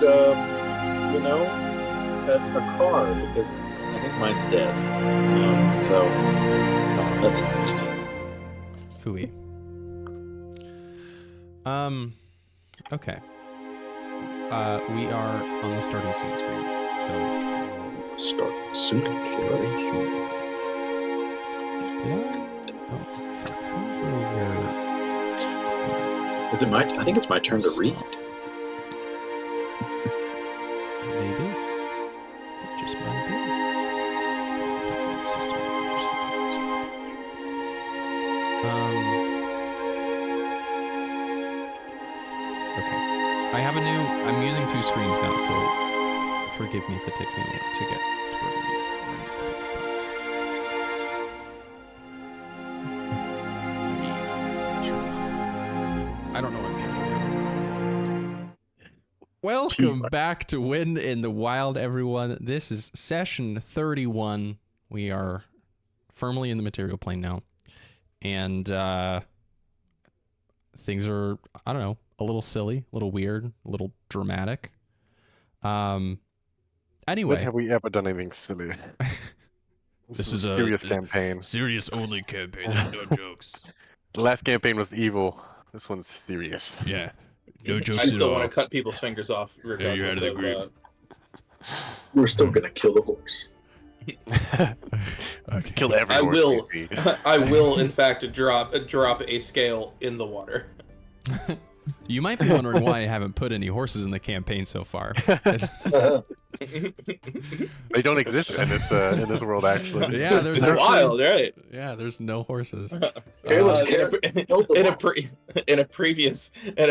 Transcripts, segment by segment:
a car because I think mine's dead. So that's interesting. Phooey. Okay. We are on the starting soon screen, so Start soon. Right? Oh, fuck. How do I go Is it I think it's my turn to read. Maybe. It just might be. System. Okay. I'm using 2 screens now, so forgive me if it takes me a minute to get to where we need to be. I don't know what I'm getting. Welcome back to Win in the Wild, everyone. This is session 31. We are firmly in the material plane now. And things are, I don't know, a little silly, a little weird, a little dramatic. Anyway. When have we ever done anything silly? This is a serious campaign. Serious only campaign. There's no jokes. The last campaign was evil. This one's serious. Yeah. No jokes I at still all. want to cut people's fingers off. Yeah, you're out of the group. We're still gonna kill the horse. Okay. Kill every I horse will. we see. I will, in fact, drop a scale in the water. You might be wondering why I haven't put any horses in the campaign so far. They don't exist in this world, actually. Yeah, there's It's actually, wild, right? Yeah, there's no horses. Caleb's in character killed the horse. in a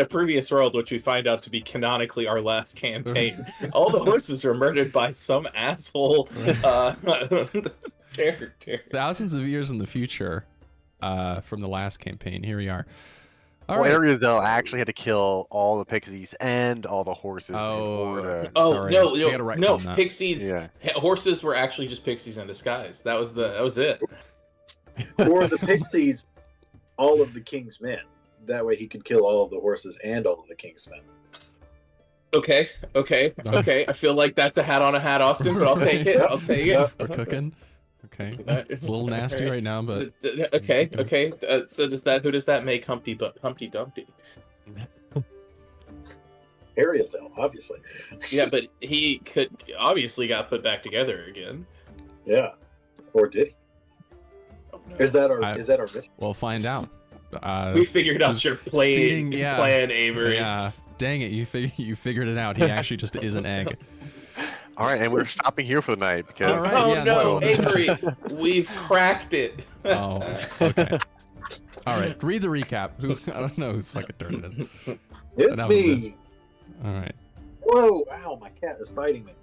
previous world, which we find out to be canonically our last campaign, all the horses were murdered by some asshole character. Thousands of years in the future, from the last campaign, here we are. All Well, right. Ariazel actually had to kill all the pixies and all the horses in order to... Oh Sorry, no, we gotta no! retcon that. Pixies, Yeah. horses were actually just pixies in disguise. That was it. Or the pixies, all of the king's men. That way he could kill all of the horses and all of the king's men. Okay. I feel like that's a hat on a hat, Austin, but I'll take it. I'll take it. We're cooking. Okay. It's a little nasty right now, but Okay. So who does that make Humpty Dumpty? Ariazel, obviously. Yeah, but he could obviously got put back together again. Yeah. Or did he? Oh, no. Is that our mission? we'll find out. We figured out just your seating- yeah. plan, Avery. Yeah. Dang it, you figured it out. He actually just is an egg. All right, and we're stopping here for the night because... All right. Oh yeah, that's no, what Avery, we've cracked it. Oh, okay. All right, read the recap. I don't know whose fucking turn it is. It's Enough of this. me. All right. Whoa! Ow! My cat is biting me.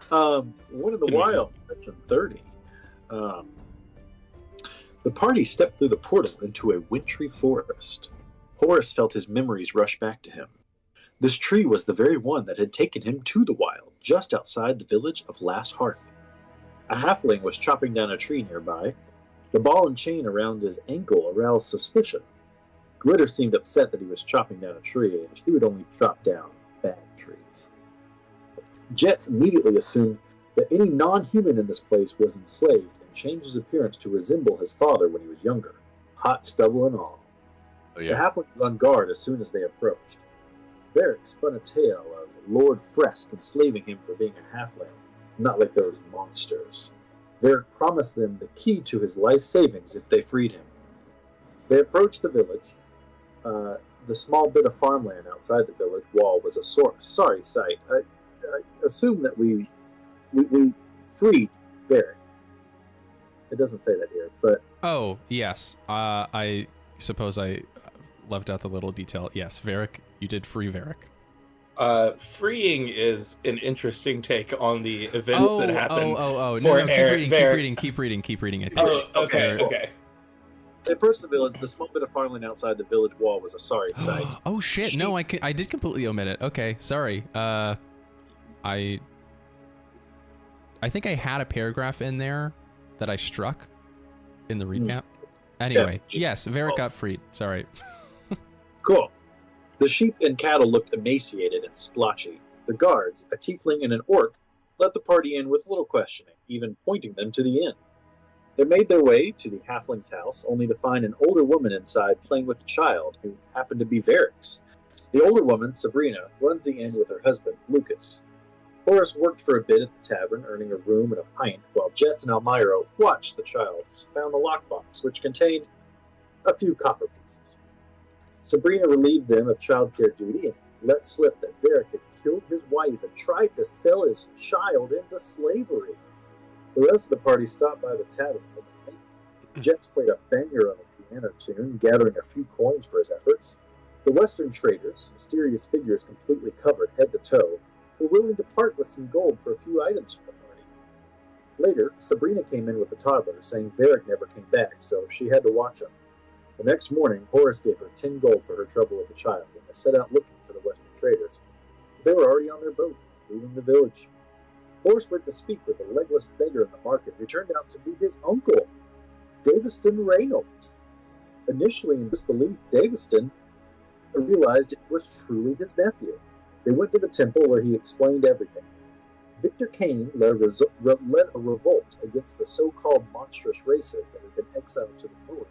One of the Wild, section 30. The party stepped through the portal into a wintry forest. Horace felt his memories rush back to him. This tree was the very one that had taken him to the Wild, just outside the village of Last Hearth. A halfling was chopping down a tree nearby. The ball and chain around his ankle aroused suspicion. Glitter seemed upset that he was chopping down a tree, and she would only chop down bad trees. Jeatz immediately assumed that any non-human in this place was enslaved and changed his appearance to resemble his father when he was younger, hot stubble and all. Oh, The yeah. halfling was on guard as soon as they approached. Varric spun a tale of Lord Fresk enslaving him for being a halfling, not like those monsters. Varric promised them the key to his life savings if they freed him. They approached the village. The small bit of farmland outside the village wall was a sorry sight. I assume that we freed Varric. It doesn't say that here, but... Oh, yes. I suppose I left out the little detail. Yes, Varric, you did free Varric. Freeing is an interesting take on the events that happened. No, keep reading. I think. Oh, okay. They approached the village. The small bit of farmland outside the village wall was a sorry sight. Oh shit! No, I did completely omit it. Okay, sorry. I think I had a paragraph in there that I struck in the recap. Anyway, yes, Varric got freed. Sorry. Cool. The sheep and cattle looked emaciated and splotchy. The guards, a tiefling and an orc, let the party in with little questioning, even pointing them to the inn. They made their way to the halfling's house, only to find an older woman inside playing with a child who happened to be Varric's. The older woman, Sabrina, runs the inn with her husband, Lucas. Horace worked for a bit at the tavern, earning a room and a pint, while Jeatz and Almyre watched the child found the lockbox, which contained a few copper pieces. Sabrina relieved them of childcare duty and let slip that Varric had killed his wife and tried to sell his child into slavery. The rest of the party stopped by the tavern for the night. Jeatz played a banger on a piano tune, gathering a few coins for his efforts. The Western traders, mysterious figures completely covered head to toe, were willing to part with some gold for a few items for the party. Later, Sabrina came in with the toddler, saying Varric never came back, so she had to watch him. The next morning, Horace gave her 10 gold for her trouble with the child, and they set out looking for the Western traders. They were already on their boat, leaving the village. Horace went to speak with a legless beggar in the market who turned out to be his uncle, Daveston Reynolt. Initially in disbelief, Daveston realized it was truly his nephew. They went to the temple where he explained everything. Victor Kane led a revolt against the so-called monstrous races that had been exiled to the north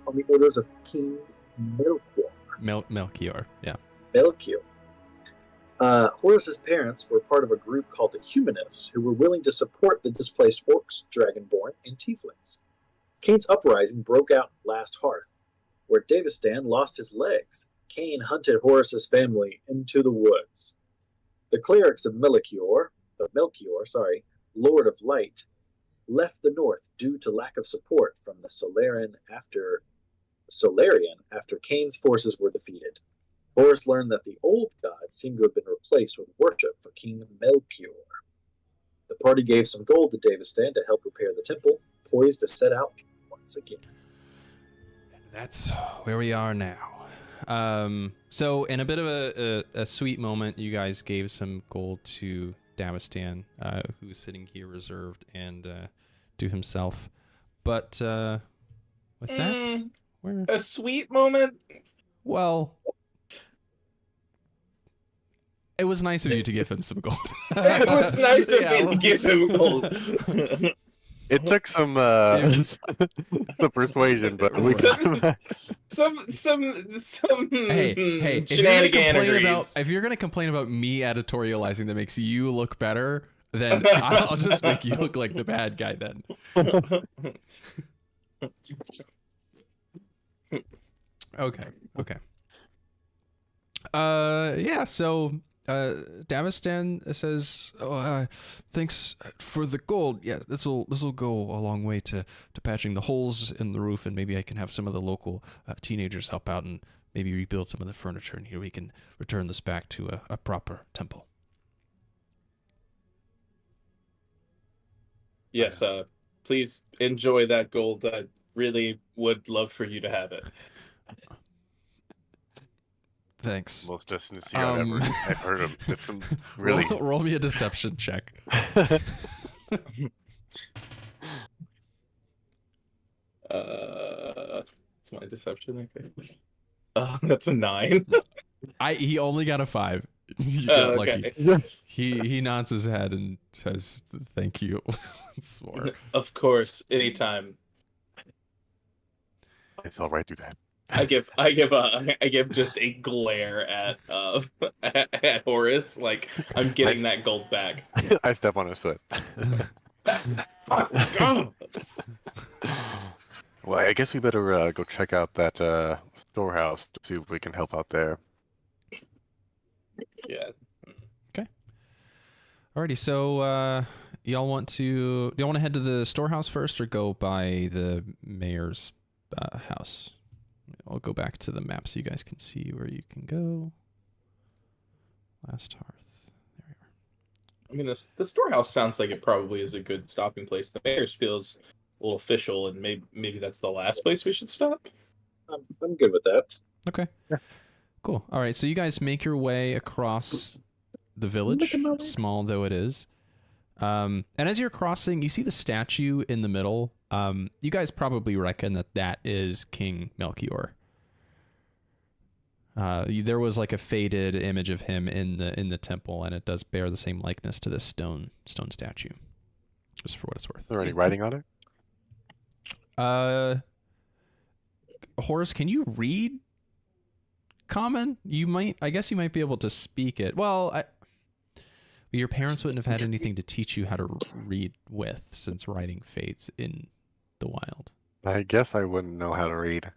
on the orders of King Melchior. Melchior, yeah. Melchior. Horace's parents were part of a group called the Humanists, who were willing to support the displaced orcs, dragonborn, and tieflings. Kane's uprising broke out in Last Hearth, where Davestan lost his legs. Kane hunted Horace's family into the woods. The clerics of Melchior, Lord of Light, left the north due to lack of support from the Solarian after Kane's forces were defeated. Horace learned that the old gods seemed to have been replaced with worship for King Melchior. The party gave some gold to Davestan to help repair the temple, poised to set out once again. That's where we are now. So in a bit of a sweet moment, you guys gave some gold to Davestan, who's sitting here reserved and to himself. But with that, we're... A sweet moment? Well, it was nice of you to give him some gold. It was nice of me to give him gold. It took some persuasion, but we Hey, if you're gonna complain about me editorializing that makes you look better, then I'll just make you look like the bad guy then. Okay. Yeah, so Davestan says, thanks for the gold. Yeah, this'll go a long way to patching the holes in the roof, and maybe I can have some of the local teenagers help out and maybe rebuild some of the furniture, and here we can return this back to a proper temple. Yes, please enjoy that gold. I really would love for you to have it. Thanks. Most destined god ever. I've heard him. It's some really... Roll me a deception check. It's my deception. Okay. That's a 9. He only got a 5. You got lucky. He nods his head and says, "Thank you." Of course, anytime. It's all right, do that. I give just a glare at Horace, like I'm getting that gold back. I step on his foot. Well, I guess we better go check out that storehouse to see if we can help out there. Yeah. Okay. Alrighty, so do y'all want to head to the storehouse first or go by the mayor's house? I'll go back to the map so you guys can see where you can go. Last Hearth. There we are. I mean, the storehouse sounds like it probably is a good stopping place. The mayor's feels a little official, and maybe that's the last place we should stop. I'm good with that. Okay. Yeah. Cool. All right, so you guys make your way across the village, small though it is. And as you're crossing, you see the statue in the middle. You guys probably reckon that is King Melchior. There was like a faded image of him in the temple, and it does bear the same likeness to this stone statue. Just for what it's worth. Is there any writing on it? Horace, can you read Common? I guess you might be able to speak it. Well, your parents wouldn't have had anything to teach you how to read with, since writing fades in the wild. I guess I wouldn't know how to read.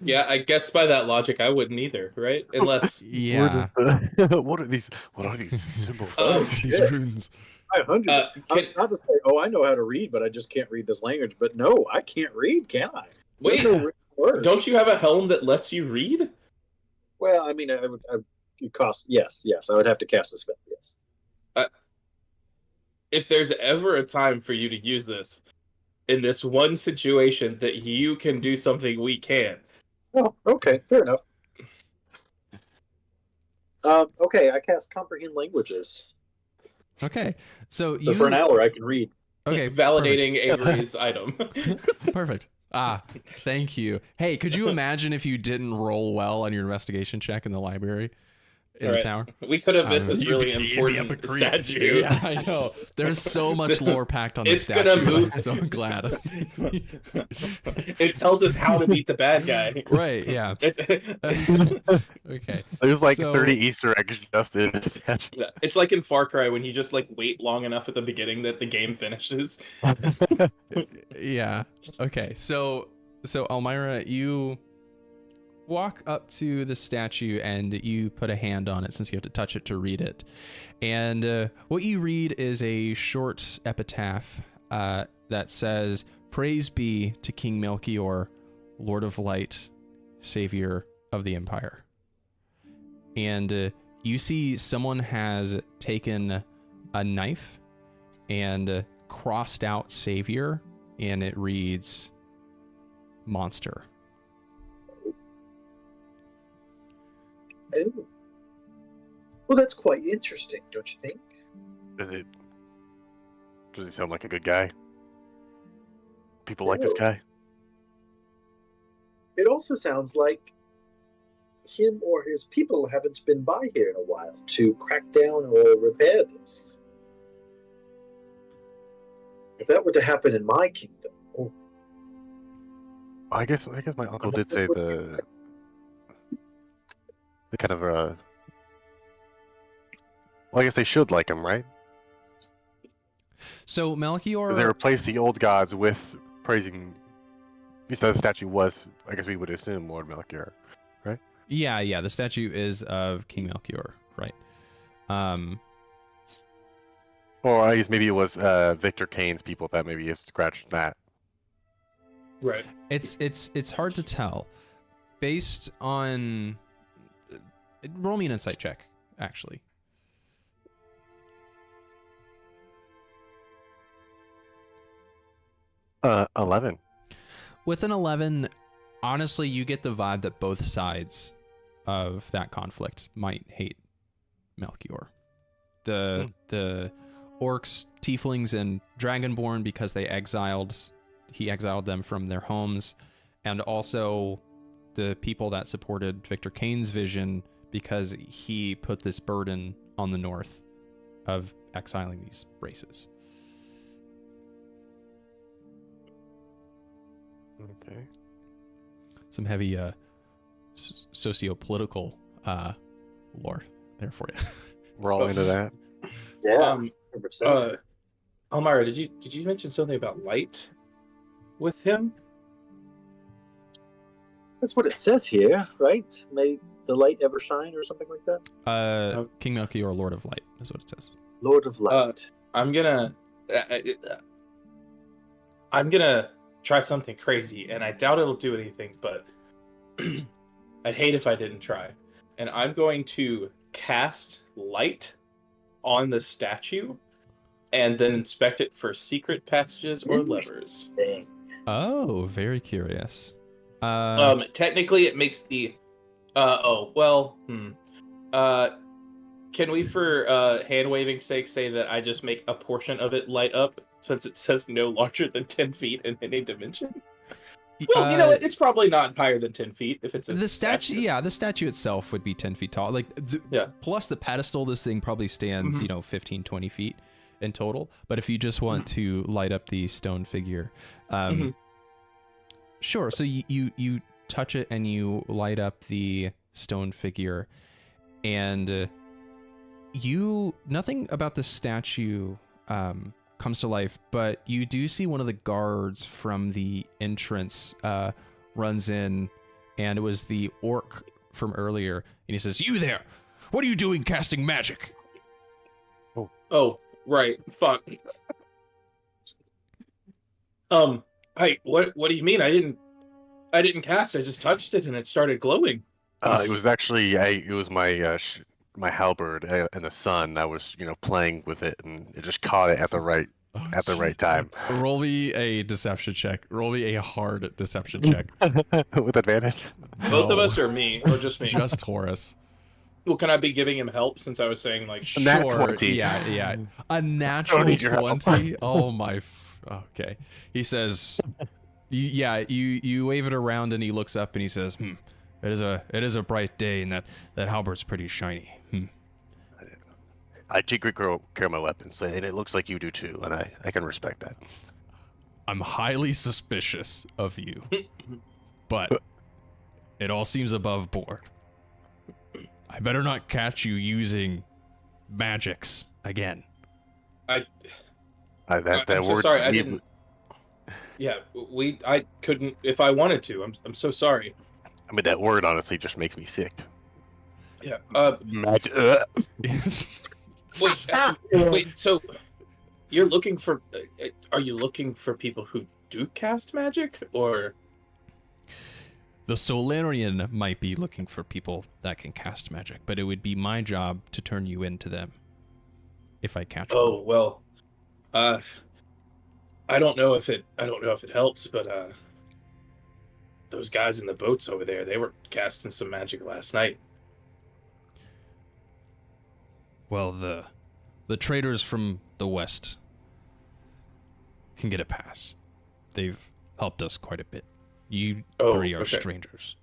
Yeah, I guess by that logic, I wouldn't either, right? Unless Yeah. What are these symbols? These runes. 500. I'll just say, I know how to read, but I just can't read this language. But no, I can't read, can I? Wait, don't you have a helm that lets you read? Well, I mean, it costs. Yes, I would have to cast a spell. Yes. If there's ever a time for you to use this, in this one situation that you can do something we can't. Oh, okay, fair enough. Okay, I cast Comprehend Languages. Okay, so for an hour I can read. Okay, validating Avery's item. Perfect. Thank you. Hey, could you imagine if you didn't roll well on your investigation check in the library in the tower? We could have missed this really important statue. Yeah, I know. There's so much lore packed on this statue. Gonna move. I'm so glad. It tells us how to beat the bad guy. Right, yeah. Okay. There's like 30 Easter eggs just in it. It's like in Far Cry when you just like wait long enough at the beginning that the game finishes. Yeah. Okay. So Almyre, you walk up to the statue and you put a hand on it, since you have to touch it to read it. And what you read is a short epitaph that says, "Praise be to King Melchior, Lord of Light, Savior of the Empire." And you see someone has taken a knife and crossed out Savior, and it reads monster. Oh. Well, that's quite interesting, don't you think? Does he sound like a good guy? People like this guy? It also sounds like him or his people haven't been by here in a while to crack down or repair this. If that were to happen in my kingdom... I guess my uncle did say the kind of well, I guess they should like him, right? So Melchior, they replaced the old gods with praising. The statue was, I guess we would assume, Lord Melchior, right? Yeah. The statue is of King Melchior, right? Or I guess maybe it was Victor Kane's people that maybe have scratched that. Right. It's hard to tell, based on. Roll me an insight check, actually. Uh, 11. With an 11, honestly, you get the vibe that both sides of that conflict might hate Melchior. The orcs, tieflings, and dragonborn because he exiled them from their homes, and also the people that supported Victor Kane's vision because he put this burden on the North of exiling these races. Okay. Some heavy socio-political lore there for you. We're all into that. Yeah. Almyre, did you mention something about light with him? That's what it says here, right? May the light ever shine, or something like that. King Melchior, Lord of Light, is what it says. Lord of Light. I'm gonna try something crazy, and I doubt it'll do anything, but I'd hate if I didn't try. And I'm going to cast light on the statue, and then inspect it for secret passages or levers. Oh, very curious. Technically, it makes the. Can we, for hand waving sake, say that I just make a portion of it light up, since it says no larger than 10 feet in any dimension? Well, you know what? It's probably not higher than 10 feet if it's a the statue. Yeah, the statue itself would be 10 feet tall. Like, plus the pedestal, this thing probably stands, 15, 20 feet in total. But if you just want to light up the stone figure, sure. So you touch it and you light up the stone figure, and nothing about the statue comes to life, but you do see one of the guards from the entrance runs in, and it was the orc from earlier, and he says, "You there, what are you doing casting magic?" Oh, right, fuck. What do you mean? I didn't cast, I just touched it and it started glowing. It was actually, it was my halberd in the sun. I was, playing with it, and it just caught it at the right time. Roll me a deception check. Roll me a hard deception check. With advantage. Both of us, or me, or just me? Just Horace. Well, can I be giving him help since I was saying like? Nat Sure. 20. Yeah. A natural 20. Oh my. Okay. He says, You wave it around, and he looks up and he says, It is a bright day, and that halberd's pretty shiny. I take great care of my weapons, and it looks like you do too, and I can respect that. I'm highly suspicious of you, but it all seems above board. I better not catch you using magics again. I'm That so word. sorry. I didn't. Yeah, I couldn't if I wanted to. I'm so sorry. I mean, that word honestly just makes me sick. Yeah. Magic. Wait. So, you're looking for? Are you looking for people who do cast magic, or? The Solarian might be looking for people that can cast magic, but it would be my job to turn you into them. If I catch them. Oh well. I don't know if it helps, but those guys in the boats over there, they were casting some magic last night. Well, the traders from the west can get a pass. They've helped us quite a bit. You three are strangers.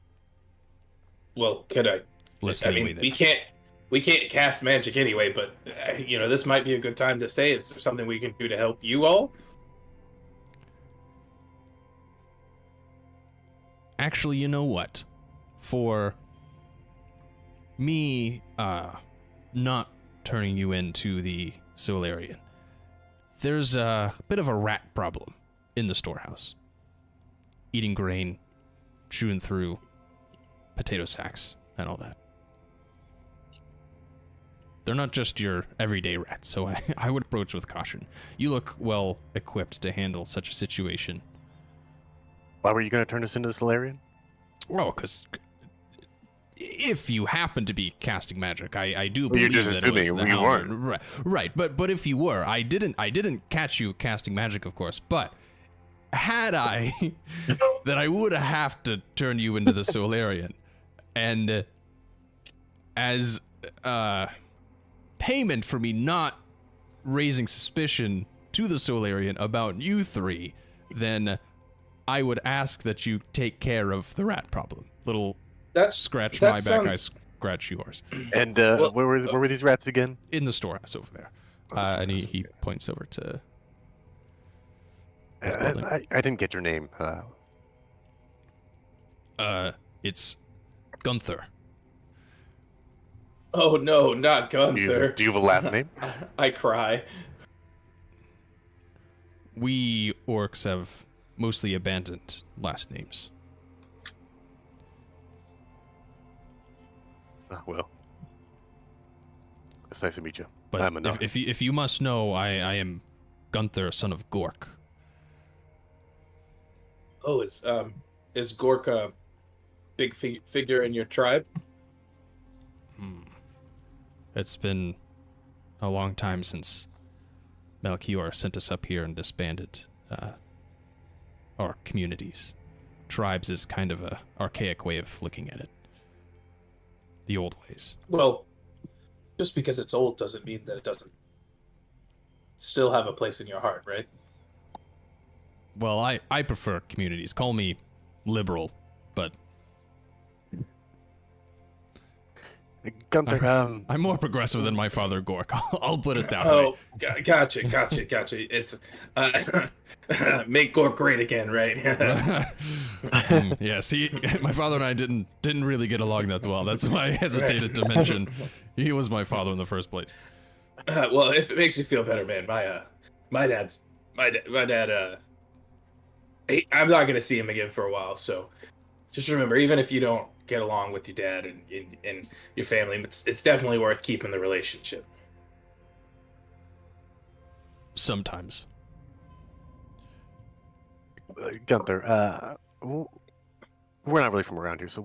Well, could I? Listen, I mean, we can't cast magic anyway, but this might be a good time to say, is there something we can do to help you all? Actually, you know what? For me, not turning you into the Solarian, there's a bit of a rat problem in the storehouse. Eating grain, chewing through potato sacks, and all that. They're not just your everyday rats, so I would approach with caution. You look well equipped to handle such a situation. Why were you going to turn us into the Solarian? Oh, because if you happen to be casting magic, I do believe you're just that it was assuming the we weren't. Right. But if you were, I didn't catch you casting magic, of course. But had I, then I would have to turn you into the Solarian, and as payment for me not raising suspicion to the Solarian about you three, then I would ask that you take care of the rat problem. Scratch my back, I scratch yours. And where were these rats again? In the storehouse over there. And he points over to his building. I didn't get your name. It's Gunther. Oh no, not Gunther. Do you have a last name? I cry. We orcs have mostly abandoned last names. Well, it's nice to meet you. But if you must know, I am Gunther, son of Gork. Oh, is Gork a big figure in your tribe? It's been a long time since Melchior sent us up here and disbanded our communities. Tribes is kind of a archaic way of looking at it. The old ways. Well, just because it's old doesn't mean that it doesn't still have a place in your heart, right? Well, I prefer communities. Call me liberal, but Gunther, I'm more progressive than my father Gork. I'll put it that way. Oh, gotcha. It's make Gork great again, right? Yeah, see, my father and I didn't really get along that well. That's why I hesitated to mention he was my father in the first place. Well, if it makes you feel better, man, my dad. I'm not gonna see him again for a while, so just remember, even if you don't get along with your dad and your family, it's definitely worth keeping the relationship. Sometimes. Gunther, we're not really from around here, so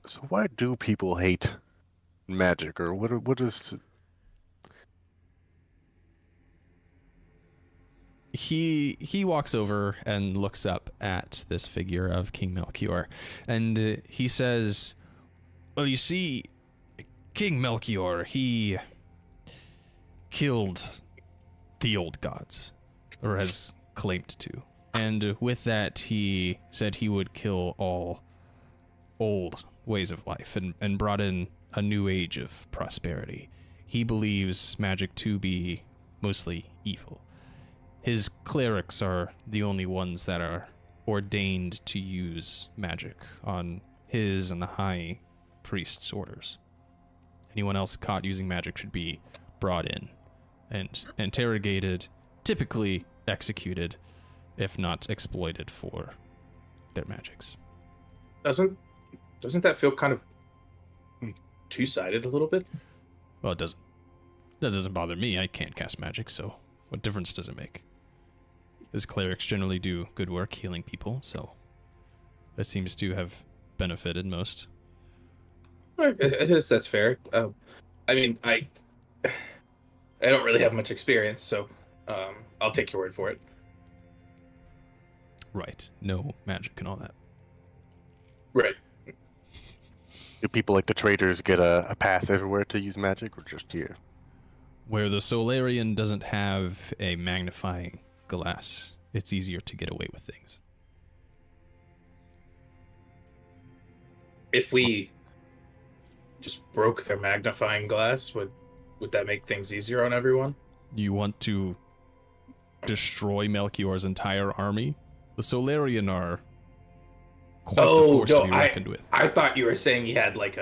so why do people hate magic, or what is? He walks over and looks up at this figure of King Melchior, and he says, well, you see, King Melchior, he killed the old gods, or has claimed to. And with that, he said he would kill all old ways of life and brought in a new age of prosperity. He believes magic to be mostly evil. His clerics are the only ones that are ordained to use magic on his and the high priest's orders. Anyone else caught using magic should be brought in and interrogated, typically executed, if not exploited for their magics. Doesn't that feel kind of two-sided a little bit? Well, it doesn't. That doesn't bother me. I can't cast magic, so what difference does it make? His clerics generally do good work healing people, so that seems to have benefited most. I guess that's fair. I mean, I don't really have much experience, so I'll take your word for it. Right. No magic and all that. Right. Do people like the traders get a pass everywhere to use magic, or just here? Where the Solarian doesn't have a magnifying glass, it's easier to get away with things. If we just broke their magnifying glass, would that make things easier on everyone? You want to destroy Melchior's entire army? The Solarian are quite the force to be reckoned with. I thought you were saying he had like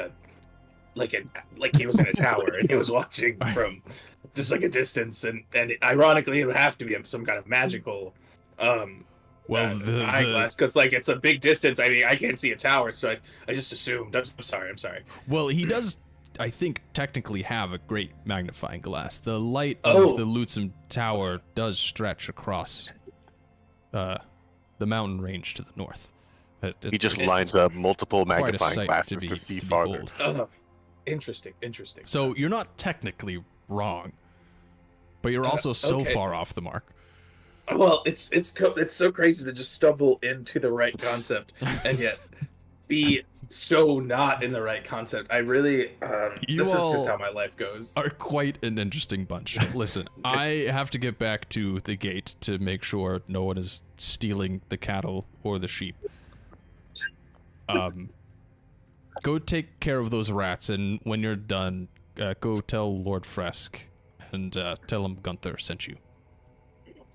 he was in a tower and he was watching from just like a distance, and ironically it would have to be some kind of magical eyeglass, because like it's a big distance. I mean, I can't see a tower, so I just assumed. I'm sorry. Well, he does, I think, technically have a great magnifying glass. The light of the Lutzen Tower does stretch across the mountain range to the north. He just lines up multiple magnifying glasses to see farther. Interesting. So you're not technically wrong, but you're also so far off the mark. Well, it's so crazy to just stumble into the right concept and yet be so not in the right concept. I really this is just how my life goes. Are quite an interesting bunch. Listen, I have to get back to the gate to make sure no one is stealing the cattle or the sheep. Go take care of those rats, and when you're done, go tell Lord Fresk and tell him Gunther sent you.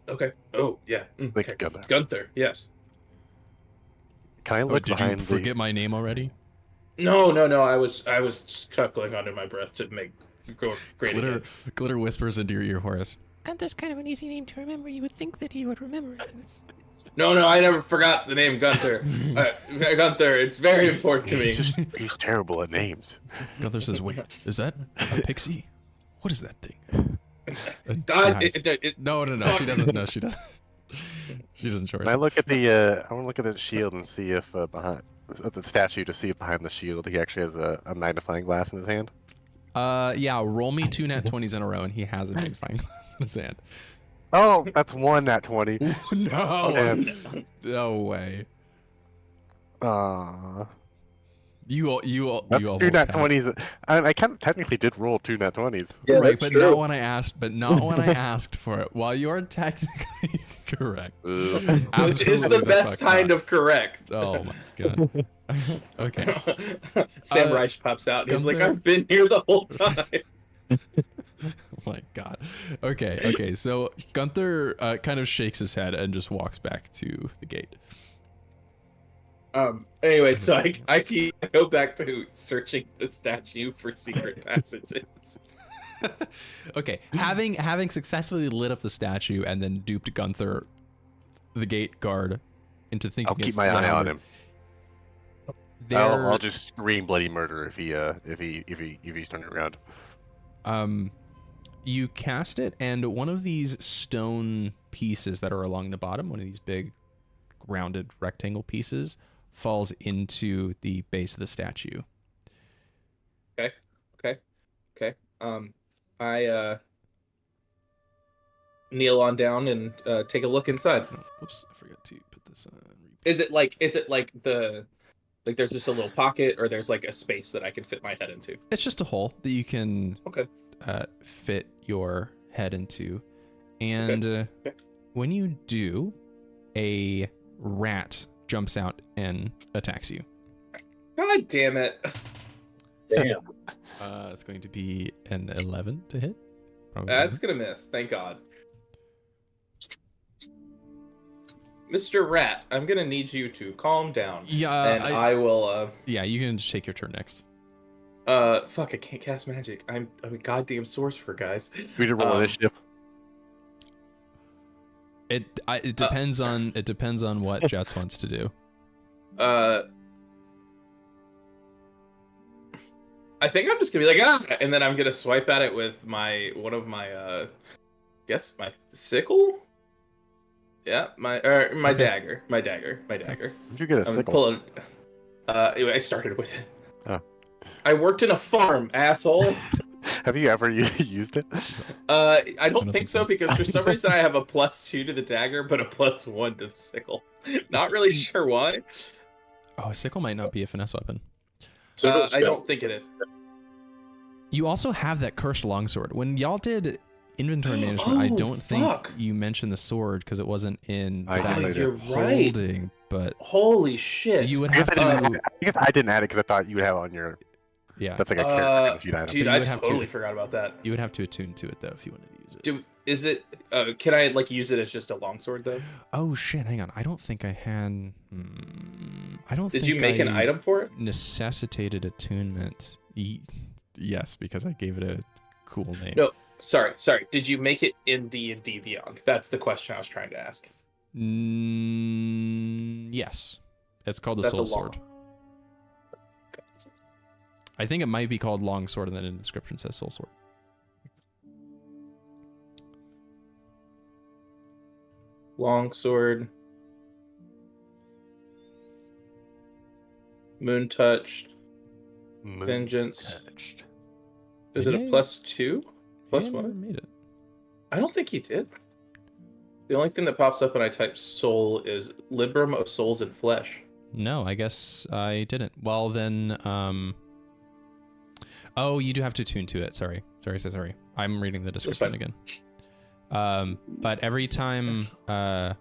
Okay. Oh, yeah. Okay. Gunther, yes. Can I look behind? Did you forget my name already? No. I was chuckling under my breath to make go great again. Glitter whispers into your ear, Horace. Gunther's kind of an easy name to remember. You would think that he would remember it. No, I never forgot the name Gunther. Gunther, it's very important to me. He's terrible at names. Gunther says, wait, is that a pixie? What is that thing? No, she doesn't. No, she doesn't. She doesn't show herself. I look at the, I want to look at the shield and see if behind the statue, to see if behind the shield he actually has a magnifying glass in his hand. Yeah, roll me 2 nat 20s in a row, and he has a magnifying glass in his hand. Oh, that's 1 nat 20. No, no way. You almost 2 nat 20s. I kind of technically did roll 2 nat 20s. Yeah, right, but true. not when I asked. But not when I asked for it. While you're technically Correct. Which is Absolutely the best fuck kind not. of correct. Oh my god. Okay. Sam Reich pops out and he's like, Gunther- I've been here the whole time. Oh my god. Okay. So Gunther kind of shakes his head and just walks back to the gate. Anyway, so I go back to searching the statue for secret passages. Okay. Having successfully lit up the statue and then duped Gunther, the gate guard, into thinking I'll keep it's my eye them, on him. I'll just scream bloody murder if he's turning around. You cast it, and one of these stone pieces that are along the bottom, one of these big rounded rectangle pieces, falls into the base of the statue. Okay. I kneel on down and take a look inside. Oh, whoops, I forgot to put this on. Is it like there's just a little pocket, or there's like a space that I can fit my head into? It's just a hole that you can Okay. Fit your head into. And when you do, a rat jumps out and attacks you. God damn it. Damn. It's going to be an 11 to hit. Probably. That's gonna miss. Thank God. Mr. Rat, I'm gonna need you to calm down. Yeah, and I will. Yeah, you can just take your turn next. Fuck! I can't cast magic. I'm a goddamn sorcerer, guys. We did roll initiative. It depends on what Jeatz wants to do. I think I'm just gonna be like and then I'm gonna swipe at it with my sickle. Yeah, my dagger. Did you get a I'm sickle? pulling. Anyway, I started with it. Oh. I worked in a farm, asshole. Have you ever used it? I don't think so, because for some reason I have a +2 to the dagger, but a +1 to the sickle. Not really sure why. Oh, a sickle might not be a finesse weapon. I don't think it is. You also have that cursed longsword. When y'all did inventory management, I don't think you mentioned the sword because it wasn't in You're right. holding, but Holy shit. you would I have to. guess I didn't add it because I thought you would have it on your. Yeah. That's like a character sheet item. Dude, you I would have totally to- forgot about that. You would have to attune to it though if you wanted to use it. Is it? Can I like use it as just a longsword though? Oh shit! Hang on. I don't think I had. I don't. Did think you make an item for it? Necessitated attunement. Yes, because I gave it a cool name. No, sorry. Did you make it in D&D Beyond? That's the question I was trying to ask. Yes, it's called Is the that Soul the Sword. Okay. I think it might be called Long Sword, and then in the description says Soul Sword. Longsword. Moon touched. Vengeance. Touched. Is it a Maybe +2? Plus Yeah, one? Made it. I don't think you did. The only thing that pops up when I type soul is Librum of Souls and Flesh. No, I guess I didn't. Well, then, oh, you do have to tune to it. Sorry. I'm reading the description again. But every time, the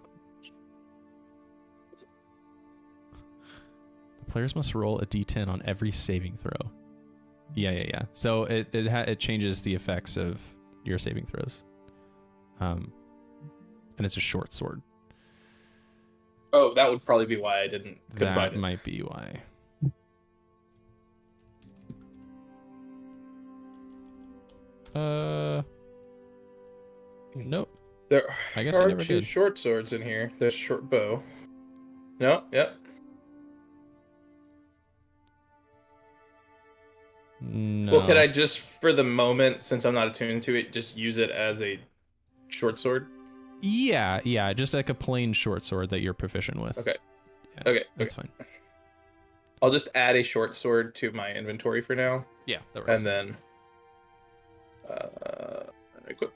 players must roll a d10 on every saving throw. Yeah. So it changes the effects of your saving throws. And it's a short sword. Oh, that would probably be why I couldn't That find it. might be why. Nope. There I guess I are never 2 did. short swords in here. There's short bow. No, yep. No. Well, can I just, for the moment, since I'm not attuned to it, just use it as a short sword? Yeah, just like a plain short sword that you're proficient with. Okay. Yeah, Okay. That's fine. I'll just add a short sword to my inventory for now, Yeah, that works. and then equip.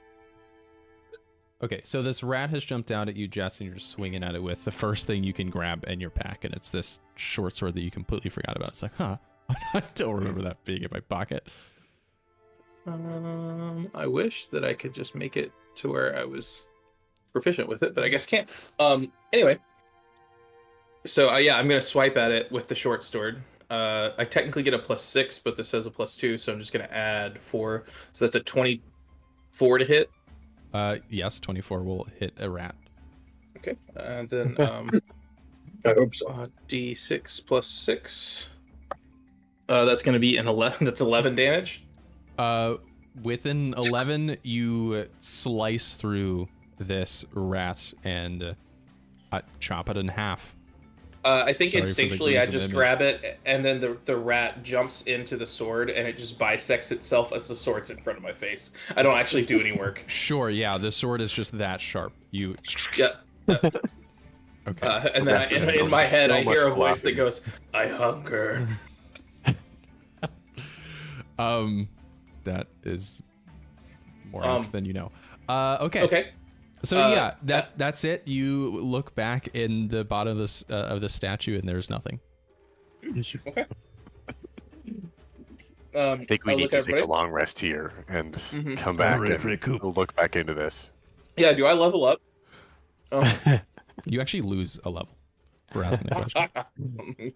Okay, so this rat has jumped out at you, Jeatz, and you're just swinging at it with the first thing you can grab in your pack, and it's this short sword that you completely forgot about. It's like, huh, I don't remember that being in my pocket. I wish that I could just make it to where I was proficient with it, but I guess can't. Anyway, so yeah, I'm gonna swipe at it with the short sword. I technically get a +6, but this says a +2, so I'm just gonna add 4. So that's a 24 to hit. Yes, 24 will hit a rat. Okay, and then I hope so. D6 +6. That's gonna be an 11. That's 11 damage. Within 11, you slice through this rat and chop it in half. I think Sorry for the instinctually I gruesome just image. grab it, and then the rat jumps into the sword, and it just bisects itself as the sword's in front of my face. I don't actually do any work. Sure, yeah, the sword is just that sharp. You. Yeah. Okay. And then in my head, So I hear a much voice that clapping. goes, "I hunger." That is more amp than you know. Okay. Okay. So yeah, that's it. You look back in the bottom of this of the statue, and there's nothing. Okay. I think we I'll need look to at take a everybody. long rest here and Mhm. come back Alright, and recoup. look back into this. Yeah. Do I level up? You actually lose a level for asking the question.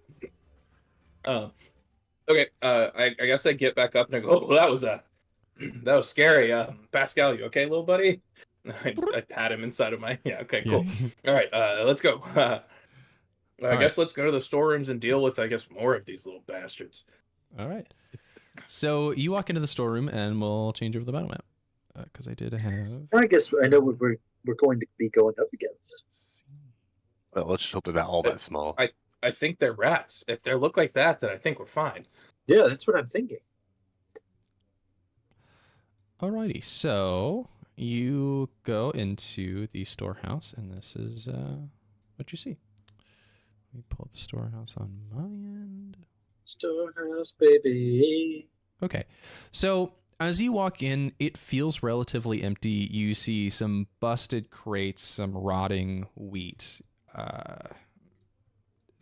Okay. I guess I get back up and I go, "Oh, that was scary. Pascal, you okay, little buddy?" I pat him inside of my. Yeah. Okay. Cool. All right. Let's go. I guess let's go to the storerooms and deal with, I guess, more of these little bastards. All right. So you walk into the storeroom, and we'll change over the battle map because I did have. I guess I know what we're going to be going up against. Well, let's just hope they're not all that small. I think they're rats. If they look like that, then I think we're fine. Yeah, that's what I'm thinking. Alrighty, so you go into the storehouse, and this is what you see. Let me pull up the storehouse on my end. Storehouse, baby. Okay, so as you walk in, it feels relatively empty. You see some busted crates, some rotting wheat.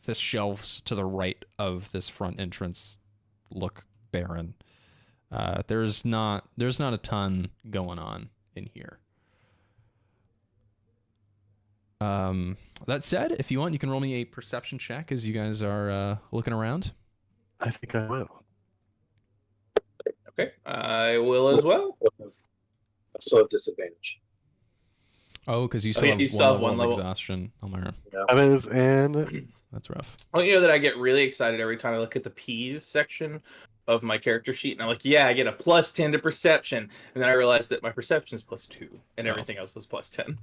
The shelves to the right of this front entrance look barren. There's not a ton going on in here. That said, if you want, you can roll me a perception check as you guys are looking around. I think I will. Okay. I will as well. I still have disadvantage. Oh, because you Oh, still yeah, have you still have one of level. exhaustion, Almyre. That is, and That's rough. Well, you know that I get really excited every time I look at the P's section of my character sheet, and I'm like, yeah, I get a +10 to perception, and then I realized that my perception is +2, and everything else is +10.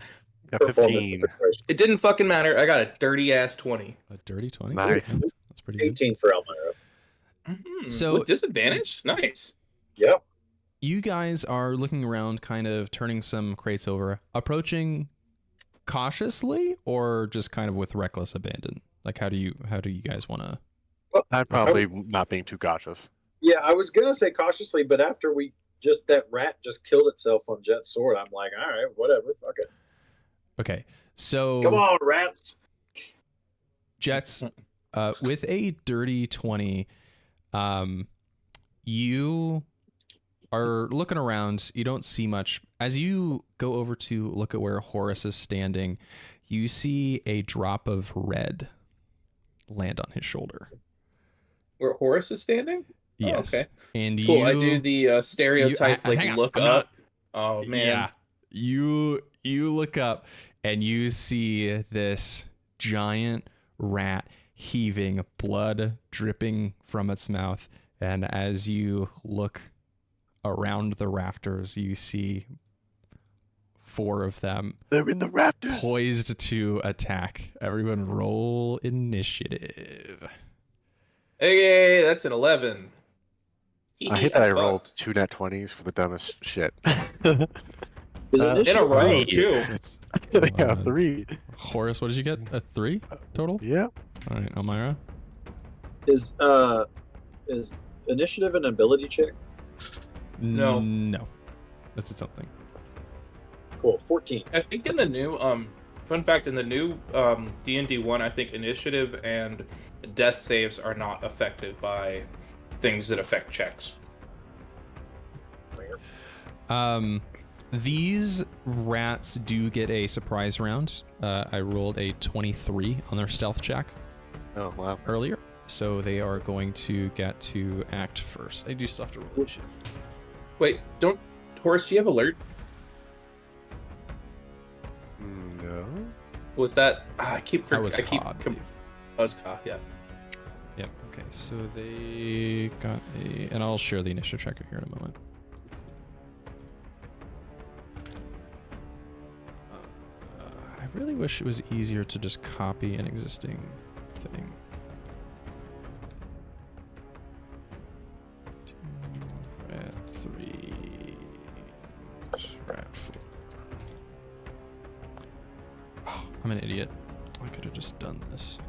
got Performance 15. of persuasion. It didn't fucking matter. I got a dirty ass 20. A dirty 20? Nice. Okay, that's pretty good. 18 for Almyre. So- With disadvantage, nice. Yep. You guys are looking around, kind of turning some crates over, approaching cautiously or just kind of with reckless abandon? Like, how do you guys want to? I'm probably not being too cautious. Yeah, I was gonna say cautiously, but after that rat just killed itself on Jett's sword, I'm like, all right, whatever, fuck it. Okay, so Come on, rats. Jeatz, with a dirty 20, you are looking around. You don't see much. As you go over to look at where Horace is standing, you see a drop of red land on his shoulder. Where Horace is standing? Yes. okay. And Cool. you, I do the stereotype, hang on, look I'm up. not- Oh, man. Yeah. You look up and you see this giant rat heaving, blood dripping from its mouth. And as you look around the rafters, you see 4 of them They're in the rafters. poised to attack. Everyone roll initiative. Hey, that's an 11. I hate that I fucked. rolled 2 nat 20s for the dumbest shit. Is it In a initiative? row, Three. too. It's, I got 3. Horace, what did you get? A 3 total? Yep. All right, Almyre. Is initiative an ability check? No. No. That's its own thing. Cool. 14. I think in the new fun fact, in the new D&D 1, I think initiative and death saves are not affected by things that affect checks. These rats do get a surprise round. I rolled a 23 on their stealth check Oh, wow. earlier, so they are going to get to act first. I do still have to roll initiative. Wait, don't Horace, do you have alert? No. Was that I keep That was I keep Ka, I that believe. was Ka, yeah. Yep. Okay. So they got a, and I'll share the initiative tracker here in a moment. I really wish it was easier to just copy an existing thing. 2, rat 3, rat 4. Oh, I'm an idiot. I could have just done this.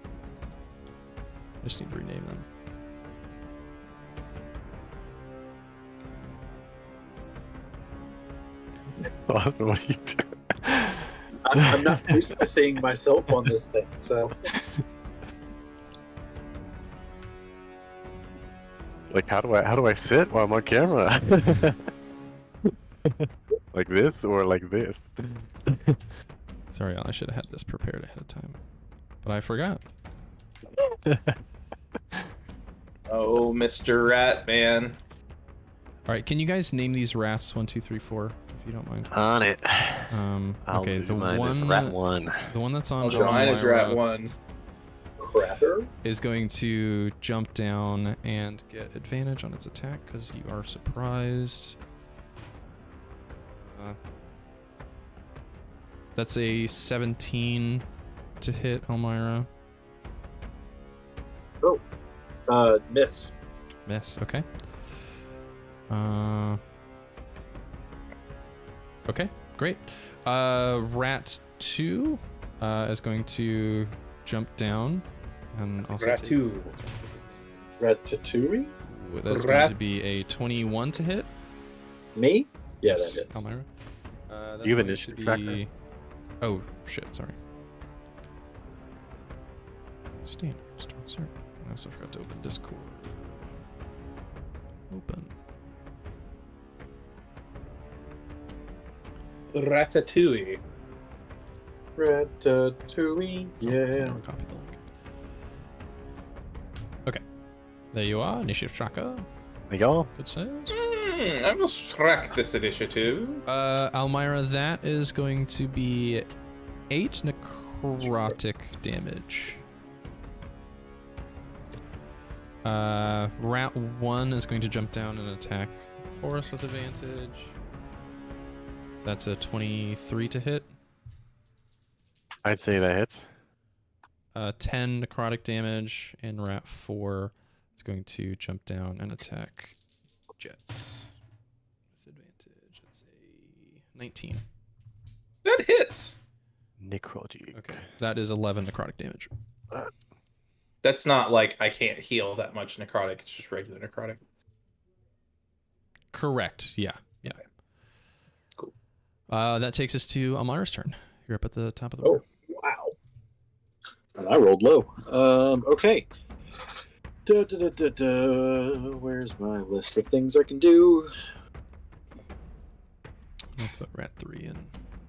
I just need to rename them. Awesome. What do you do? I'm not used to seeing myself on this thing, so Like, how do I sit while I'm on camera? Like this or like this? Sorry, I should have had this prepared ahead of time, but I forgot. Oh, Mr. Rat Man. All right, can you guys name these rats 1, 2, 3, 4, if you don't mind? On it. Okay, the mine is one, rat 1. the one that's on Oh, mine is Rat Almyre 1. crapper. is going to jump down and get advantage on its attack because you are surprised. That's a 17 to hit Almyre. Miss. Miss, okay. Okay, great. Rat 2 is going to jump down and also Rat take- 2. Ratatouille? Ooh, that's going to be a 21 to hit. Me? Yeah, Yes, that hits. Almyre. That's You have going initiative to tracker? be... Oh, shit, sorry. Standard, start server. I also forgot to open Discord. Open. Ratatouille. Ratatouille, Oh, I yeah. never copied the link. Okay. There you are, initiative tracker. Y'all? Good saves. I will track this initiative. Almyre, that is going to be 8 necrotic damage. Rat 1 is going to jump down and attack Horace with advantage. That's a 23 to hit. I'd say that hits. 10 necrotic damage, and Rat 4 is going to jump down and attack Jeatz with advantage. That's a 19. That hits. Necrotic. Okay, that is 11 necrotic damage. That's not like I can't heal that much necrotic. It's just regular necrotic. Correct. Yeah. Yeah. Cool. That takes us to Almyre's turn. You're up at the top of the Oh, board. wow. And I rolled low. Okay. Where's my list of things I can do? I'll put Rat 3 in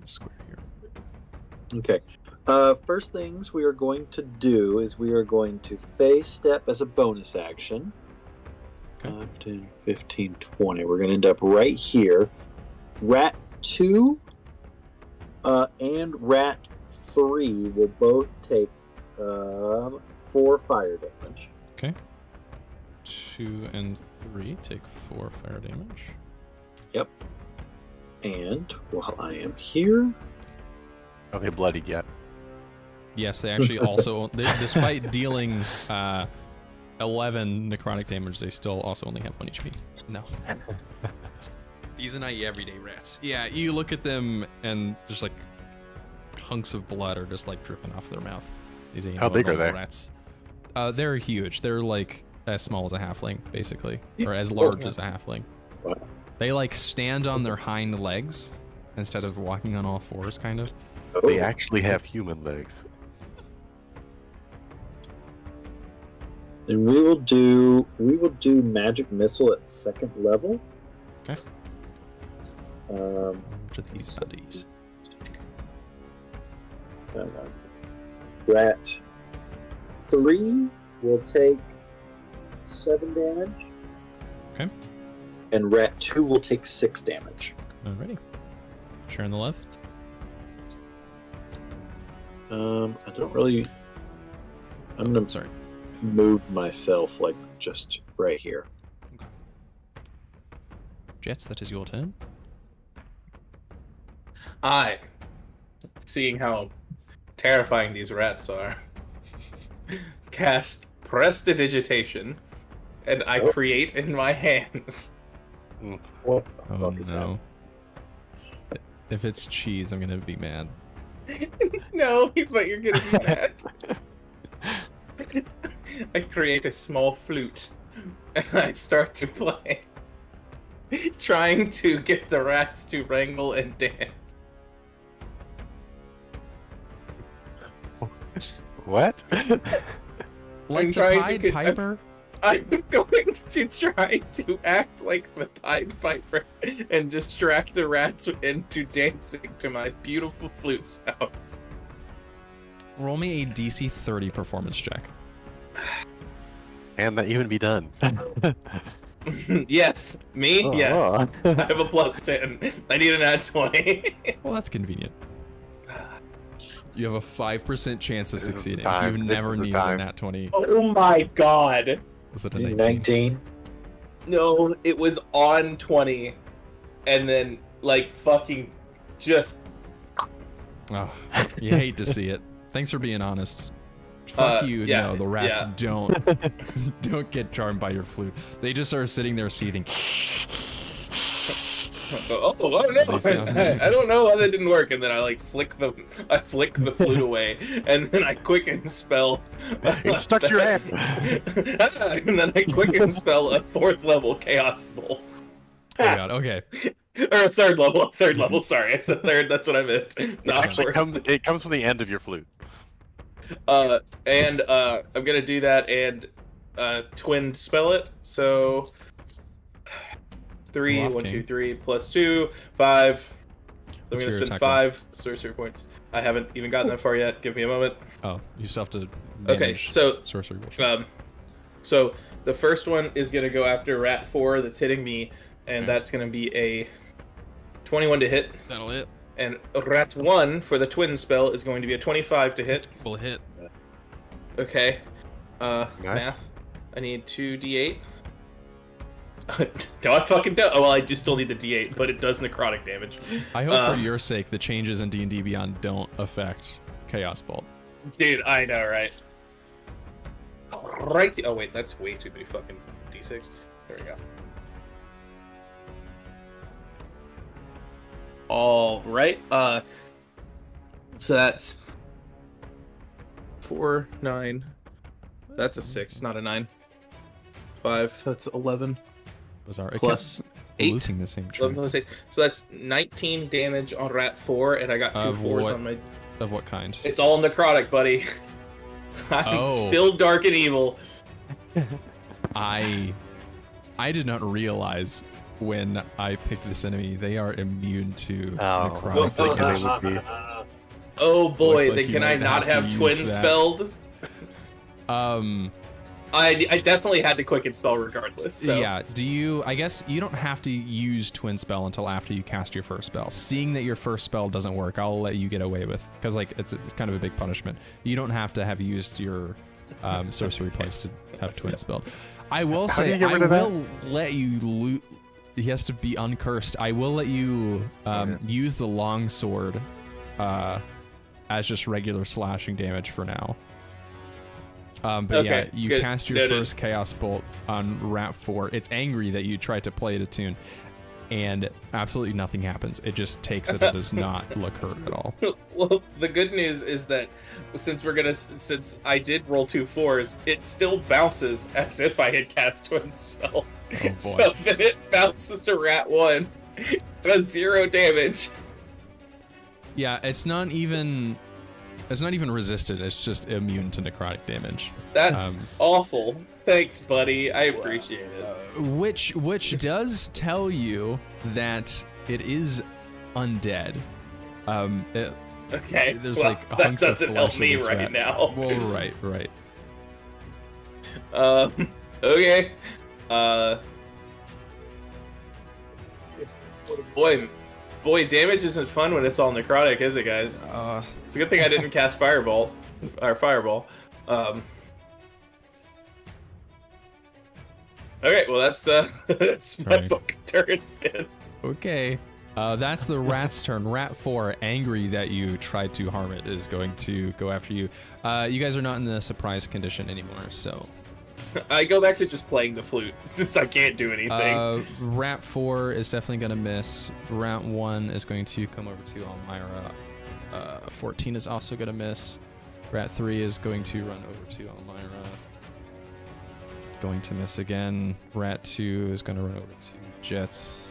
the square here. Okay. First things we are going to do is we are going to phase step as a bonus action. Okay. 5, 10, 15, 20. We're going to end up right here. Rat 2 and Rat 3 will both take 4 fire damage. Okay. 2 and 3 take 4 fire damage. Yep. And while I am here, Are they bloodied yet? Yes, they actually also, despite dealing 11 necrotic damage, they still also only have 1 HP. No. These are not your everyday rats. Yeah, you look at them and just like hunks of blood are just like dripping off their mouth. These ain't How big are normal they? Rats. They're huge. They're like as small as a halfling, basically, or as large as a halfling. Wow. They like stand on their hind legs instead of walking on all fours, kind of. They actually have human legs. and we will do magic missile at 2nd level. Okay. Which of these buddies? Rat 3 will take 7 damage. Okay. And Rat 2 will take 6 damage. Alrighty. Sharing the love. I don't really. I'm gonna Sorry. move myself like just right here. Jeatz, that is your turn. I, seeing how terrifying these rats are, cast Prestidigitation, and I create in my hands. What the Oh fuck is no. If it's cheese, I'm gonna be mad. No, but you're gonna be mad. I create a small flute, and I start to play, trying to get the rats to wrangle and dance. What? Like the trying to Pied get- Piper? I'm going to try to act like the Pied Piper and distract the rats into dancing to my beautiful flute sounds. Roll me a DC 30 performance check. Can that even be done? Yes, me? Oh. Yes. I have a plus 10. I need an add 20. Well, that's convenient. You have a 5% chance of This is the succeeding. time. You've This never is the needed a time. nat 20. Oh my god. Was it a that? 19? 19. No, it was on 20. And then, like, fucking just... Oh, you hate to see it. Thanks for being honest. Fuck you. yeah, No, the rats yeah. don't get charmed by your flute. They just are sitting there seething. Oh no! They sound- I don't know why that didn't work. And then I like flick the flute away, and then I quicken spell. It stuck to your hand. And then I quicken spell a 4th level chaos bolt, Oh god. Okay. or a 3rd level. Sorry, it's a 3rd. That's what I meant. Not Actually, fourth. it comes from the end of your flute. And I'm gonna do that and twin spell it. So 3, Go off, 1, King. 2, 3, plus 2, 5. I'm What's gonna your spend attack roll? 5 sorcery points. I haven't even gotten that far yet. Give me a moment. Oh, you still have to Okay, manage so sorcery bullshit. so the first one is gonna go after Rat 4 that's hitting me, and Okay. that's gonna be a 21 to hit. That'll hit. And Rat 1 for the twin spell is going to be a 25 to hit. Will hit. Okay. Nice. Math. I need 2d8. No, I fucking don't. Oh, well, I do still need the d8, but it does necrotic damage. I hope for your sake the changes in D&D Beyond don't affect Chaos Bolt. Dude, I know, right? Right. Oh, wait, that's way too many fucking d6. There we go. All right. So that's 4, 9. That's a 6, not a 9. 5. That's 11. Bizarre. It Plus kept 8. looting the same 11 tree. plus 6. So that's 19 damage on Rat 4, and I got 2 Of 4s what? on my. Of what kind? It's all necrotic, buddy. I'm Oh. still dark and evil. I did not realize when I picked this enemy they are immune to Oh, necrotic looks like damage. it would be. Oh boy, Looks like then you can I might not have have to twin use that. spelled? I definitely had to quicken spell regardless. So. Yeah, do you, I guess you don't have to use twin spell until after you cast your first spell. Seeing that your first spell doesn't work, I'll let you get away with, because like it's kind of a big punishment. You don't have to have used your sorcery points to have twin spelled. I will How do say, you get I rid of that? will let you loot. He has to be uncursed. I will let you use the longsword as just regular slashing damage for now. But Okay, yeah, you good. cast your Noted. first Chaos Bolt on Rat 4. It's angry that you tried to play it a tune, and absolutely nothing happens. It just takes it. It does not look hurt at all. Well, the good news is that since I did roll 2 4s, it still bounces as if I had cast twin spell. Oh boy. So then it bounces to Rat 1. Does 0 damage. Yeah, it's not even resisted. It's just immune to necrotic damage. That's awful. Thanks, buddy. I appreciate it. Which does tell you that It is undead. Okay. There's well, like that hunks of doesn't flesh help me in this right rat. now. Well, right. Okay. Boy, damage isn't fun when it's all necrotic, is it, guys? It's a good thing I didn't cast Fireball. Okay, well that's that's my Sorry. fucking turn. Okay. That's the rat's turn. Rat 4, angry that you tried to harm it, is going to go after you. You guys are not in the surprise condition anymore, so... I go back to just playing the flute, since I can't do anything. Rat 4 is definitely going to miss. Rat 1 is going to come over to Almyre. 14 is also going to miss. Rat 3 is going to run over to Almyre. Going to miss again. Rat 2 is going to run over to Jeatz.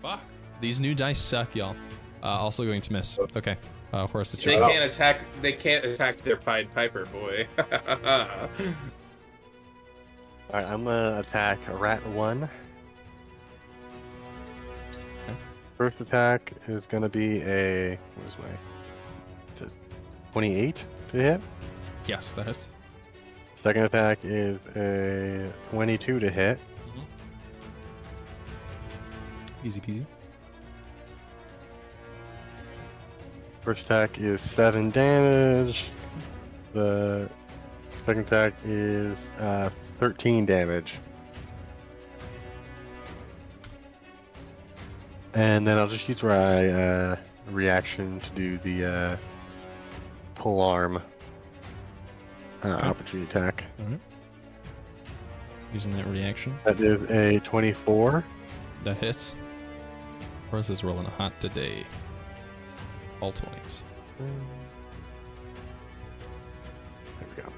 Fuck. These new dice suck, y'all. Also going to miss. Okay. Horace, it's your They turn. can't attack. They can't attack their Pied Piper, boy. Alright, I'm gonna attack Rat 1. Okay. First attack is gonna be a... Where's my... Is it 28 to hit? Yes, that is. Second attack is a 22 to hit. Easy peasy. First attack is 7 damage. The second attack is 13 damage. And then I'll just use my reaction to do the pull arm opportunity attack. Alright. Using that reaction. That is a 24. That hits. Horace is rolling hot today. All 20s. There we go.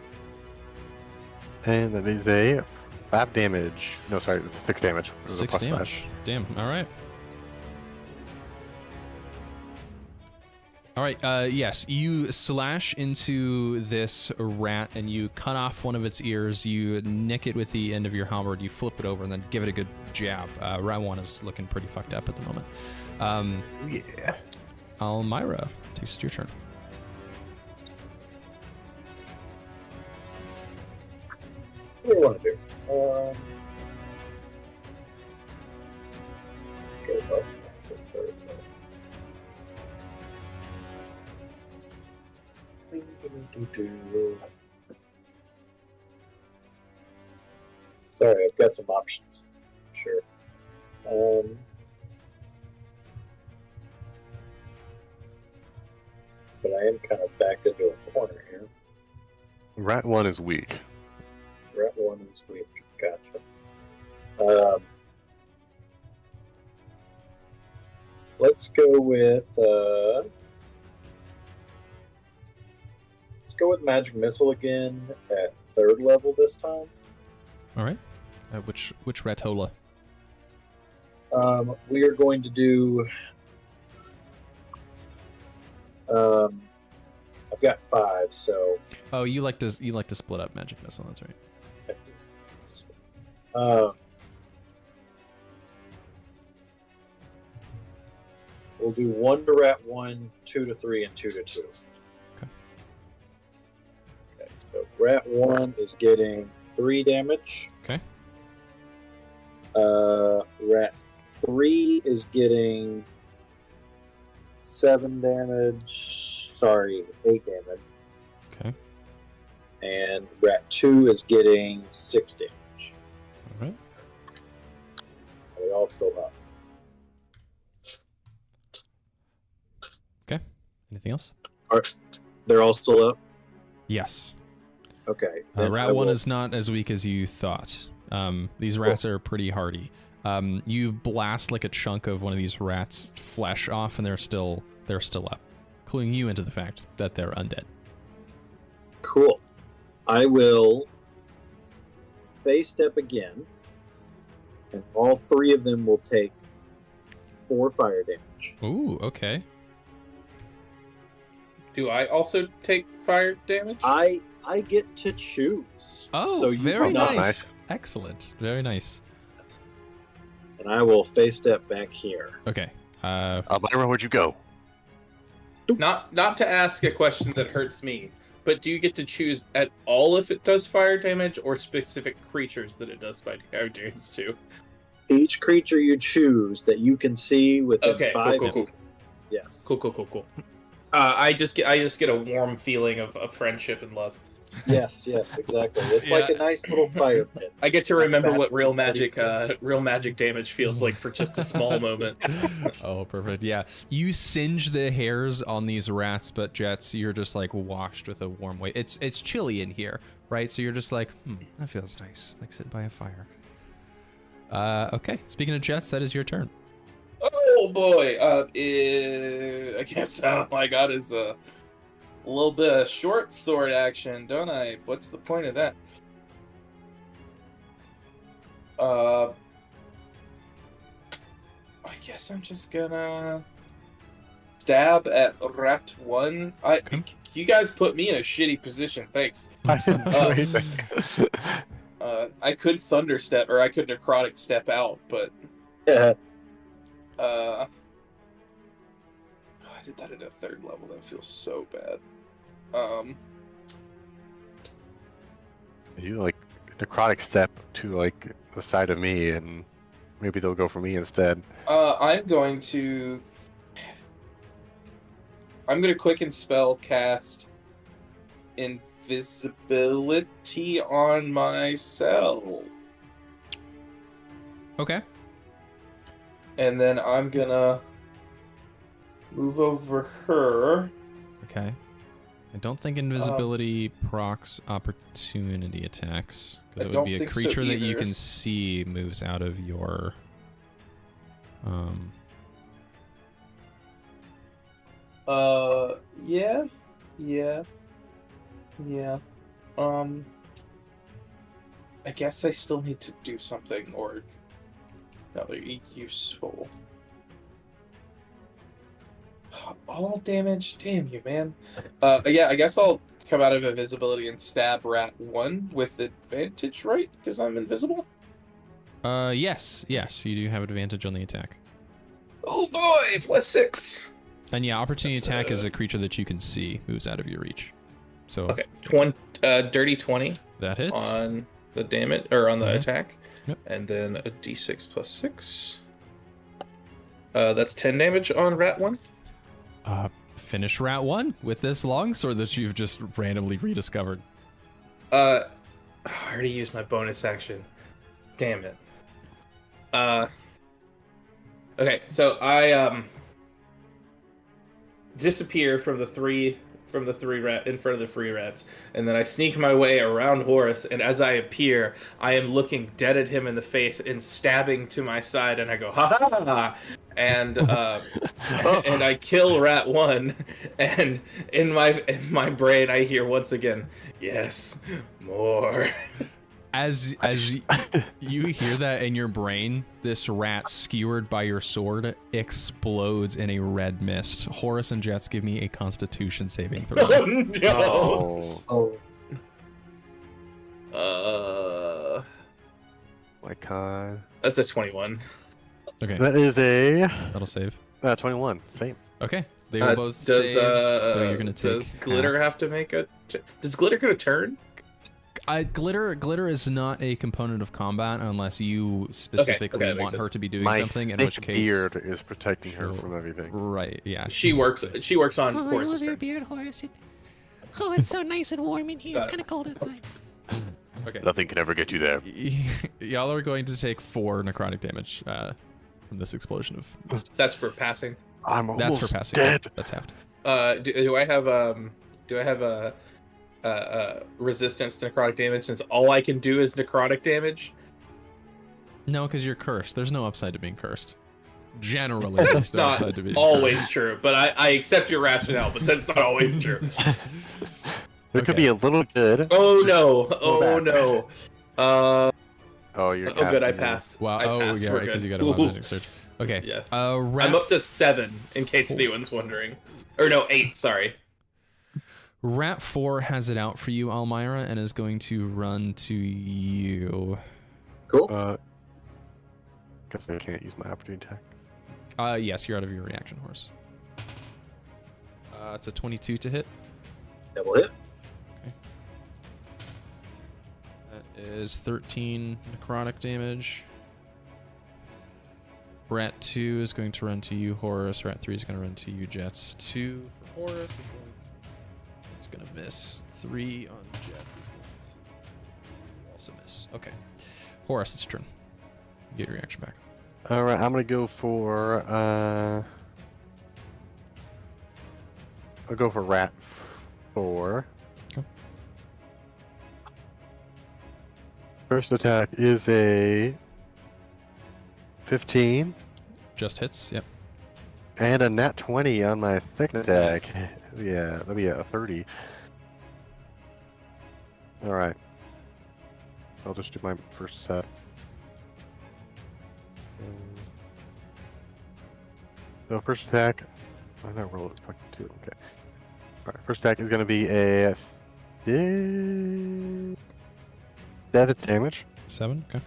And that is a 5 damage. No, sorry, it's 6 damage. It was a 6 plus damage. 5. Damn. All right. All right. Yes, you slash into this rat and you cut off one of its ears. You nick it with the end of your halberd. You flip it over and then give it a good jab. Rat 1 is looking pretty fucked up at the moment. Yeah. Almyre, takes it your turn. What do you want to do? Go up. Sorry, I've got some options. Sure. But I am kind of backed into a corner here. Rat 1 is weak. Rat 1 is weak. Gotcha. Let's go with magic missile again at 3rd level this time. All right. Which Ratola? We are going to do. I've got 5, so. Oh, you like to split up magic missile. That's right. We'll do 1 to Rat 1, 2 to 3, and 2 to 2. Okay. So Rat 1 is getting 3 damage. Okay. Rat 3 is getting 7 damage. Sorry, 8 damage. Okay. And Rat 2 is getting 6 damage. All right. Are they all still up? Okay. Anything else? They're all still up? Yes. Okay. then Rat I 1 will- is not as weak as you thought. These rats are pretty hardy. You blast like a chunk of one of these rats' flesh off, and they're still up, cluing you into the fact that they're undead. Cool. I will phase step again, and all 3 of them will take 4 fire damage. Ooh, okay. Do I also take fire damage? I get to choose. Oh, so you very will not- nice. Nice. Excellent. Very nice. and I will face step back here. Okay. Almyre, where'd you go? Not to ask a question that hurts me, but do you get to choose at all if it does fire damage, or specific creatures that it does fire damage to? Each creature you choose that you can see within Okay, 5 cool. Yes. Cool. I just get a warm feeling of friendship and love. Yes, exactly. It's like a nice little fire pit. I get to remember what real magic damage feels like for just a small moment. Oh, perfect. Yeah. You singe the hairs on these rats, but Jeatz, you're just like washed with a warm weight. It's chilly in here, right? So you're just like, that feels nice. Like sitting by a fire. Okay. Speaking of Jeatz, that is your turn. Oh boy. I guess all I got is a little bit of short sword action, don't I? What's the point of that? I guess I'm just gonna stab at Rat 1. You guys put me in a shitty position. Thanks. I didn't do anything. I could Thunder Step, or I could Necrotic Step out, but Yeah. I did that at a 3rd level. That feels so bad. You like necrotic step to like the side of me, and maybe they'll go for me instead. I'm going to quicken spell cast invisibility on myself. Okay. And then I'm gonna move over her. Okay. I don't think invisibility procs opportunity attacks, because it would be a creature that you can see moves out of your Yeah. I guess I still need to do something or another useful. All damage? Damn you, man. Yeah, I guess I'll come out of invisibility and stab Rat 1 with advantage, right? Because I'm invisible? Yes, you do have advantage on the attack. Oh boy, +6. And yeah, opportunity attack is a creature that you can see moves out of your reach. So okay, dirty 20. That hits on the damage or on the attack. Yep. And then a d6 +6. That's 10 damage on Rat 1. Finish Rat 1 with this longsword that you've just randomly rediscovered. I already used my bonus action. Damn it. Okay, so I disappear from the three rat in front of the free rats, and then I sneak my way around Horace, and as I appear, I am looking dead at him in the face and stabbing to my side, and I go, ha ha ha, and and I kill Rat 1, and in my brain I hear once again, yes, more. As you hear that in your brain, this rat skewered by your sword explodes in a red mist. Horace and Jeatz, give me a Constitution saving throw. Oh no! Oh. My God. That's a 21. Okay, That is a that'll save. 21. Same. Okay, they will both save. So you're gonna take. Does Glitter have to make a? Does Glitter get a turn? Glitter is not a component of combat unless you specifically want her to be doing something. In which case, beard is protecting her from everything. Right? Yeah. She works on Oh, I Horace's love your turn. beard, Horace. Oh, it's so nice and warm in here. It's kind of cold outside. Okay. Nothing can ever get you there. Y'all are going to take 4 necrotic damage from this explosion of mist. That's for passing. I'm almost That's for passing. dead. That's halved. Do I have a resistance to necrotic damage since all I can do is necrotic damage? No, because you're cursed. There's no upside to being cursed. Generally, That's no not upside to being always cursed. true, but I accept your rationale, but that's not always true. There could be a little good. Oh no! Oh bad. no! Oh, you're Oh good, I casting it. passed. Wow. I passed. Yeah, We're right, because good. you got a wild magic search. Okay. Yeah. Rat I'm up to 7, in case anyone's wondering. Or no, 8. Sorry. Rat 4 has it out for you, Almyre, and is going to run to you. Cool. Guess I can't use my opportunity attack. Yes, you're out of your reaction, Horace. It's a 22 to hit. That will hit. That is 13 necrotic damage. Rat 2 is going to run to you, Horace. Rat 3 is going to run to you, Jeatz. 2 for Horace is going to... It's going to miss. 3 on Jeatz is going to also miss. Okay. Horace, it's your turn. Get your reaction back. All right, I'm gonna go for I'll go for Rat 4. Okay. First attack is a 15 Just hits, yep. and a nat 20 on my second attack. Yeah, that'll be a 30. All right. I'll just do my first attack. So first attack, I don't roll it. Fucking 2. Okay. All right. First attack is going to be a 7 damage, 7, okay.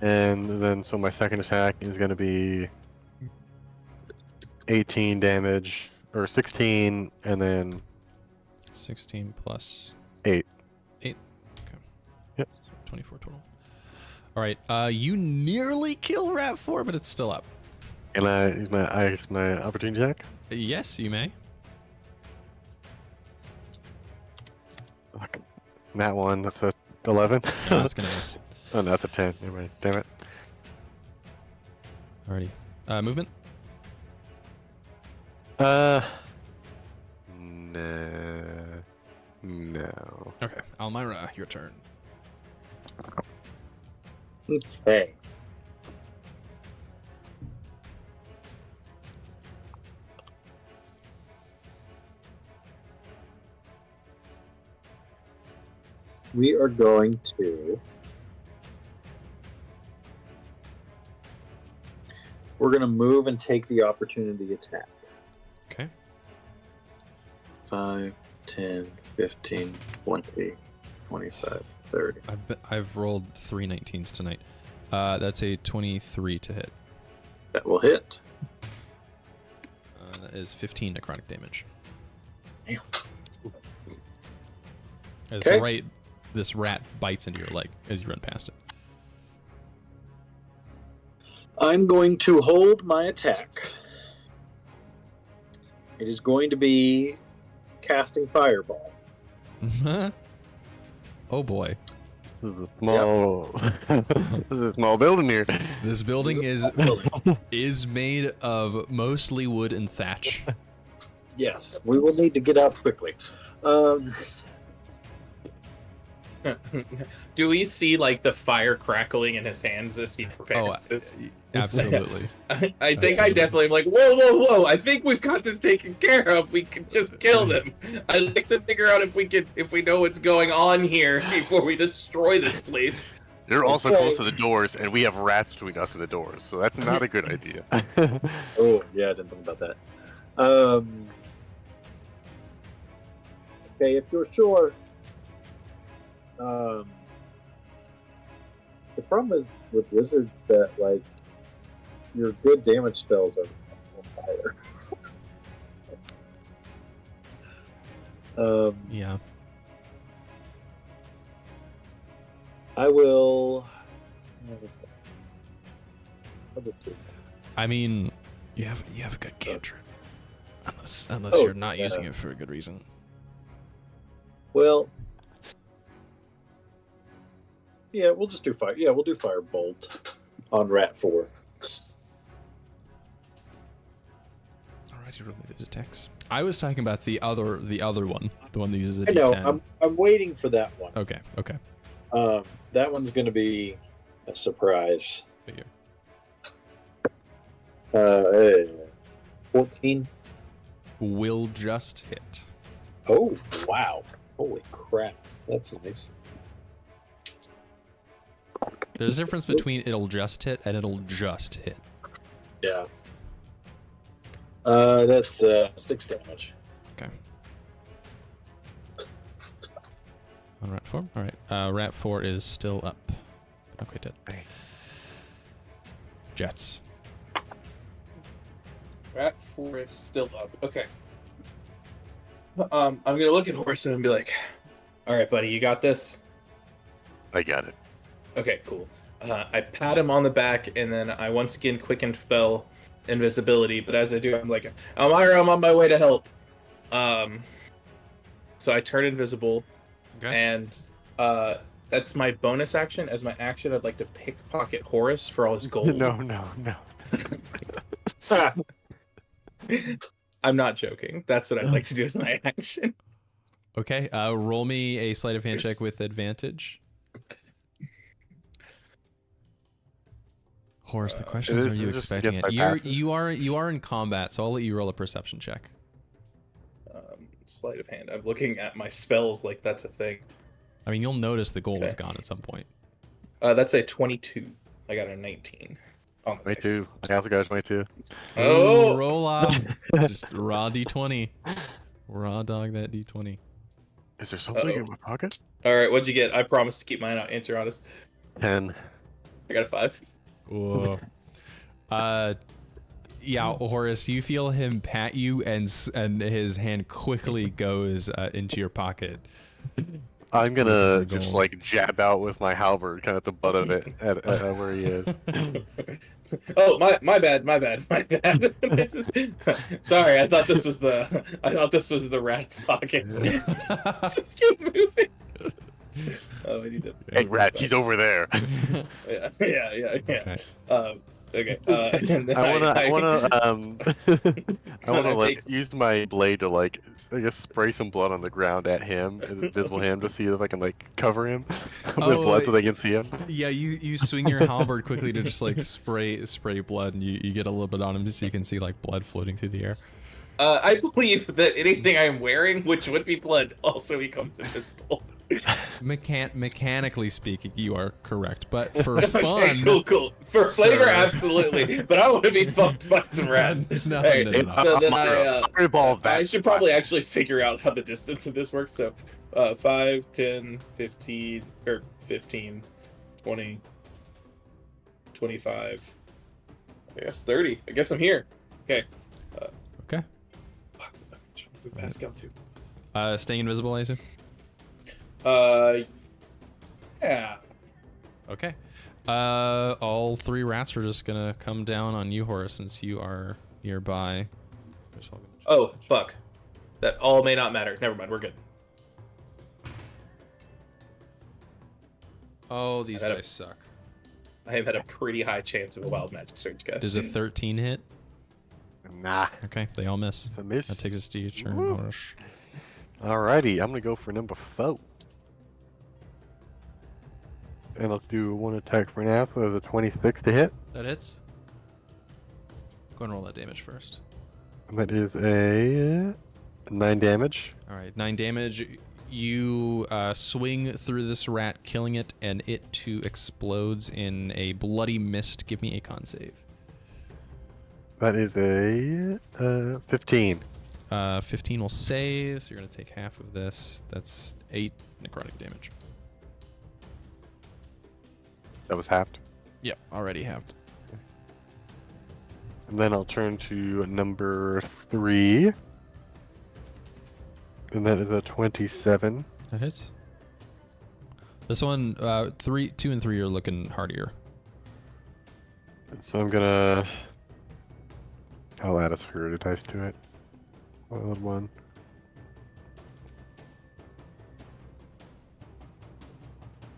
and then so my second attack is going to be 18 damage, or 16, and then 16 plus 8. 8. Okay. Yep. 24 total. All right. You nearly kill Rat 4, but it's still up. And I use my opportunity attack. Yes, you may. Fuck. Nat 1. That's a 11. No, that's gonna miss. Oh no, that's a 10. Never mind. Damn it. Alrighty. Movement. No. No. Okay. Almyre, your turn. Okay. We are going to... We're going to move and take the opportunity attack. Okay. 5, 10, 15, 20, 25, 30. I've rolled 3 19s tonight. That's a 23 to hit. That will hit. That is 15 necrotic damage. Damn. As Okay. this rat bites into your leg as you run past it. I'm going to hold my attack. It is going to be casting Fireball. Oh boy. This is a small. This is a small building here. This building is made of mostly wood and thatch. Yes, we will need to get out quickly. Do we see like the fire crackling in his hands as he prepares this? Absolutely. I think Absolutely. I definitely am like, whoa! I think we've got this taken care of. We can just kill them. I'd like to figure out if we know what's going on here before we destroy this place. You're also Okay. close to the doors, and we have rats between us and the doors, so that's not a good idea. Oh, yeah, I didn't think about that. Okay, if you're sure. The problem is with wizards that, like, your good damage spells are on fire. Yeah. I will. I mean, you have a good cantrip. Unless Oh, you're not yeah. using it for a good reason. Well, yeah, we'll just do fire. Yeah, we'll do Firebolt on Rat 4. Alrighty, roll me those attacks. I was talking about the other one, the one that uses a I know. D10. I'm waiting for that one. Okay. That one's going to be a surprise. Figure. 14. Will just hit. Oh, wow. Holy crap. That's nice. There's a difference between it'll just hit and it'll just hit. Yeah. That's 6 damage. Okay. On Rat 4? Alright. Rat 4 is still up. Okay, dead. Jeatz. Rat Forest still up. Okay. I'm gonna look at Horace and be like, "All right, buddy, you got this." I got it. Okay, cool. I pat him on the back, and then I once again quicken spell invisibility. But as I do, I'm like, "Almyre, I'm on my way to help." So I turn invisible, and that's my bonus action. As my action, I'd like to pickpocket Horace for all his gold. No. I'm not joking. That's what I'd like to do as my action. Okay, roll me a sleight of hand check with advantage. Horace, the question is, are you expecting it? You are in combat, so I'll let you roll a perception check. Sleight of hand. I'm looking at my spells like that's a thing. I mean, you'll notice the gold is gone at some point. That's a 22. I got a 19. Oh, Me too. I also got 22. Oh, roll off. Just raw d20. Raw dog that d20. Is there something in my pocket? All right, what'd you get? I promise to keep mine out. Answer honest. 10. I got a 5. Whoa. Yeah, Horace, you feel him pat you, and his hand quickly goes into your pocket. I'm gonna just like jab out with my halberd, kind of at the butt of it, at where he is. Oh, my bad. Sorry, I thought this was the rat's pocket. Just keep moving. Oh, I need to. Hey, rat, he's over there. Yeah. Okay. And then I wanna like use my blade to like I guess spray some blood on the ground at him, invisible him, to see if I can like cover him with blood so they can see him. Yeah, you swing your halberd quickly to just like spray blood, and you get a little bit on him just so you can see like blood floating through the air. I believe that anything I'm wearing, which would be blood, also becomes invisible. Mechanically speaking, you are correct, but for fun, cool. For flavor, absolutely. But I want to be fucked by some rats. No. So then I should probably actually figure out how the distance of this works. So, 5, 10, 15, or 15, 20, 25. I guess 30. I guess I'm here. Okay. Okay. Pascal too. Staying invisible, I assume. Yeah. Okay. All 3 rats are just gonna come down on you, Horace, since you are nearby. Oh, fuck. That all may not matter. Never mind, we're good. Oh, these dice suck. I have had a pretty high chance of a wild magic surge, guys. Does a 13 hit? Nah. Okay, they all miss. A miss. That takes us to your turn, Woo. Horace. Alrighty, I'm gonna go for number 4. And I'll do 1 attack for an alpha of a 26 to hit. That hits. Go and roll that damage first. And that is a 9 damage. All right, 9 damage. You swing through this rat, killing it, and it too explodes in a bloody mist. Give me a con save. That is a 15. 15 will save, so you're going to take half of this. That's 8 necrotic damage. That was halved. Yep, already halved. And then I'll turn to number 3. And that is a 27. That hits. This one, 2 and 3 are looking hardier. So I'll add a spirit dice to it. 1.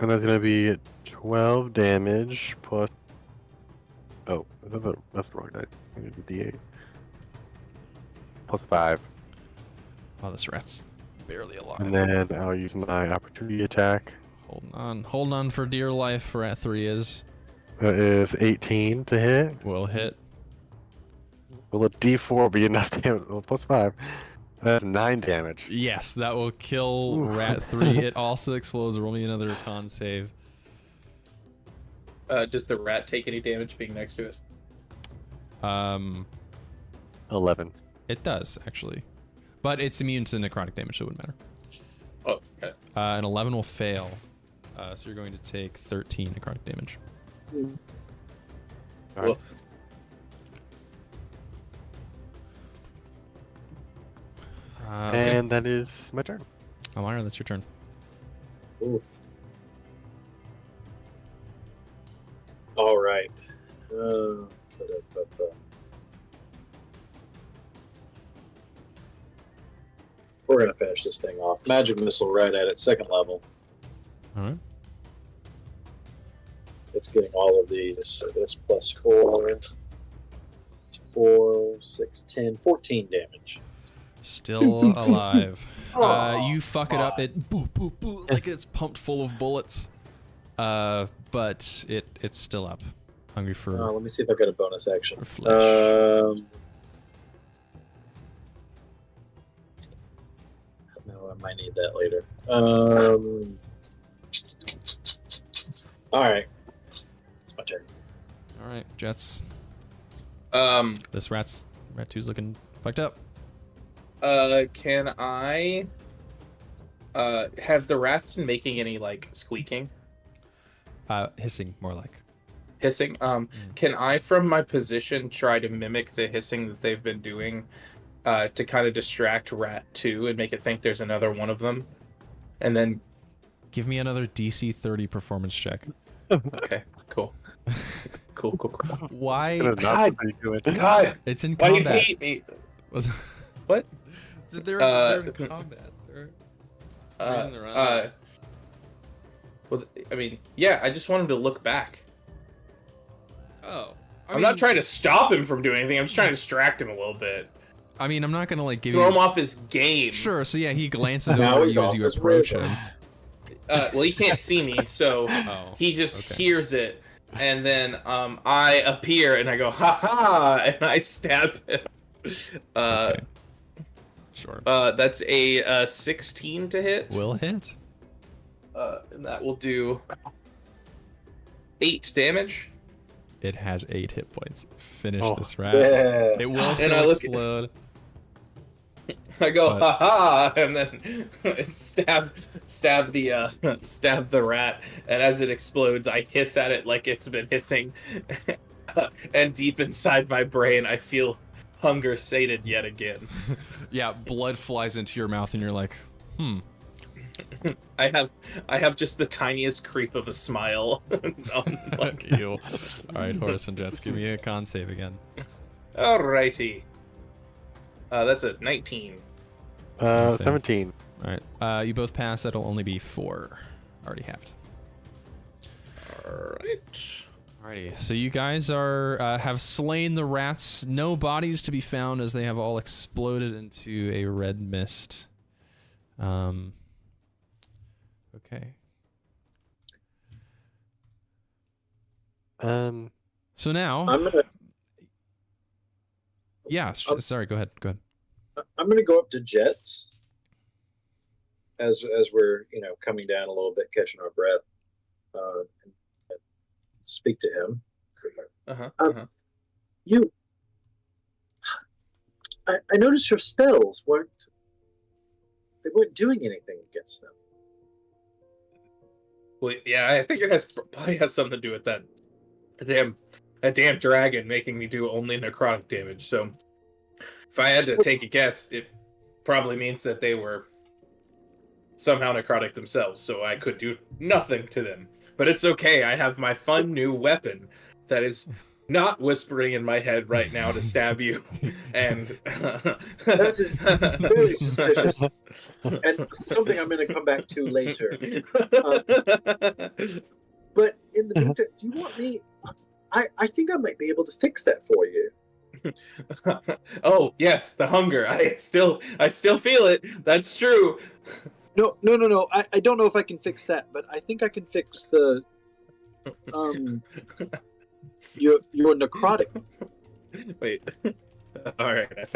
And that's gonna be 12 damage plus. Oh, that's the wrong dice. I need a D8. Plus 5. Oh, this rat's barely alive. And then I'll use my opportunity attack. Hold on for dear life. Rat 3 is. That is 18 to hit. Will hit. Will a D4 be enough damage? Well, plus 5. That's 9 damage. Yes, that will kill Oof. Rat 3. It also explodes. Roll me another con save. Does the rat take any damage being next to it? 11. It does, actually. But it's immune to necrotic damage, so it wouldn't matter. Oh, okay. An 11 will fail. So you're going to take 13 necrotic damage. All right. Okay. And that is my turn. Almyre, that's your turn. Oof. All right. We're gonna finish this thing off. Magic missile right at it, second level. All right. It's getting all of these. So this plus 4, 4, 6, 10, 14 damage. Still alive. Oh, You fuck it up. It boo boo boo like it's pumped full of bullets. But it's still up. Hungry for. let me see if I got a bonus action. For flesh. No, I might need that later. All right, it's my turn. All right, Jeatz. This rat 2's looking fucked up. Can I have the rats been making any like squeaking? Hissing more like. Hissing. Can I from my position try to mimic the hissing that they've been doing to kind of distract rat 2 and make it think there's another one of them? And then Give me another DC 30 performance check. okay, cool. Cool. Why? God. God. God, It's in why you combat. hate me? Was What? they're in combat. They're raising their eyes. Well, I mean, yeah, I just want him to look back. Oh. I'm not trying to stop him from doing anything. I'm just trying to distract him a little bit. I mean, I'm not gonna like give Throw you him off his game. Sure. So yeah, he glances Now over at he's you as off you his approach rhythm. him. Well, he can't see me, so Oh. he just Okay. hears it, and then I appear and I go ha ha, and I stab him. Okay. Sure. That's a 16 to hit. Will hit. And that will do 8 damage. It has 8 hit points. Finish Oh. this rat. Yeah. It will And still I look- explode. I go But- ha ha, and then stab the rat, and as it explodes, I hiss at it like it's been hissing, and deep inside my brain, I feel hunger sated yet again. Yeah, blood flies into your mouth, and you're like, I have just the tiniest creep of a smile. Like, Ew. All right, Horace and Jeatz, give me a con save again. alrighty. That's a 19. 17. All right. You both pass. That'll only be 4. Already halved. Alright. Alrighty. So you guys are have slain the rats. No bodies to be found as they have all exploded into a red mist. Okay. So now, I'm gonna yeah. Sorry. Go ahead. I'm gonna go up to Jeatz as we're coming down a little bit, catching our breath, and speak to him. You, I noticed your spells weren't doing anything against them. Well, yeah, I think it probably has something to do with that. A damn dragon making me do only necrotic damage. So, if I had to take a guess, it probably means that they were somehow necrotic themselves. So I could do nothing to them. But it's okay. I have my fun new weapon that is not whispering in my head right now to stab you. And That is very suspicious, and something I'm going to come back to later. But in the meantime, do you want me? I think I might be able to fix that for you. Oh yes, the hunger. I still feel it. That's true. No. I don't know if I can fix that, but I think I can fix the your necrotic. Wait. All right.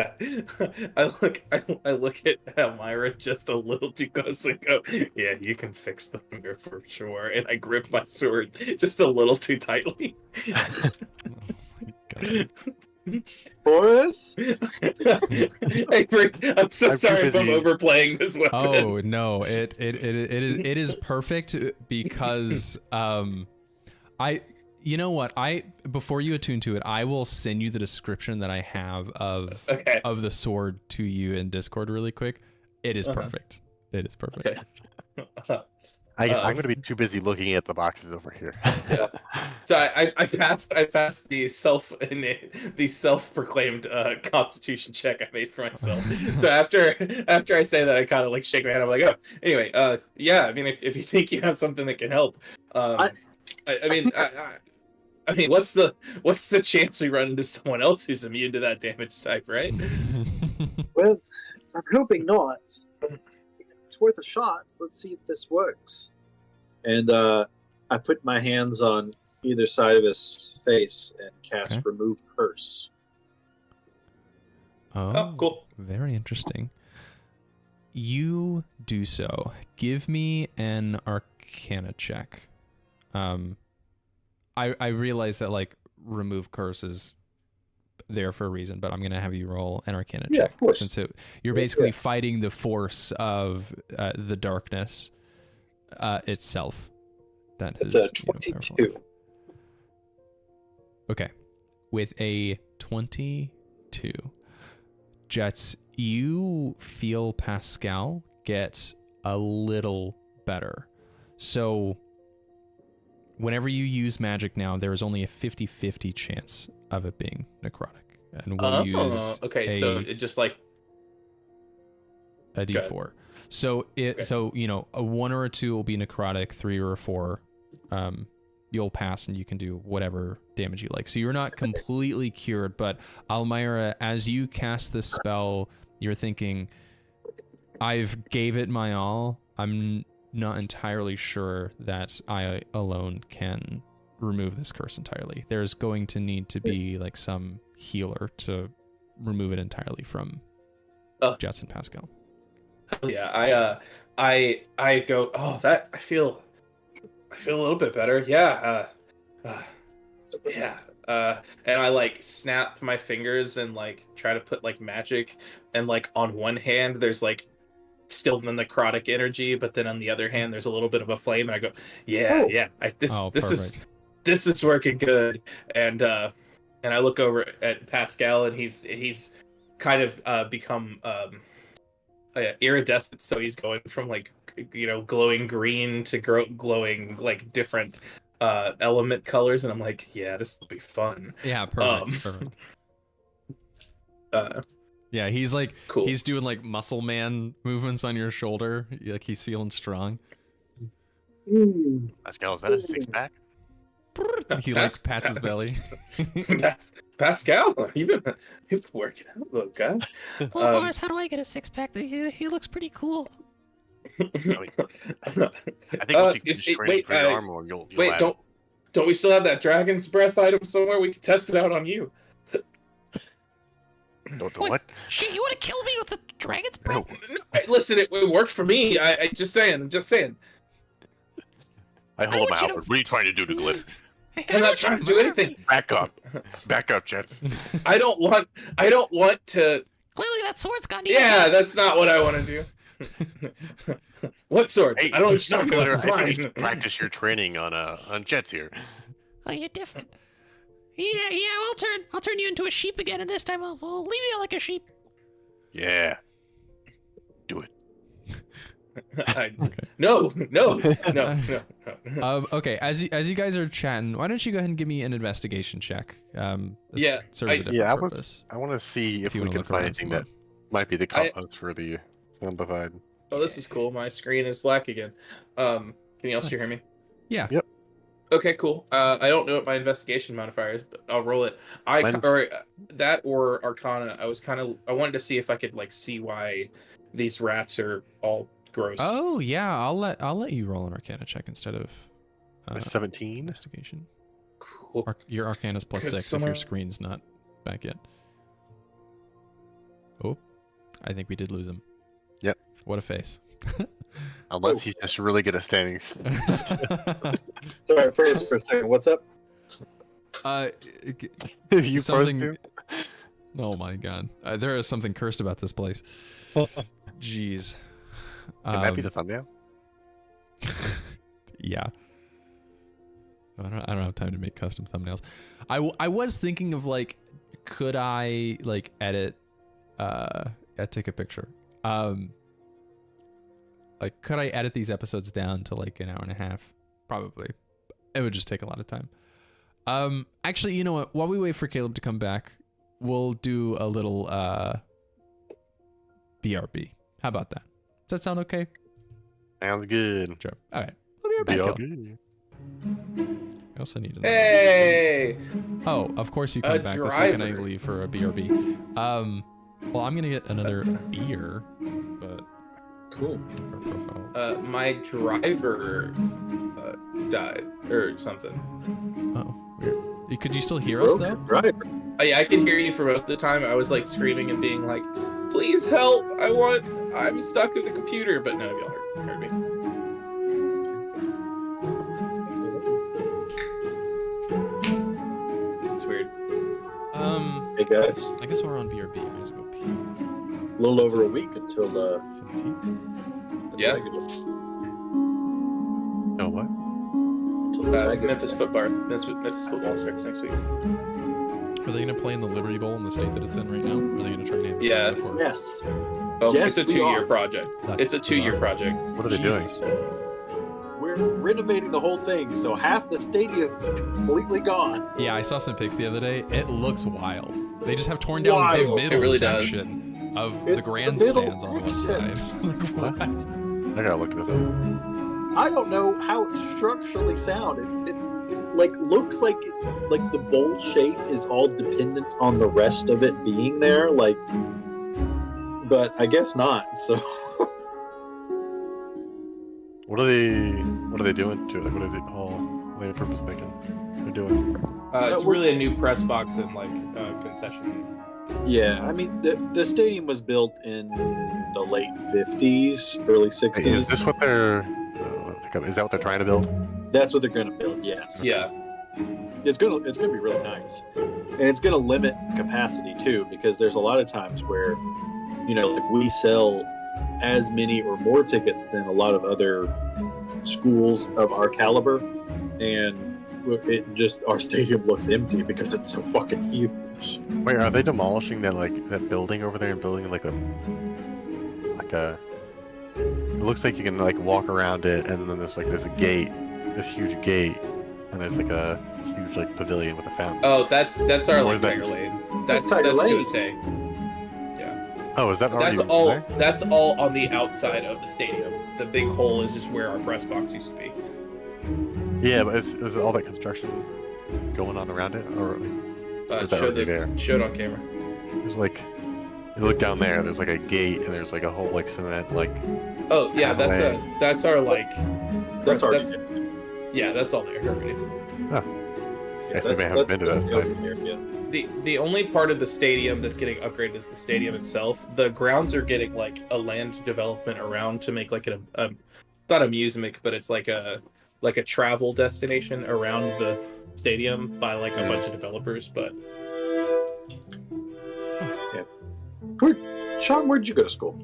I look at Almyre just a little too close and go, yeah, you can fix the hunger for sure. And I grip my sword just a little too tightly. Oh my God. Horace? Hey, I'm so I'm too sorry if I'm busy. overplaying this weapon. Oh no, it is perfect because you know what, before you attune to it, I will send you the description that I have of Okay. of the sword to you in Discord really quick. It is perfect. It is perfect. Okay. I guess I'm gonna be too busy looking at the boxes over here. Yeah. So I passed the self-proclaimed Constitution check I made for myself. So after I say that, I kind of like shake my head. I'm like, oh, anyway, yeah. I mean, if you think you have something that can help, I mean, what's the chance we run into someone else who's immune to that damage type, right? Well, I'm hoping not. It's worth a shot. Let's see if this works. And I put my hands on either side of his face and cast Remove Curse. Oh, cool. Very interesting. You do so. Give me an Arcana check. I realize that like Remove Curse is there for a reason, but I'm gonna have you roll an Arcana check. Of course. Since you're basically fighting the force of the darkness itself. That It's is, a 22. You know, okay, with a 22, Jeatz, you feel Pascal get a little better. So whenever you use magic now, there is only a 50-50 chance of it being necrotic. And we'll use so it just like a D4. So so you know, a 1 or a 2 will be necrotic, 3 or a 4 you'll pass and you can do whatever damage you like. So you're not completely cured, but Almyre, as you cast this spell, you're thinking, I've gave it my all. I'm not entirely sure that I alone can remove this curse entirely. There's going to need to be like some healer to remove it entirely from Jeatz and Pascal. Yeah, I go, oh, that I feel a little bit better. Yeah. Yeah. And I like snap my fingers and like try to put like magic, and like on one hand there's like still the necrotic energy, but then on the other hand there's a little bit of a flame, and I go, yeah, this is working good. And I look over at Pascal, and he's kind of become iridescent, so he's going from like, you know, glowing green to glowing like different element colors, and I'm like, yeah, this will be fun. Yeah, perfect. Yeah, he's like, cool. He's doing like muscle man movements on your shoulder, like he's feeling strong. Pascal, is that a 6-pack? He like pats his belly. Pascal, you've been working out, little guy. Well, Horace, how do I get a 6-pack? He looks pretty cool. I think if you can trade for your armor, you'll wait, don't we still have that dragon's breath item somewhere? We can test it out on you. Don't do what? Shit, you want to kill me with the dragon's breath? No, listen, it worked for me. I'm just saying. I hold him out. What are you trying to do to Glyph? I'm not trying to do anything. Back up, Jeatz. I don't want to. Clearly, that sword's gone. Yeah, that's not what I want to do. What sword? Hey, I don't know what you're talking about. It's I think mine. you should practice your training on Jeatz here. Oh, you're different. Yeah, I'll turn you into a sheep again, and this time I'll leave you like a sheep. Yeah. Do it. No. Okay, as you guys are chatting, why don't you go ahead and give me an investigation check? Yeah, serves a different purpose. I want to see if we wanna can look find around anything some that might be the cause for the Amplified. Oh, this is cool. My screen is black again. Can you also hear me? Yeah. Yep. Okay, cool. I don't know what my investigation modifier is, but I'll roll it. That or Arcana. I wanted to see if I could like see why these rats are all gross. Oh yeah, I'll let you roll an Arcana check instead of 17 investigation. Cool. Your Arcana's plus 6 if your screen's not back yet. Oh, I think we did lose him. Yep. What a face. Unless he's just really good at standings. Sorry, for a second. What's up? You something. Oh my god. There is something cursed about this place. Jeez. Can that be the thumbnail? Yeah. I don't have time to make custom thumbnails. I was thinking of like, could I like edit take a picture. Like, could I edit these episodes down to like an hour and a half? Probably. It would just take a lot of time. Actually, you know what? While we wait for Caleb to come back, we'll do a little BRB. How about that? Does that sound okay? Sounds good. Sure. All right. We'll be right back, Caleb. I also need to know. Hey! Oh, of course you come back the second I leave for a BRB. Well, I'm gonna get another beer, but Cool. My driver died or something. Oh, weird. Could you still hear us though? Driver. Oh, yeah, I can hear you for most of the time. I was like screaming and being like, "Please help! I'm stuck with the computer." But none of y'all heard me. It's weird. Hey guys. I guess we're on BRB. Might as well pee. A little over a week until the 17? Yeah. No, what? Until the Tigers. Memphis football starts next week. Are they gonna play in the Liberty Bowl in the state that it's in right now? Or are they gonna try and aim Yeah. for? Yes. Oh, Yes, it's a we 2-year are. project. It's a 2-year project. What are they doing? We're renovating the whole thing, so half the stadium's completely gone. Yeah, I saw some pics the other day. It looks wild. They just have torn down the Wild. middle It really does. section of It's the the grandstands middle on one section. side. Like, what? I gotta look this up. I don't know how it's structurally sound. It like looks like the bowl shape is all dependent on the rest of it being there. Like, but I guess not. So. What are they doing to it? Like, what is it all? What are they purpose making? They're doing. It's really a new press box and like concession. Yeah, I mean the stadium was built in the late 50s, early 60s. Hey, is this what they're? Is that what they're trying to build? That's what they're going to build. Yes. Yeah. It's gonna be really nice, and it's gonna limit capacity too, because there's a lot of times where, like we sell as many or more tickets than a lot of other schools of our caliber, and our stadium looks empty because it's so fucking huge. Wait, are they demolishing that building over there and building like a? It looks like you can like walk around it, and then there's a gate, this huge gate, and there's like a huge like pavilion with a fountain. Oh, that's our Or like is that- Tiger Lane. That's Tiger to Lane. this day. Oh, is that already That's all. there? That's all on the outside of the stadium. The big hole is just where our press box used to be. Yeah, but is all that construction going on around it, or is that already there? Show it on camera. There's like, you look down there. There's like a gate, and there's like a whole like cement like. Oh yeah, Halfway. that's our like. That's already Yeah, that's all there already. I guess maybe I haven't been to that side. Yeah. The only part of the stadium that's getting upgraded is the stadium itself. The grounds are getting like a land development around to make like not amusement, but it's like a travel destination around the stadium by like a bunch of developers. But Sean, where'd you go to school?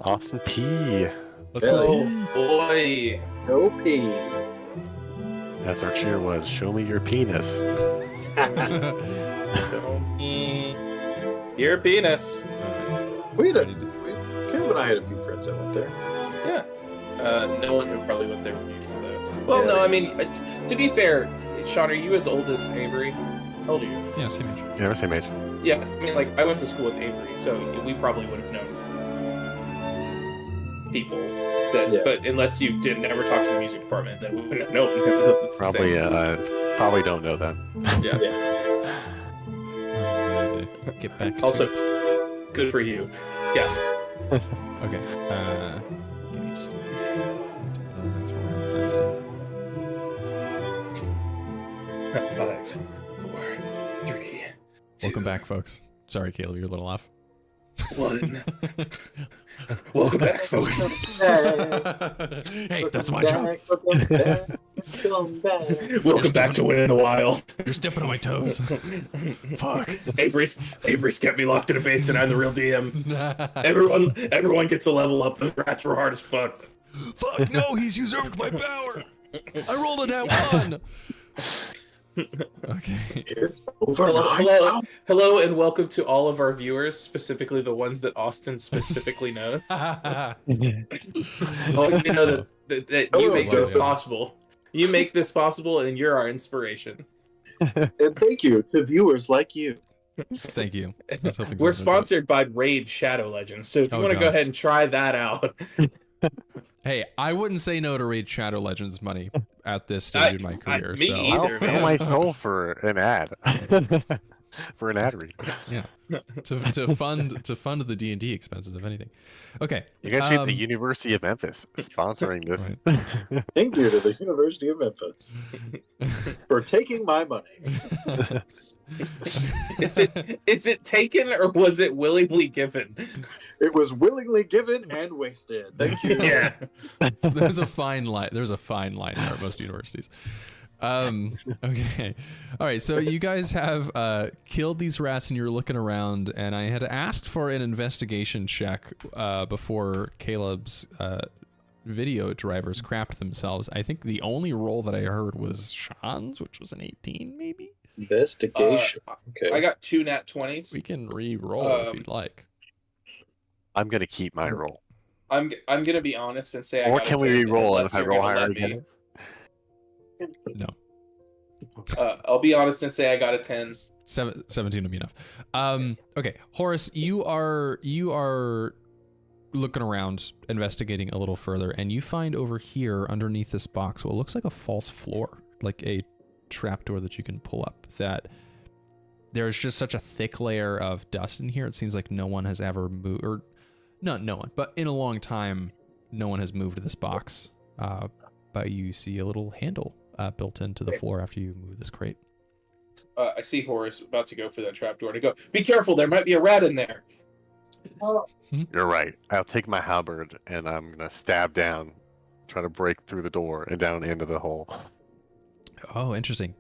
Austin P. Let's Oh, go. boy, OP. As our cheer was, show me your penis. your penis. Caleb and I had a few friends that went there. Yeah. No one who probably went there would be though. Well, no, I mean, to be fair, Sean, are you as old as Avery? How old are you? Yeah, same age. Yeah, we're same age. Yes, I mean, like, I went to school with Avery, so we probably would have known people. But unless you didn't ever talk to the music department, then we wouldn't have known. Probably, probably don't know that. Yeah. Get back. Also, to it. good for you. Yeah. Okay. Give me just a minute. That's where I'm 5, 4, 3. Welcome back, folks. Sorry, Caleb, you're a little off. 1. Welcome back, folks. Hey, that's my job. Come back. Welcome back to Win in the Wild. You're stepping on my toes. Fuck. Avery's kept me locked in a basement. I'm the real DM. Everyone gets a level up. The rats were hard as fuck. Fuck no, he's usurped my power. I rolled a nat 1. Okay. It's over. Hello, and welcome to all of our viewers, specifically the ones that Austin specifically knows. I want you to know that you make this possible. You make this possible, and you're our inspiration. And thank you to viewers like you. Thank you. We're sponsored by Raid Shadow Legends, so if you want to go ahead and try that out. Hey, I wouldn't say no to Raid Shadow Legends money at this stage in my career. Me either, man. I'll my soul for an ad. For an ad read. Yeah. To fund the D&D expenses, if anything. Okay. You guys need the University of Memphis sponsoring this. Right. Thank you to the University of Memphis for taking my money. Is it taken or was it willingly given? It was willingly given and wasted. Thank you. Yeah. There's a fine line. There's a fine line there at most universities. Okay. All right. So you guys have killed these rats and you're looking around, and I had asked for an investigation check before Caleb's video drivers crapped themselves. I think the only roll that I heard was Sean's, which was an 18 maybe. Investigation. Okay. I got 2 nat 20s. We can re-roll if you'd like. I'm gonna keep my roll. I'm gonna be honest and say. Or I can we re-roll and if I roll higher again? No. I'll be honest and say I got a 10. 17 would be enough. Okay, Horace, you are looking around, investigating a little further, and you find over here underneath this box what looks like a false floor, like a trapdoor that you can pull up. That there's just such a thick layer of dust in here. It seems like no one has ever moved, or not no one, but in a long time, no one has moved this box. But you see a little handle built into the floor after you move this crate. I see Horace about to go for that trapdoor and I go, be careful, there might be a rat in there. You're right. I'll take my halberd and I'm gonna stab down, try to break through the door and down into the hole. Oh, interesting.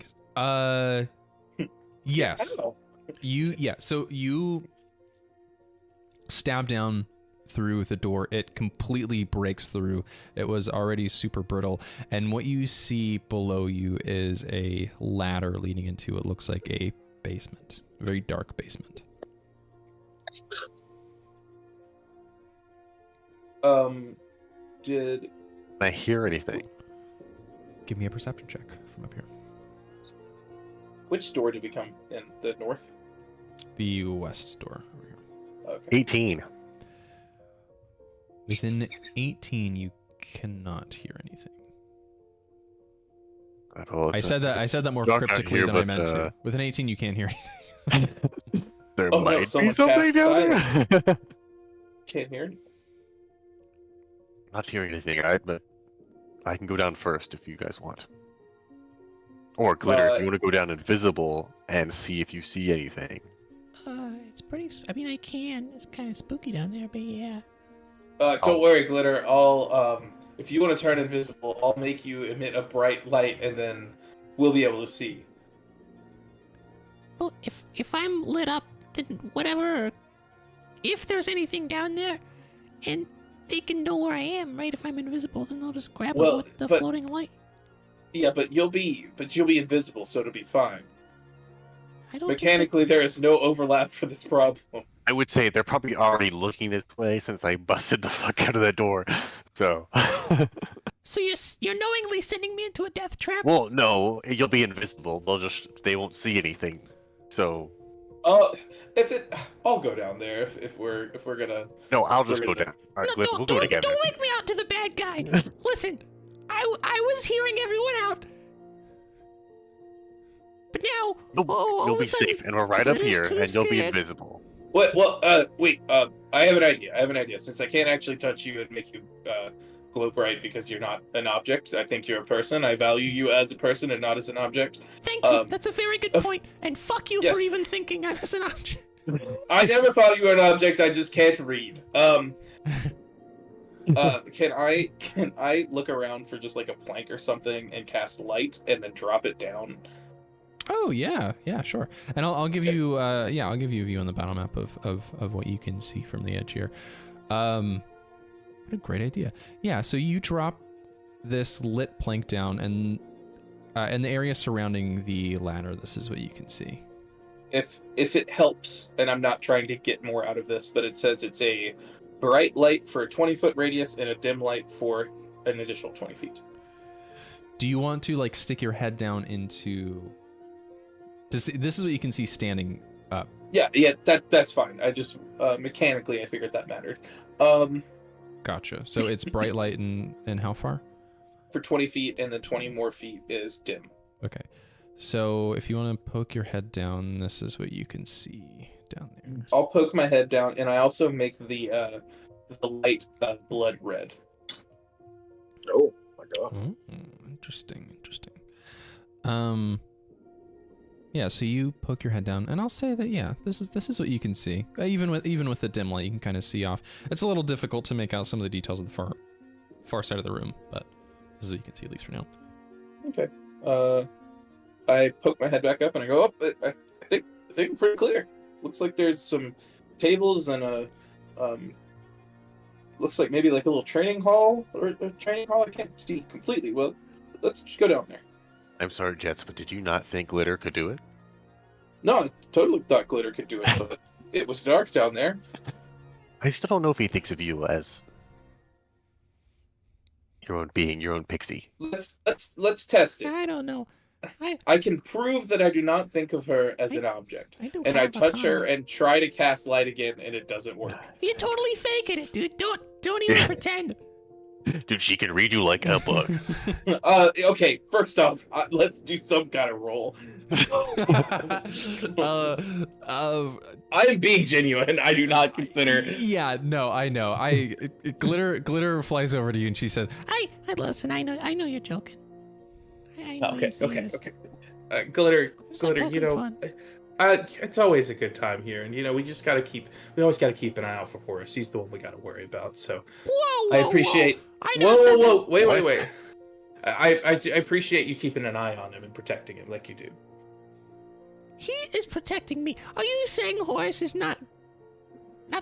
Yes. So you stab down through the door. It completely breaks through. It was already super brittle, and what you see below you is a ladder leading into it looks like a basement, a very dark basement. Did I hear anything? Give me a perception check from up here. Which door did we come in? The north? The west door over here. Okay. 18. Within 18, you cannot hear anything. I said that more cryptically here, than I meant to. With an 18, you can't hear anything. There Oh, might no, be someone something cast down there. Can't hear anything. Not hearing anything, but I can go down first if you guys want. Or Glitter, if you want to go down invisible and see if you see anything. It's pretty. I mean, I can. It's kind of spooky down there, but yeah. Don't worry, Glitter. I'll if you want to turn invisible, I'll make you emit a bright light, and then we'll be able to see. Well, if I'm lit up, then whatever. If there's anything down there, and they can know where I am, right? If I'm invisible, then they'll just grab it with the floating light. Yeah, but you'll be invisible, so it'll be fine. I don't. Mechanically, there is no overlap for this problem. I would say they're probably already looking this way since I busted the fuck out of that door. So. So you're knowingly sending me into a death trap? Well, no, you'll be invisible. They won't see anything. So. I'll go down there if we're gonna. No, I'll just go down. All right, No, we'll do it together. Don't make me out to the bad guy. Listen, I was hearing everyone out. But now, You'll be safe, and we're right up here, and you'll be invisible. What? Well, wait. I have an idea. Since I can't actually touch you and make you glow bright because you're not an object, I think you're a person. I value you as a person and not as an object. Thank you. That's a very good point. And fuck you for even thinking I was an object. I never thought you were an object. I just can't read. Can I look around for just like a plank or something and cast light and then drop it down? Oh yeah, sure. And I'll give you I'll give you a view on the battle map of what you can see from the edge here. What a great idea. Yeah, so you drop this lit plank down, and in the area surrounding the ladder, this is what you can see. If it helps, and I'm not trying to get more out of this, but it says it's a bright light for a 20-foot radius and a dim light for an additional 20 feet. Do you want to like stick your head down into? This is what you can see standing up. Yeah, that's fine. I just mechanically I figured that mattered. Gotcha. So it's bright light and how far? For 20 feet, and then 20 more feet is dim. Okay. So if you want to poke your head down, this is what you can see down there. I'll poke my head down, and I also make the light blood red. Oh my god. Oh, interesting. Yeah, so you poke your head down, and I'll say that this is what you can see. Even with the dim light, you can kind of see off. It's a little difficult to make out some of the details of the far side of the room, but this is what you can see, at least for now. Okay. I poke my head back up, and I go, "Oh, I think I'm pretty clear. Looks like there's some tables and a looks like maybe like a little training hall or a training hall. I can't see completely. Well, let's just go down there." I'm sorry, Jeatz, but did you not think Glitter could do it? No, I totally thought Glitter could do it, but it was dark down there. I still don't know if he thinks of you as your own being, your own pixie. Let's test it. I don't know. I can prove that I do not think of her as an object. And I touch her and try to cast light again, and it doesn't work. You're totally faking it, dude. Don't even pretend. Dude, she can read you like a book. Okay, first off, let's do some kind of roll. I am being genuine. I do not consider. Yeah, no, I know. Glitter flies over to you and she says, I listen. I know you're joking. I know you're serious. Okay. Glitter, It's like you know, fun. it's always a good time here, and you know, we always gotta keep an eye out for Horace. He's the one we gotta worry about. So, Whoa, I appreciate. I never said that. Wait. I appreciate you keeping an eye on him and protecting him like you do. He is protecting me. Are you saying Horace is not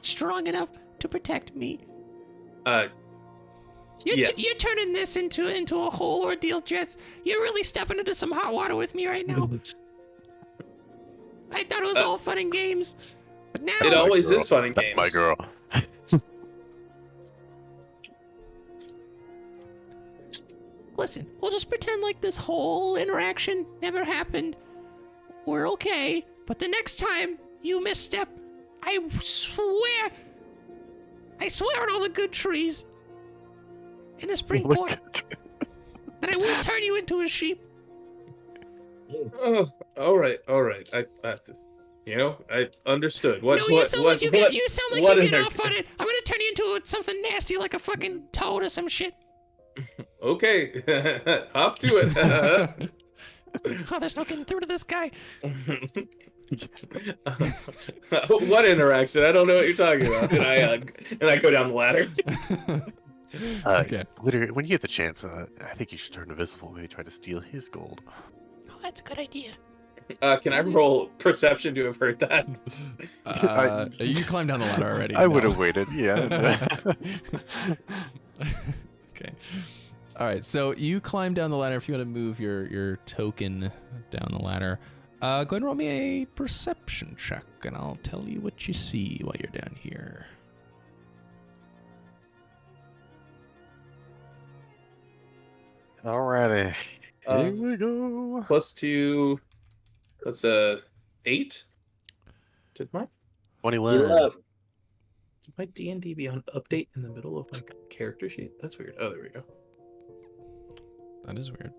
strong enough to protect me? Yes. You're turning this into a whole ordeal, Jeatz. You're really stepping into some hot water with me right now. I thought it was all fun and games, but now It always is fun and That's games. my girl. Listen, we'll just pretend like this whole interaction never happened. We're okay, but the next time you misstep, I swear on all the good trees in the spring court that I will turn you into a sheep. Oh, all right. I understood. You sound like you get off on it. I'm gonna turn you into something nasty like a fucking toad or some shit. Okay, hop to it. Oh, there's no getting through to this guy. What interaction? I don't know what you're talking about. And I go down the ladder. okay. Glitter, when you get the chance, I think you should turn invisible. Maybe try to steal his gold. Oh, that's a good idea. Can I roll perception to have heard that? You climbed down the ladder already. I would have waited, yeah. Okay. All right, so you climb down the ladder. If you want to move your token down the ladder, go ahead and roll me a perception check, and I'll tell you what you see while you're down here. Alrighty. Here we go. +2. That's 8. Did my 21. D&D be on update in the middle of my character sheet? That's weird. Oh, there we go. That is weird.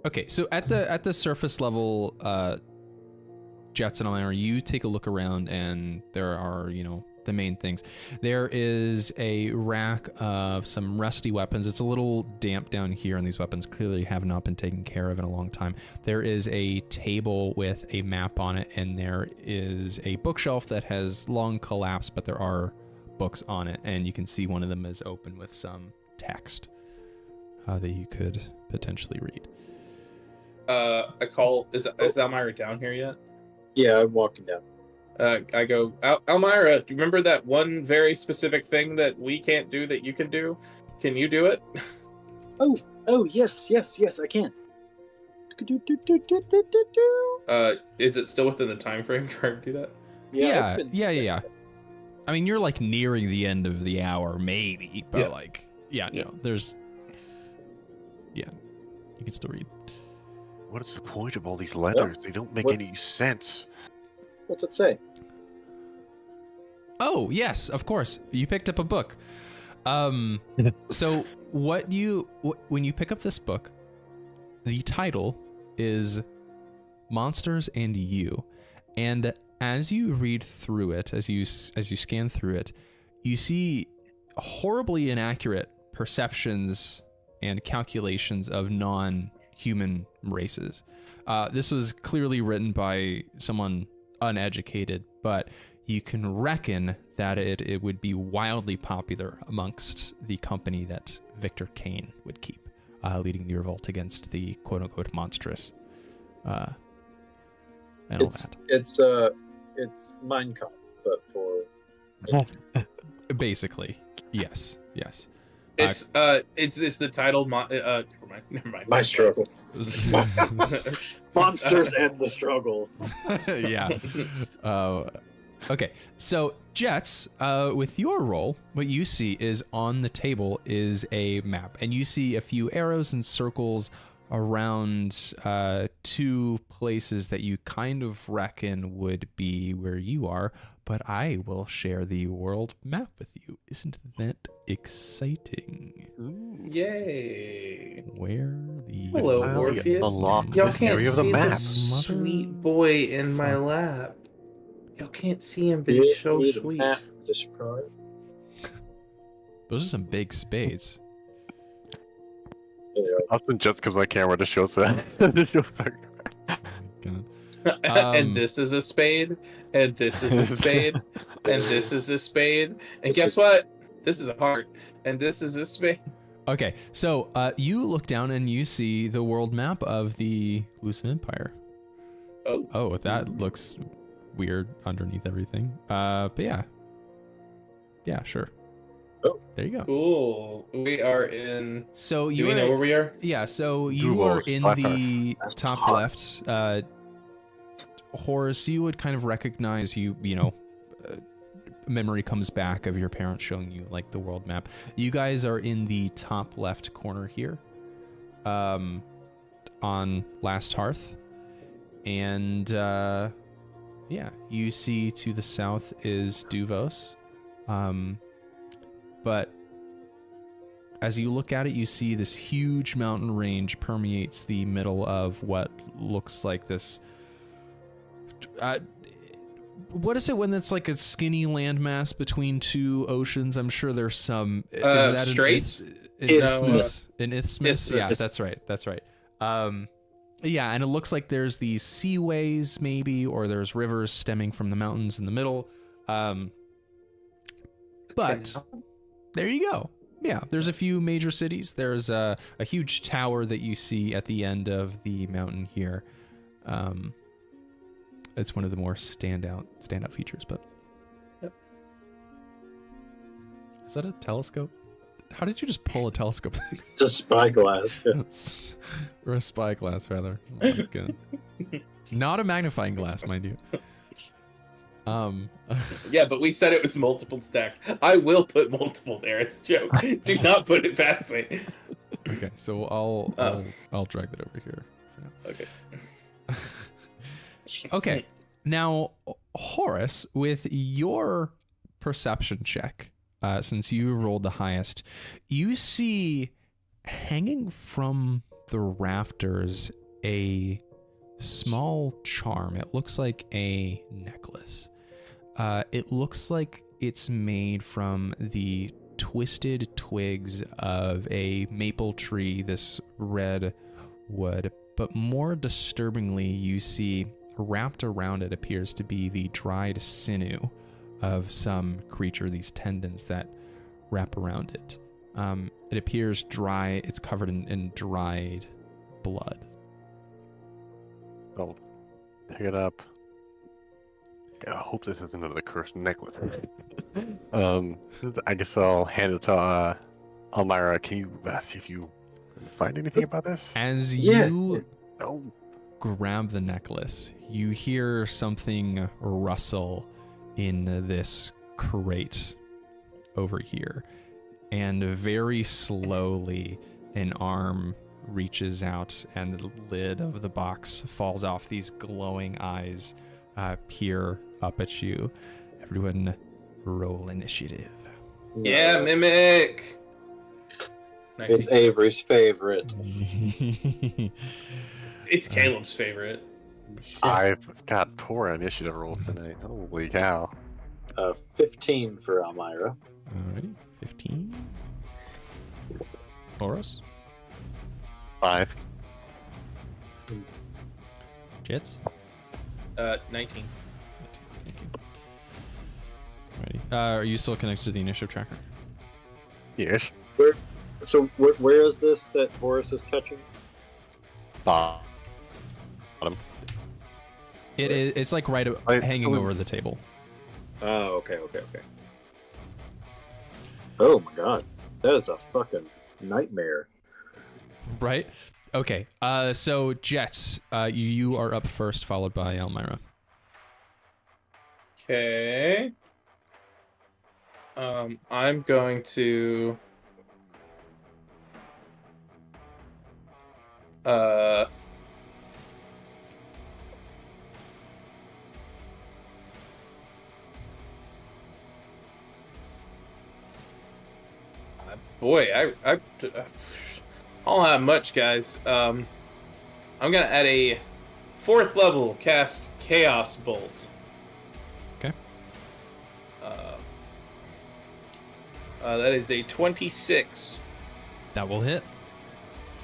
Okay, so at the surface level, Jeatz and Almyre, you take a look around, and there are main things. There is a rack of some rusty weapons. It's a little damp down here, and these weapons clearly have not been taken care of in a long time. There is a table with a map on it, and there is a bookshelf that has long collapsed, but there are books on it, and you can see one of them is open with some text that you could potentially read. I call. Is Almyre down here yet? Yeah, I'm walking down. I go, Almyre, do you remember that one very specific thing that we can't do that you can do? Can you do it? Oh, yes, I can. Is it still within the time frame for her to do that? Yeah. I mean, you're like nearing the end of the hour, maybe, but there's, you can still read. What is the point of all these letters? They don't make any sense. What's it say? Oh, yes, of course. You picked up a book. So when you pick up this book, the title is Monsters and You. And as you read through it, as you scan through it, you see horribly inaccurate perceptions and calculations of non-human races. This was clearly written by someone uneducated, but you can reckon that it would be wildly popular amongst the company that Victor Kane would keep, leading the revolt against the quote-unquote monstrous, and all that. It's Mein Kampf, but for basically, yes. It's the title. Never mind. My struggle. Monsters and the struggle. Yeah. Okay, so Jeatz, with your roll, what you see is on the table is a map, and you see a few arrows and circles around two places that you kind of reckon would be where you are, but I will share the world map with you. Isn't that exciting? Yay! Hello, Orpheus. Y'all can't see the sweet boy in my lap. Y'all can't see him, but he's so sweet. Position card. Those are some big spades. Often just because my camera just shows that. And this is a spade, and this is a spade, and this is a spade, and guess what? This is a heart, and this is a spade. Okay, so you look down and you see the world map of the Lucent Empire. Oh, that looks weird underneath everything. But yeah, sure. Oh, there you go. Cool. We are in. So do we know where we are? Yeah. So you are in the top left. Horace, you would kind of recognize memory comes back of your parents showing you like the world map. You guys are in the top left corner here, on Last Hearth, and you see to the south is Duvos. But as you look at it, you see this huge mountain range permeates the middle of what looks like this. What is it when it's like a skinny landmass between two oceans? I'm sure there's some. Is that straits? An isthmus? Yeah, that's right. Yeah, and it looks like there's these seaways maybe, or there's rivers stemming from the mountains in the middle. But there you go. Yeah, there's a few major cities. There's a huge tower that you see at the end of the mountain here. It's one of the more standout features, but yep. Is that a telescope? How did you just pull a telescope? Just spyglass. Yeah. Or a spyglass, rather. Oh my God. Not a magnifying glass, mind you. Yeah, but we said it was multiple stacked. I will put multiple there. It's a joke. Do not put it past me. Okay, so I'll drag that over here for now. Okay. Okay, now Horace, with your perception check, since you rolled the highest, you see hanging from the rafters a small charm. It looks like a necklace. It looks like it's made from the twisted twigs of a maple tree, this red wood. But more disturbingly, you see wrapped around it appears to be the dried sinew of some creature, these tendons that wrap around it. It appears dry. It's covered in dried blood. I'll pick it up. I hope this isn't another cursed necklace. I guess I'll hand it to Almyre. Can you see if you find anything about this? As you Oh. grab the necklace, you hear something rustle in this crate over here. And very slowly, an arm reaches out and the lid of the box falls off. These glowing eyes peer up at you. Everyone roll initiative. Yeah, Mimic! 19. It's Avery's favorite. It's Caleb's favorite. I've got poor initiative rolls tonight. Holy cow. 15 for Almyre. Alrighty, 15. Horace? 5. Jeatz? 19. Thank you. Alrighty. Are you still connected to the initiative tracker? Yes. Where is this that Horace is catching? Bottom. It's like right hanging over the table. Oh, okay. Oh my god. That is a fucking nightmare. Right? Okay. So Jeatz, you are up first, followed by Almyre. Okay. I'm going to... Boy, I don't have much, guys. I'm gonna add a 4th level cast Chaos Bolt. Okay. That is a 26. That will hit.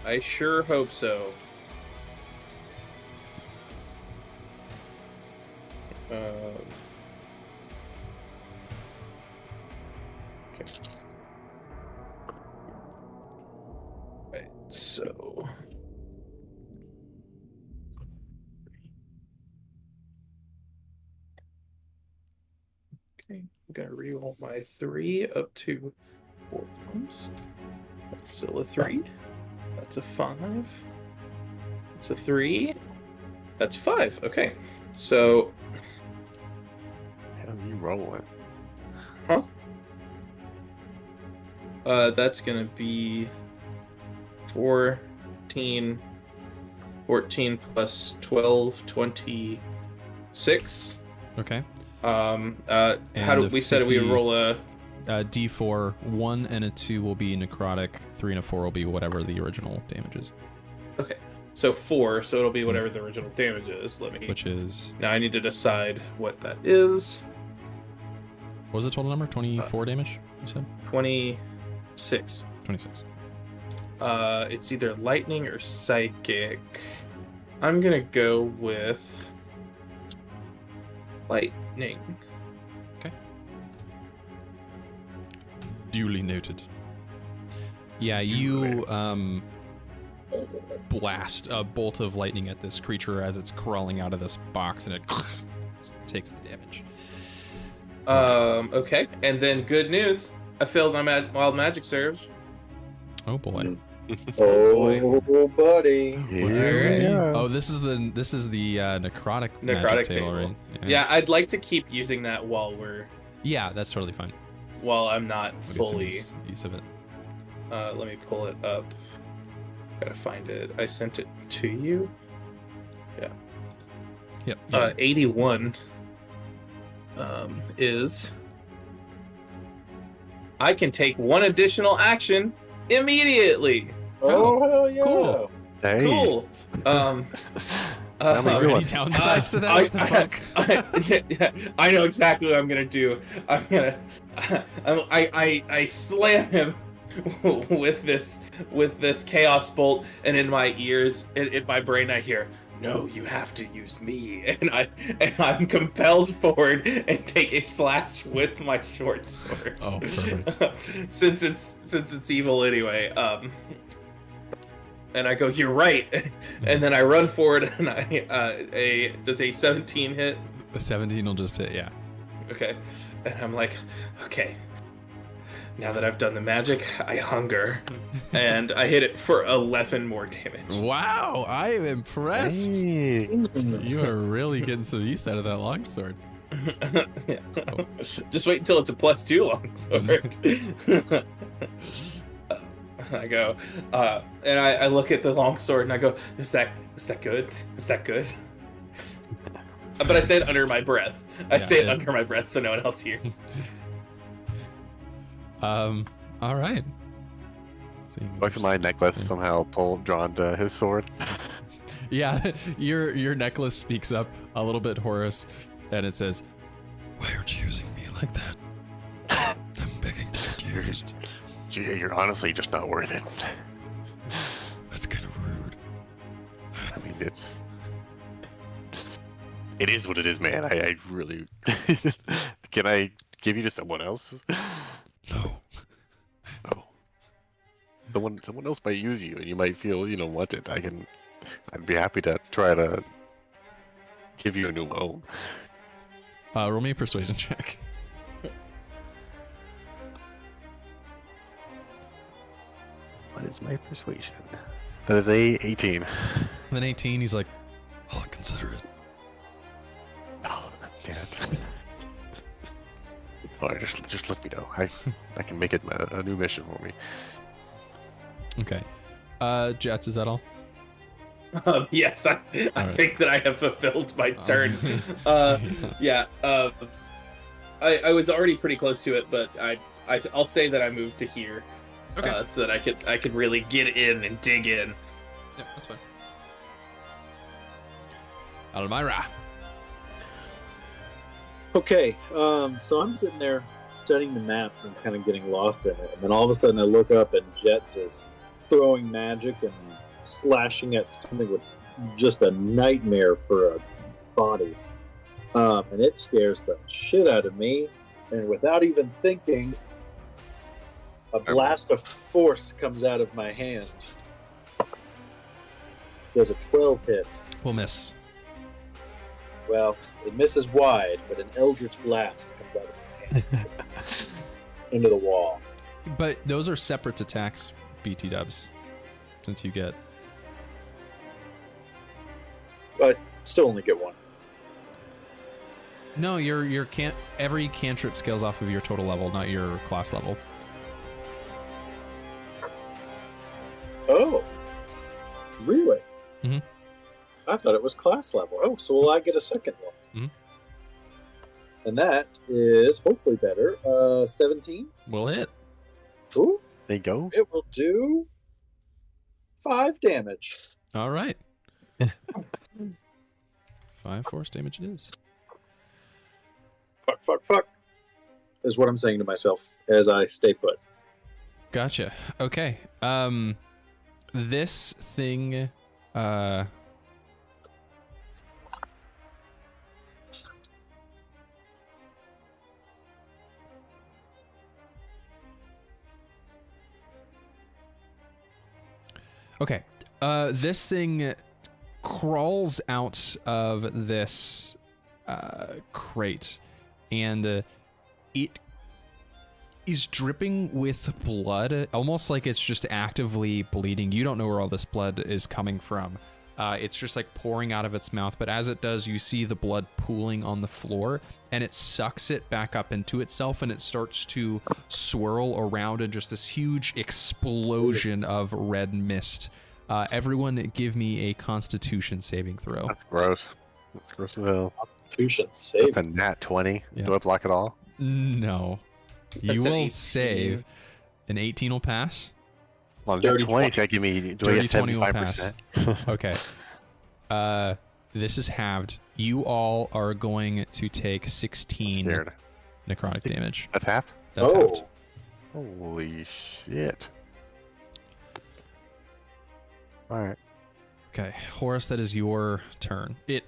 I sure hope so. Okay. Right, so... Okay, I'm gonna reroll my 3 up to 4 times. That's still a 3. That's a 5. That's a 3. That's 5. Okay. So... How are you rolling? Huh? That's gonna be 14 plus 12, 26. Okay. How do we said we would roll a D4, 1 and a 2 will be necrotic, 3 and a 4 will be whatever the original damage is. Okay. So 4, so it'll be whatever the original damage is. Which is... Now I need to decide what that is. What was the total number? 24 damage, you said? 26. 26. It's either lightning or psychic. I'm gonna go with lightning. Okay. Duly noted. Yeah, you blast a bolt of lightning at this creature as it's crawling out of this box, and it takes the damage. Okay, and then good news. I failed my wild magic serve. Oh boy. Oh, buddy. What's it Alright. gonna be? Oh, this is the necrotic magic table, right? Yeah, I'd like to keep using that while That's totally fine. I'm not We'll fully. get some use of it. Let me pull it up. Gotta find it. I sent it to you. Yeah. Yep. 81 is I can take 1 additional action immediately. Oh, hell yeah. Cool. Hey. Cool. How many new Any ones? downsides to that? What the fuck? I know exactly what I'm gonna do. I slam him with this chaos bolt, and in my ears, in my brain, I hear, "No, you have to use me," and I'm compelled forward and take a slash with my short sword. Oh, perfect. since it's evil anyway. And I go, "You're right," and then I run forward, and does a 17 hit? A 17 will just hit, yeah. Okay, and I'm like, okay. Now that I've done the magic, I hunger, and I hit it for 11 more damage. Wow, I am impressed. Hey. You are really getting some use out of that longsword. Yeah. Just wait until it's a +2 longsword. I go, and I look at the longsword and I go, is that good? Is that good? But I say it under my breath. I say it under my breath so no one else hears. All right. So What if my necklace somehow drawn to his sword? Yeah, your necklace speaks up a little bit, Horace, and it says, "Why aren't you using me like that? I'm begging to get used." You're honestly just not worth it. That's kind of rude. I mean, it is what it is, man. I really can I give you to someone else? No. Oh, someone else might use you, and you might feel wanted. I'd be happy to try to give you a new home. Roll me a persuasion check. What is my persuasion? That is a 18. Then 18, he's like, "I'll consider it." Oh, damn it. Alright, just let me know. I can make it a new mission for me. Okay. Jeatz, is that all? Yes, I right. think that I have fulfilled my turn. Yeah. I was already pretty close to it, but I'll say that I moved to here. Okay. So that I could really get in and dig in. Yep, that's fine. Almyre. Okay, so I'm sitting there studying the map and kind of getting lost in it, and then all of a sudden I look up and Jeatz is throwing magic and slashing at something with just a nightmare for a body, and it scares the shit out of me. And without even thinking, a blast of force comes out of my hand. Does a 12 hit? We'll miss. Well, it misses wide, but an eldritch blast comes out of my hand into the wall. But those are separate attacks, BT dubs, since you get... But still only get one. No, every cantrip scales off of your total level, not your class level. Oh, really? Mm-hmm. I thought it was class level. Oh, so will I get a second one? Mm-hmm. And that is hopefully better. 17. Will hit. Ooh, There you go. it will do 5 damage. All right. 5 force damage it is. Fuck. Is what I'm saying to myself as I stay put. Gotcha. Okay. This thing, okay. This thing crawls out of this crate, and it is dripping with blood, almost like it's just actively bleeding. You don't know where all this blood is coming from. It's just like pouring out of its mouth, but as it does, you see the blood pooling on the floor, and it sucks it back up into itself, and it starts to swirl around in just this huge explosion of red mist. Everyone give me a Constitution saving throw. That's gross. That's gross as hell. Constitution save. A nat 20. Yeah. Do I block it all? No. You That's an will 18. save. An 18 will pass. Well, Dirty nat 20, so I give me. Do I Dirty get 20 will pass. 75%? Okay. This is halved. You all are going to take 16 Scared. necrotic damage. That's half? That's halved. Holy shit. Alright. Okay, Horace, that is your turn. It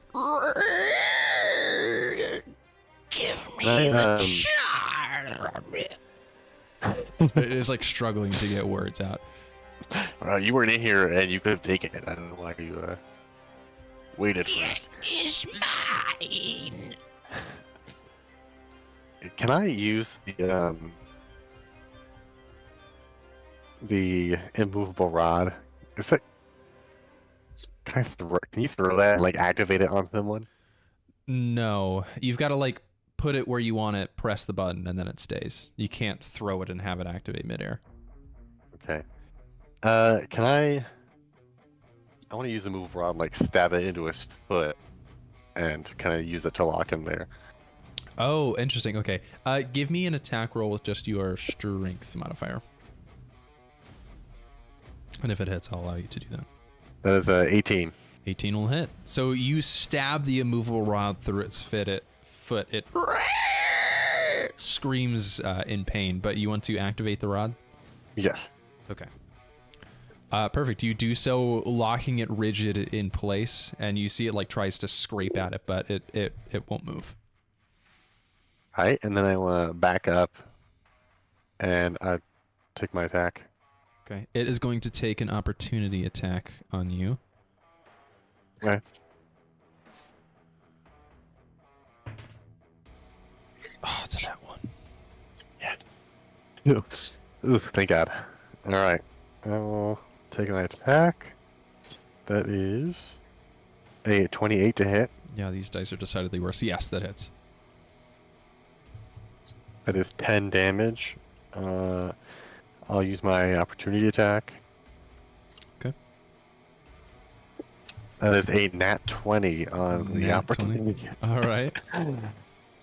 Give me Right, the charm. it is like struggling to get words out. You weren't in here and you could have taken it. I don't know why you waited for us. It is mine. Can I use the immovable rod? Is that? Can you throw that and like activate it on someone? No, you've got to like put it where you want it, press the button, and then it stays. You can't throw it and have it activate midair. Okay. Can I want to use the move rod, like stab it into his foot, and kind of use it to lock him there. Oh, interesting. Okay. Give me an attack roll with just your strength modifier. And if it hits, I'll allow you to do that. That is 18. 18 will hit. So you stab the immovable rod through its foot. It screams in pain, but you want to activate the rod? Yes. Okay. Perfect. You do so, locking it rigid in place, and you see it like tries to scrape at it, but it won't move. All right, and then I want to back up, and I take my attack. Okay. It is going to take an opportunity attack on you. Okay. Oh, it's that one. Yeah. Ooh, thank God. All right, I will take my attack. That is a 28 to hit. Yeah, these dice are decidedly worse. Yes, that hits. That is 10 damage. I'll use my opportunity attack. Okay. That is a nat 20 on the Nat opportunity. All right.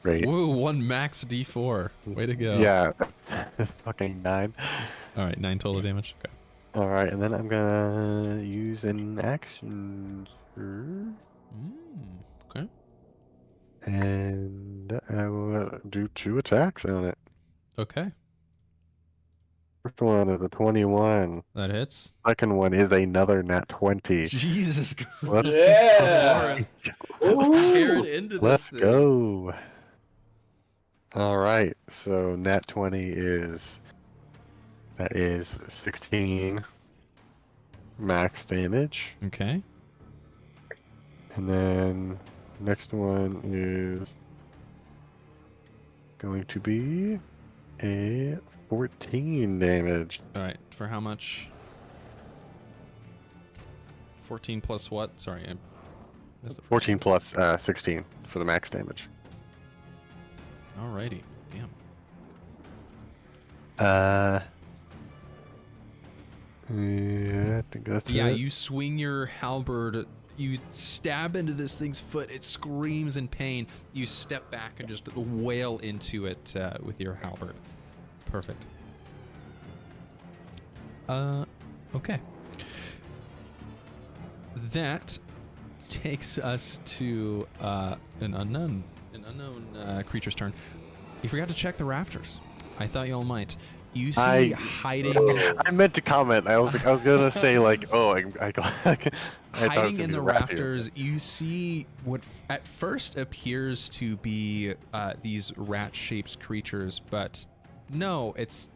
Great. Woo, 1 max d4. Way to go. Yeah. Fucking 9. All right, 9 total damage. Okay. All right, and then I'm gonna use an action Okay. and I will do 2 attacks on it. Okay. First one is a 21. That hits. Second one is another nat 20. Jesus Christ. Let's, Yeah. Scared into this let's thing. go. All right, so nat 20 is 16 max damage. Okay. And then next one is going to be a 14 damage. All right. For how much? 14 plus what? Sorry, I missed the 14 plus 16 for the max damage. Alrighty. Damn. Yeah, I think that's Yeah, it. you swing your halberd, you stab into this thing's foot, it screams in pain. You step back and just wail into it with your halberd. Perfect. Okay. That takes us to an unknown creature's turn. You forgot to check the rafters. I thought y'all might. You see hiding. I meant to comment. I was gonna say like, oh, I thought it was Hiding gonna in be the a rat here. rafters, you see what at first appears to be these rat-shaped creatures, but no, it's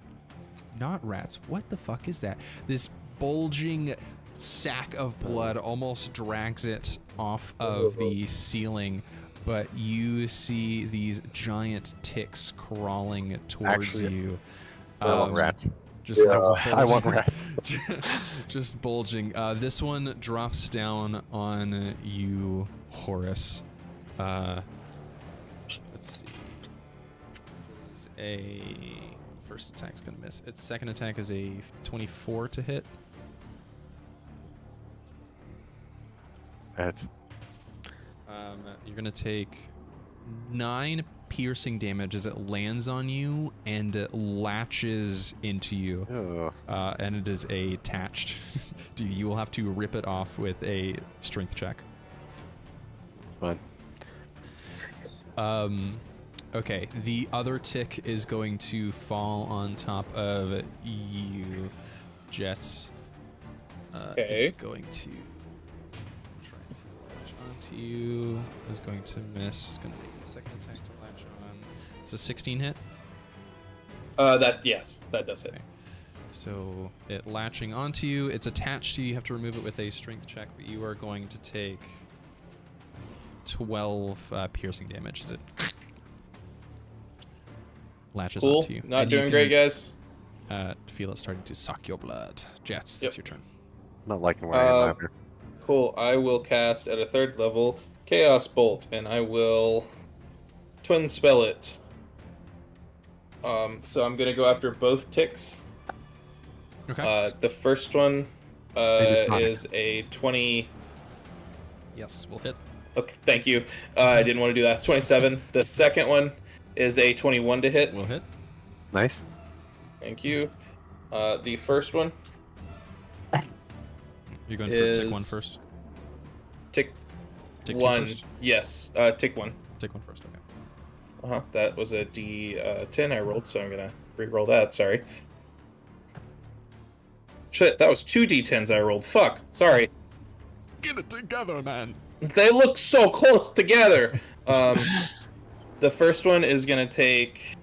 not rats. What the fuck is that? This bulging sack of blood almost drags it off of the ceiling, but you see these giant ticks crawling towards Actually, you. I want rats. Just I want rats. just bulging. This one drops down on you, Horace. Let's see. It's a first attack's gonna miss. Its second attack is a 24 to hit. Rats. You're gonna take 9 piercing damage as it lands on you and it latches into you. Ugh. And it is attached to you. You will have to rip it off with a strength check. fun. Okay, the other tick is going to fall on top of you, Jeatz. Okay. It's going to try to latch onto you. Is going to miss. It's going to make the second attack to latch on. It's a 16 hit. Yes, that does hit. Okay. So it latching onto you. It's attached to you. You have to remove it with a strength check, but you are going to take 12 piercing damage as it latches Cool. onto you. Not And you doing can, great, guys. Feel it starting to suck your blood. Jeatz, that's your turn. Not liking where I am either. Cool. I will cast at a 3rd level Chaos Bolt, and I will twin spell it. So I'm gonna go after both ticks. Okay. The first one is a 20. Yes, we'll hit. Okay, thank you. I didn't want to do that. It's 27. The second one is a 21 to hit. We'll hit. Nice. Thank you. The first one You're going for tick 1 first? tick Tick 2 1. first? Yes, tick 1. Tick 1 first, okay. That was a D10 I rolled, so I'm gonna re-roll that. Sorry. Shit, that was 2 D10s I rolled. Fuck. Sorry. Get it together, man. They look so close together. The first one is gonna take.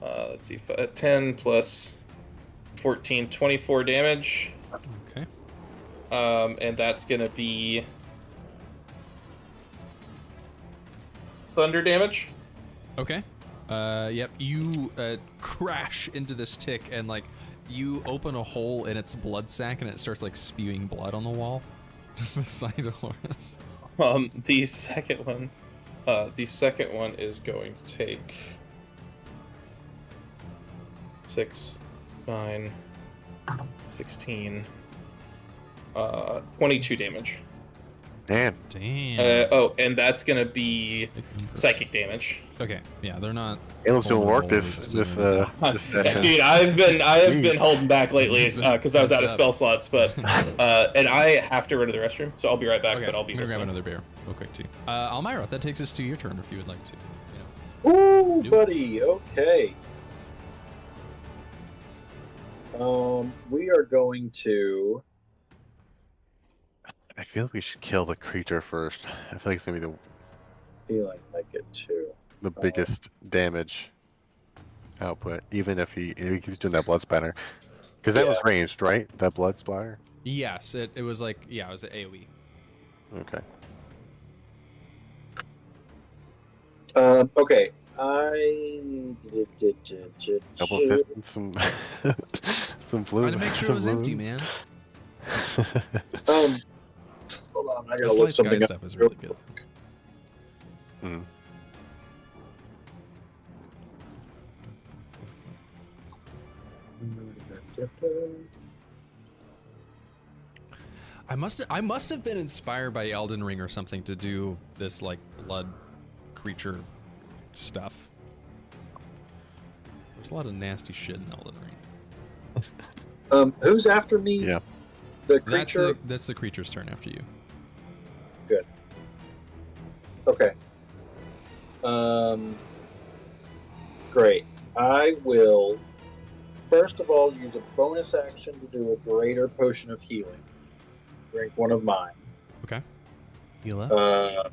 Let's see, 10 plus 14, 24 damage. Okay. And that's gonna be thunder damage. Okay. Yep. You crash into this tick, and like you open a hole in its blood sac, and it starts like spewing blood on the wall beside Horace. The second one is going to take 6, 9, 16, 22 damage. Damn. Damn. And that's gonna be psychic damage. Okay. Yeah, they're not. Caleb's doing work holding this all of this session. Dude, I have been holding back lately because I was out of spell slots, but and I have to run to the restroom, so I'll be right back. Okay, But I'll be I'm gonna grab listening. another beer real quick too. Almyre, that takes us to your turn if you would like to. Ooh, Nope. buddy. Okay. We are going to. I feel like we should kill the creature first. I feel like it's gonna be Feeling like it too. the biggest damage output, even if he keeps doing that blood spatter. Because that was Yeah. ranged, right? That blood splatter? Yes, it was like, yeah, it was an AoE. Okay. Okay. I Double fist and some some fluid. Trying to make sure it some was empty, fluid. man. Hold on, I The gotta look Slice Guy something up. stuff is really good. Mm. I must have been inspired by Elden Ring or something to do this like blood creature stuff. There's a lot of nasty shit in Elden Ring. Who's after me? Yeah. The creature. That's the creature's turn after you. Good. Okay. Great. I will first of all use a bonus action to do a greater potion of healing. Drink one of mine. Okay. Heal up.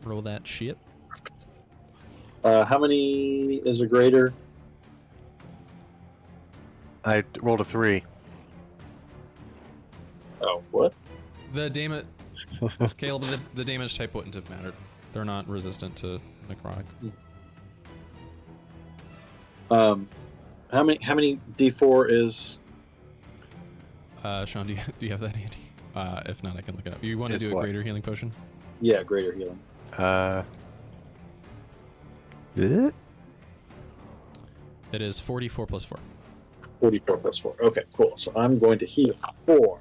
Roll that shit. How many is a greater? I rolled a 3. Oh, what? The damage, Caleb. The damage type wouldn't have mattered. They're not resistant to necrotic. How many D4 is? Sean, do you have that handy? If not, I can look it up. You want to Is do a what? greater healing potion? Yeah, greater healing. It is 44 plus 4. 44 plus 4. Okay, cool. So I'm going to heal 4.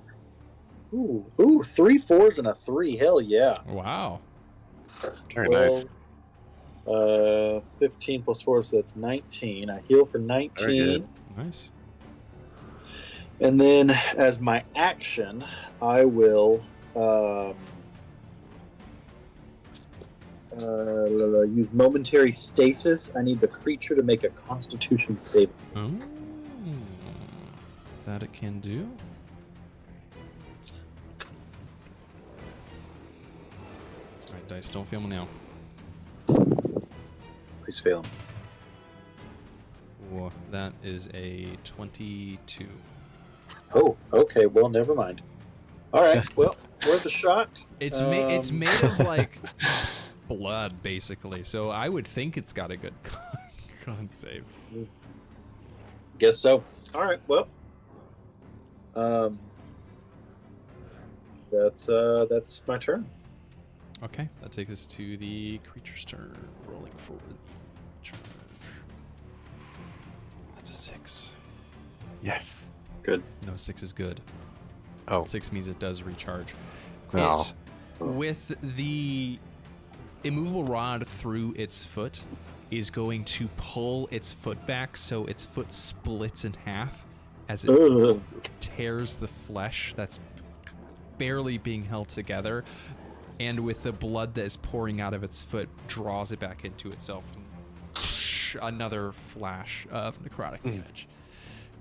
Ooh, 3 4s and a 3. Hell yeah. Wow. Very nice. 15 plus 4, so that's 19. I heal for Very 19. good. Nice. And then as my action, I will Use momentary stasis. I need the creature to make a Constitution save. Oh, that it can do. All right, dice, don't fail me now. Please fail. Whoa, that is a 22. Oh, okay. Well, never mind. All right. Well, worth a shot. It's made of like blood, basically. So I would think it's got a good con save. Guess so. All right. Well, that's my turn. Okay, that takes us to the creature's turn. Rolling for the charge. That's a 6. Yes. Good. No, 6 is good. Oh. 6 means it does recharge. No. It, with the immovable rod through its foot, is going to pull its foot back so its foot splits in half as it tears the flesh that's barely being held together, and with the blood that is pouring out of its foot, draws it back into itself. Another flash of necrotic damage.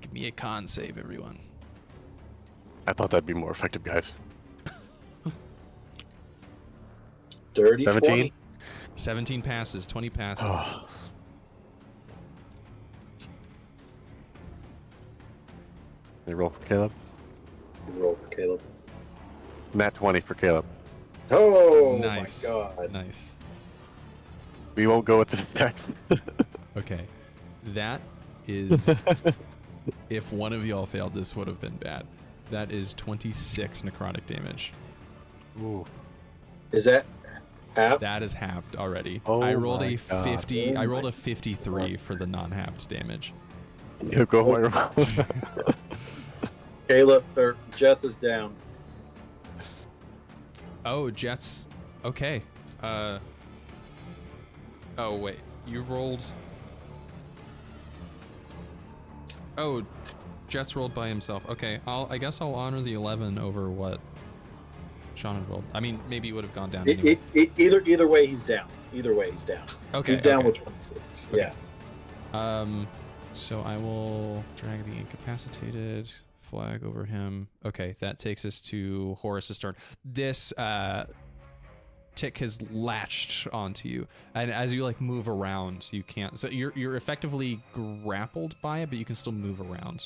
Give me a con save, everyone. I thought that'd be more effective, guys. Dirty 17. 20. 17 passes, 20 passes. Oh. Can you roll for Caleb? Roll for Caleb. Nat 20 for Caleb. Oh Nice. my god. Nice. We won't go with the attack. Okay. That is... if one of y'all failed, this would have been bad. That is 26 necrotic damage. Ooh. Is that half? That is halved already. Oh I rolled my a God. 50. Oh I rolled my a 53 for the non-halved damage. You go where Caleb or Jeatz is down. Oh, Jeatz. Okay. Oh wait, you rolled. Oh, Jeatz rolled by himself. Okay, I guess I'll honor the 11 over what Sean had rolled. I mean, maybe he would have gone down anyway. Either way, he's down. Either way, he's down. Okay, He's down okay. with 26. Okay. Yeah. So I will drag the incapacitated flag over him. Okay, that takes us to Horace's turn. This tick has latched onto you, and as you like move around, you can't. So you're effectively grappled by it, but you can still move around.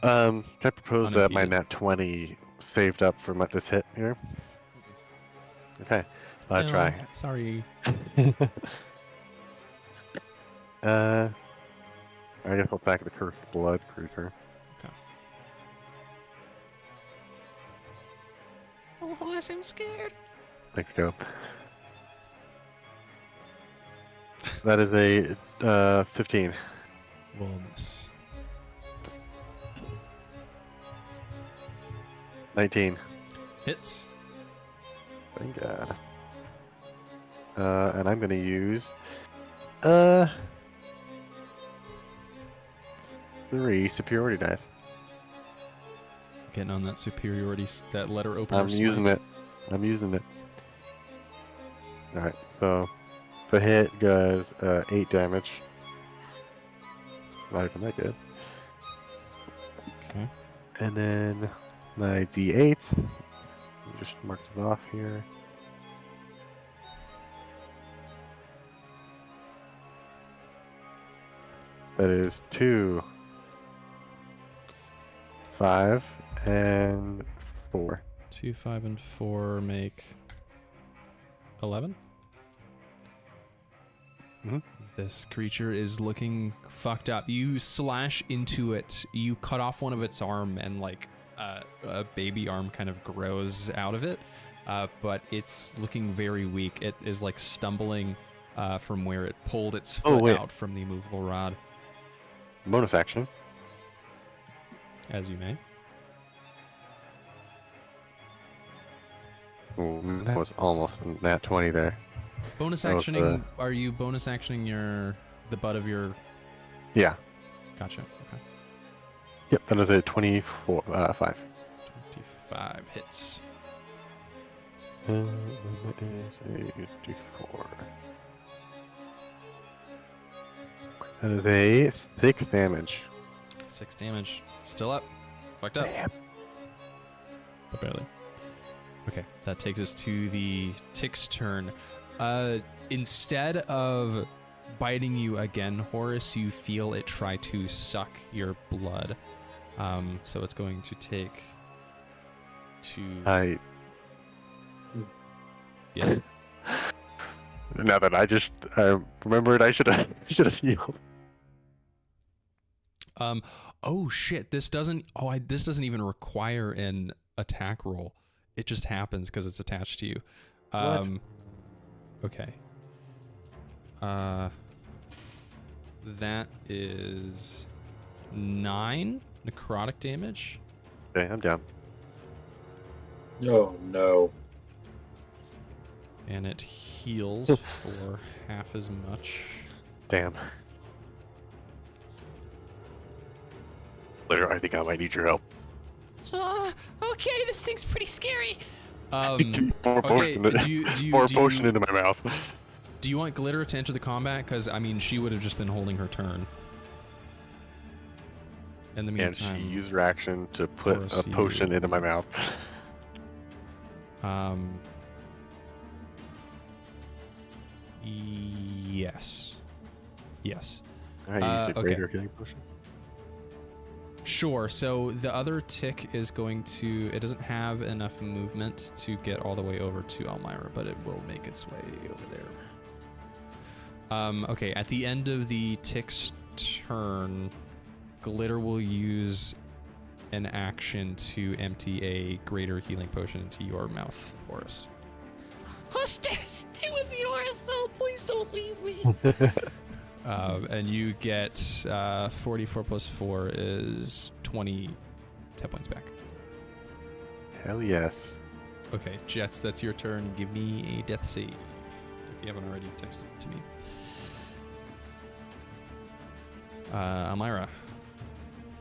Can I propose that my Unimpeded. nat 20 saved up for this hit here? Okay, I'll No, try. Sorry. I guess I'll attack the cursed blood creature. Oh, Horace, I'm scared. Thanks, Joe. That is a 15. Will miss. 19. Hits. Thank God. And I'm gonna use 3 superiority dice. Getting on that superiority, that letter opener. I'm using it. I'm using it. Alright, so the hit does 8 damage. Not even that good. Okay. And then my d8. Just mark it off here. That is 2, 5, and 4. 2, 5, and 4 make 11. Mhm. This creature is looking fucked up. You slash into it. You cut off one of its arm, and like a baby arm kind of grows out of it. But it's looking very weak. It is like stumbling from where it pulled its Oh, foot wait. out from the immovable rod, Bonus action. as you may. Ooh, that was almost a nat 20 there. Bonus That was, actioning. Are you bonus actioning the butt of your? Yeah. Gotcha. Okay. Yep, that is a 24, 5. 25 hits. That is a D4. That is a 6 damage. 6 damage. Still up. Fucked up. Damn. But barely. Okay, that takes us to the tick's turn. Instead of biting you again, Horace, you feel it try to suck your blood. So it's going to take 2. Yes. Now that I remembered, I should have healed. Oh shit! This doesn't even require an attack roll. It just happens because it's attached to you. What? Okay. That is 9 necrotic damage. Okay, I'm down. Oh no. And it heals for half as much. Damn. Later, I think I might need your help. Okay, this thing's pretty scary. Pour Okay, potion into my mouth. Do you want Glitter to enter the combat? Because, I mean, she would have just been holding her turn. In the meantime... And she used her action to put a potion into my mouth. Yes. Yes. Alright, you use a okay. greater healing potion? Sure, so the other tick is going to... It doesn't have enough movement to get all the way over to Almyre, but it will make its way over there. Okay, at the end of the tick's turn, Glitter will use an action to empty a greater healing potion into your mouth, Horace. Oh, stay with me, Horace. Oh, please don't leave me. And you get 44 plus 4 is 20 hit points back. Hell yes. Okay, Jeatz, that's your turn. Give me a death save. If you haven't already texted it to me. Almyre,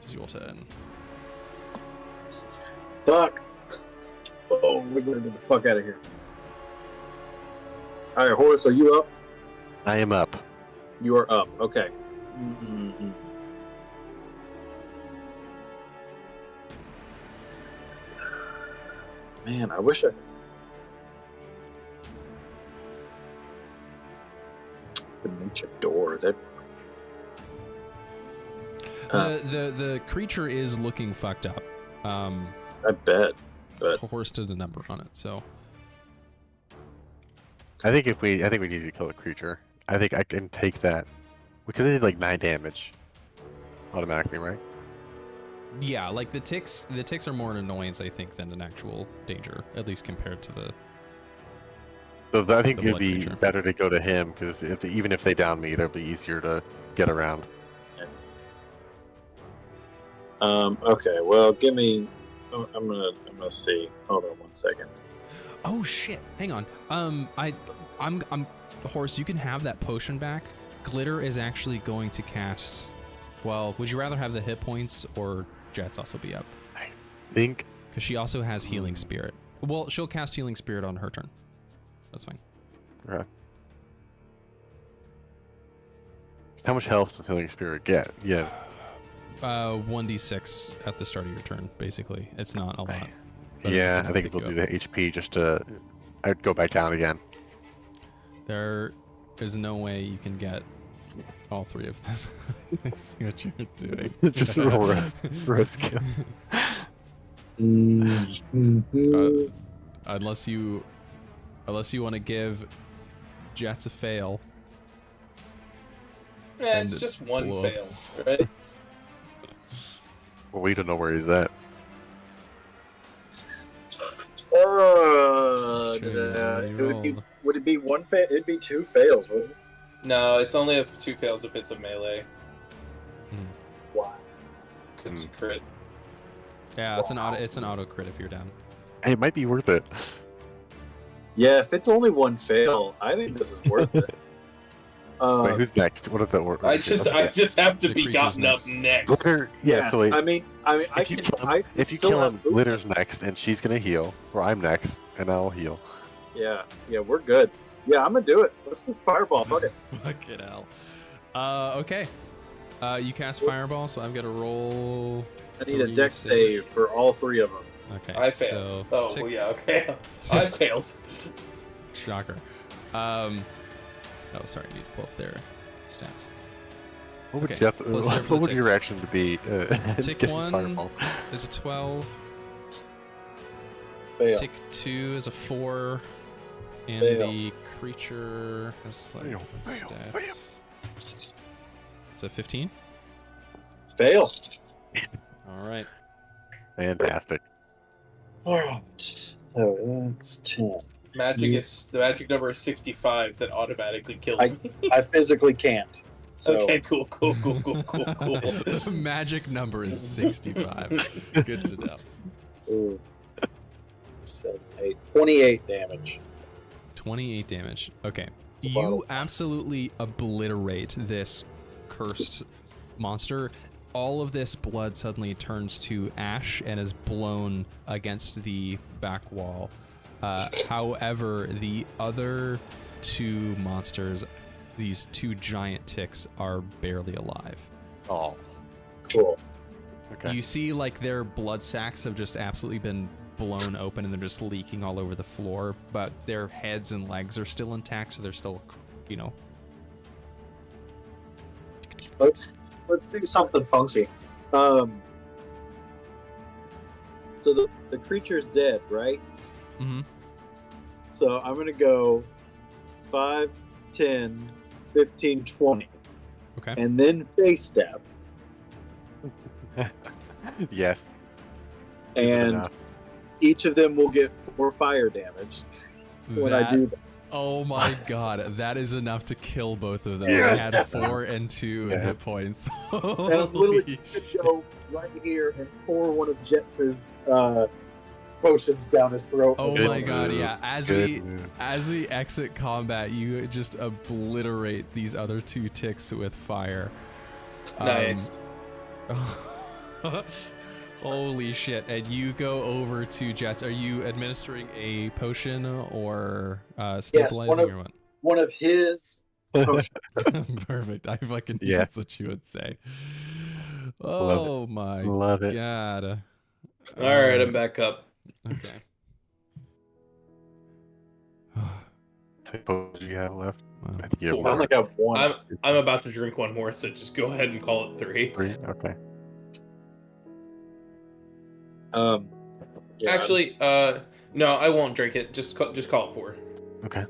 it's your turn. Fuck. Oh, we're gonna get the fuck out of here. All right, Horace, are you up? I am up. You are up. Okay. Mm-hmm. Man, I wish I could reach a door. That The creature is looking fucked up. I bet, but Horace did a number on it, so I think we need to kill a creature. I think I can take that because they did like 9 damage automatically, right? yeah, like the ticks are more an annoyance, I think, than an actual danger, at least compared to the. So I think The it'd blood be creature. better to go to him because even if they down me, they'll be easier to get around. okay. Well, give me. Oh, I'm gonna see. Hold on 1 second. Oh shit! Hang on. I'm Horace. You can have that potion back. Glitter is actually going to cast. Well, would you rather have the hit points or Jeatz also be up? I think Because she also has Healing Spirit. Well, she'll cast Healing Spirit on her turn. That's fine. Okay. How much health does Healing Spirit get? Yeah. 1d6 at the start of your turn, basically. It's not a lot. but Yeah, it'll I think pick we'll you do up. the HP just to. I'd go back down again. There is no way you can get all 3 of them. I see what you're doing. Just roll risk. Unless you want to give Jeatz a fail. Yeah, And it's just one blow up. fail, right? Well, we don't know where he's at. Sure, you already Would it be one fail? It'd be 2 fails, wouldn't it? No, it's only if 2 fails if it's a melee, Why? because it's a crit. Yeah, it's an auto crit if you're down. Hey, it might be worth it. Yeah, if it's only 1 fail, I think this is worth it. Wait, who's next? What if that works? I just have to The be creature's gotten up next. next. Glitter, yeah. So like, I mean, I if you kill him, still kill have him, movement. Glitter's next, and she's gonna heal, or I'm next, and I'll heal. Yeah, we're good. Yeah, I'm gonna do it. Let's do fireball. Fuck it. Fucking hell. Okay. You cast fireball, so I'm gonna roll. I need a 3 dex saves. save for all 3 of them. Okay. I failed. So well, yeah, okay. I failed. Shocker. Oh, sorry. I need to pull up their stats. What would, Okay, Jeff, let's hear it for what the would your ticks. reaction to be? Tick getting 1 fireball? is a 12. Fail. Tick 2 is a 4. And Fail. the creature has slightly Fail, different fail, stats. It's a 15. Fail. All right. Fantastic. Alright. So that's 10. The magic number is 65 that automatically kills me. I physically can't. So Okay, cool. The magic number is 65. Good to know. ooh. 7, 8, 28 damage. 28 damage. Okay. You Wow. absolutely obliterate this cursed monster. All of this blood suddenly turns to ash and is blown against the back wall. However, the other 2 monsters, these 2 giant ticks, are barely alive. Oh, Cool. okay. You see, like, their blood sacs have just absolutely been blown open and they're just leaking all over the floor, but their heads and legs are still intact, so they're still, you know. Let's do something funky. So the creature's dead, right? Mm-hmm. So I'm gonna go 5, 10, 15, 20. Okay. And then face step. Yes. And enough. each of them will get 4 fire damage when I do that. Oh my god, that is enough to kill both of them. Yeah. I had 4 and 2 Yeah. hit points. And I'm literally Holy gonna go right here and pour one of Jetz's potions down his throat. Oh Good my god, move. yeah. Good move. As we exit combat, you just obliterate these other 2 ticks with fire. Nice. Holy shit. And you go over to Jeatz. Are you administering a potion or stabilizing or what? One of his potions. Perfect. I fucking knew Yeah. that's what you would say. Love it. Oh my Love it. god. All right, I'm back up. Okay. How many potions do you have left? Wow. I think you have Four. I more. only got one. I'm about to drink one more, so just go ahead and call it 3. 3? Okay. Yeah, Actually, no, I won't drink it. Just call it 4. Okay.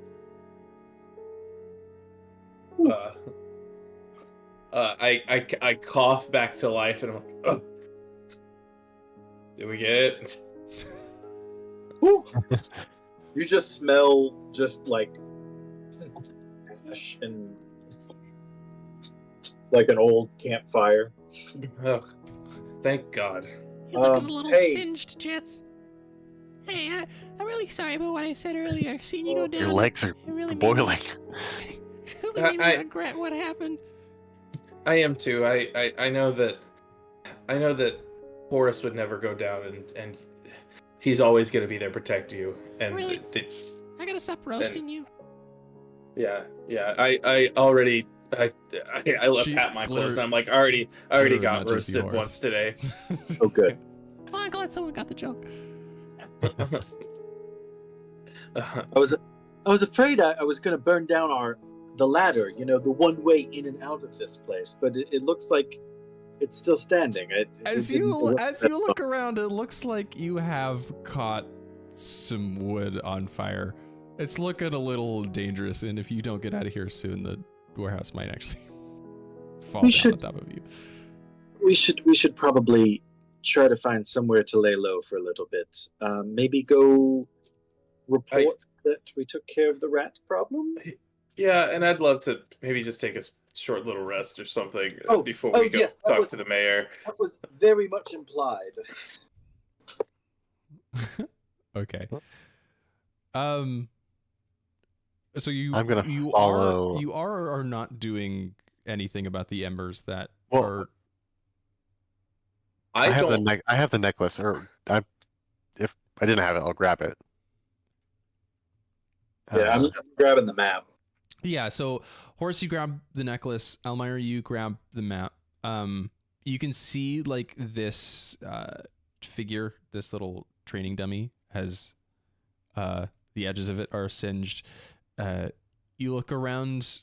I cough back to life, and I'm like, oh. Did we get it? Whew. You just smell just like ash and like an old campfire. Oh, thank God. You're looking a little hey. singed, Jeatz. Hey, I'm really sorry about what I said earlier. Seeing you go down. Your legs are it really boiling. really made me I- regret what happened. I am too. I know that Horace would never go down, and he's always going to be there to protect you. And Really? I gotta stop roasting you. yeah. I already I left She Pat my clothes. blurred- And I'm like, I already got much as you, roasted Horace. once today. So good. Oh, I'm glad someone got the joke. I was afraid I was going to burn down the ladder, the one way in and out of this place, but it looks like it's still standing. As you look around, it looks like you have caught some wood on fire. It's looking a little dangerous, and if you don't get out of here soon, the warehouse might actually fall down on top of you. We should probably try to find somewhere to lay low for a little bit. Maybe go report that we took care of the rat problem. Yeah, and I'd love to maybe just take a short little rest or something before we go yes, talk to the mayor. That was very much implied. Okay. So I'm gonna follow. You are or are not doing anything about the embers that Well, are. I have don't. I have the necklace, or if I didn't have it, I'll grab it. Yeah, I'm grabbing the map. Yeah, so Horace, you grab the necklace. Almyre, you grab the map. You can see like this figure, this little training dummy has the edges of it are singed. You look around,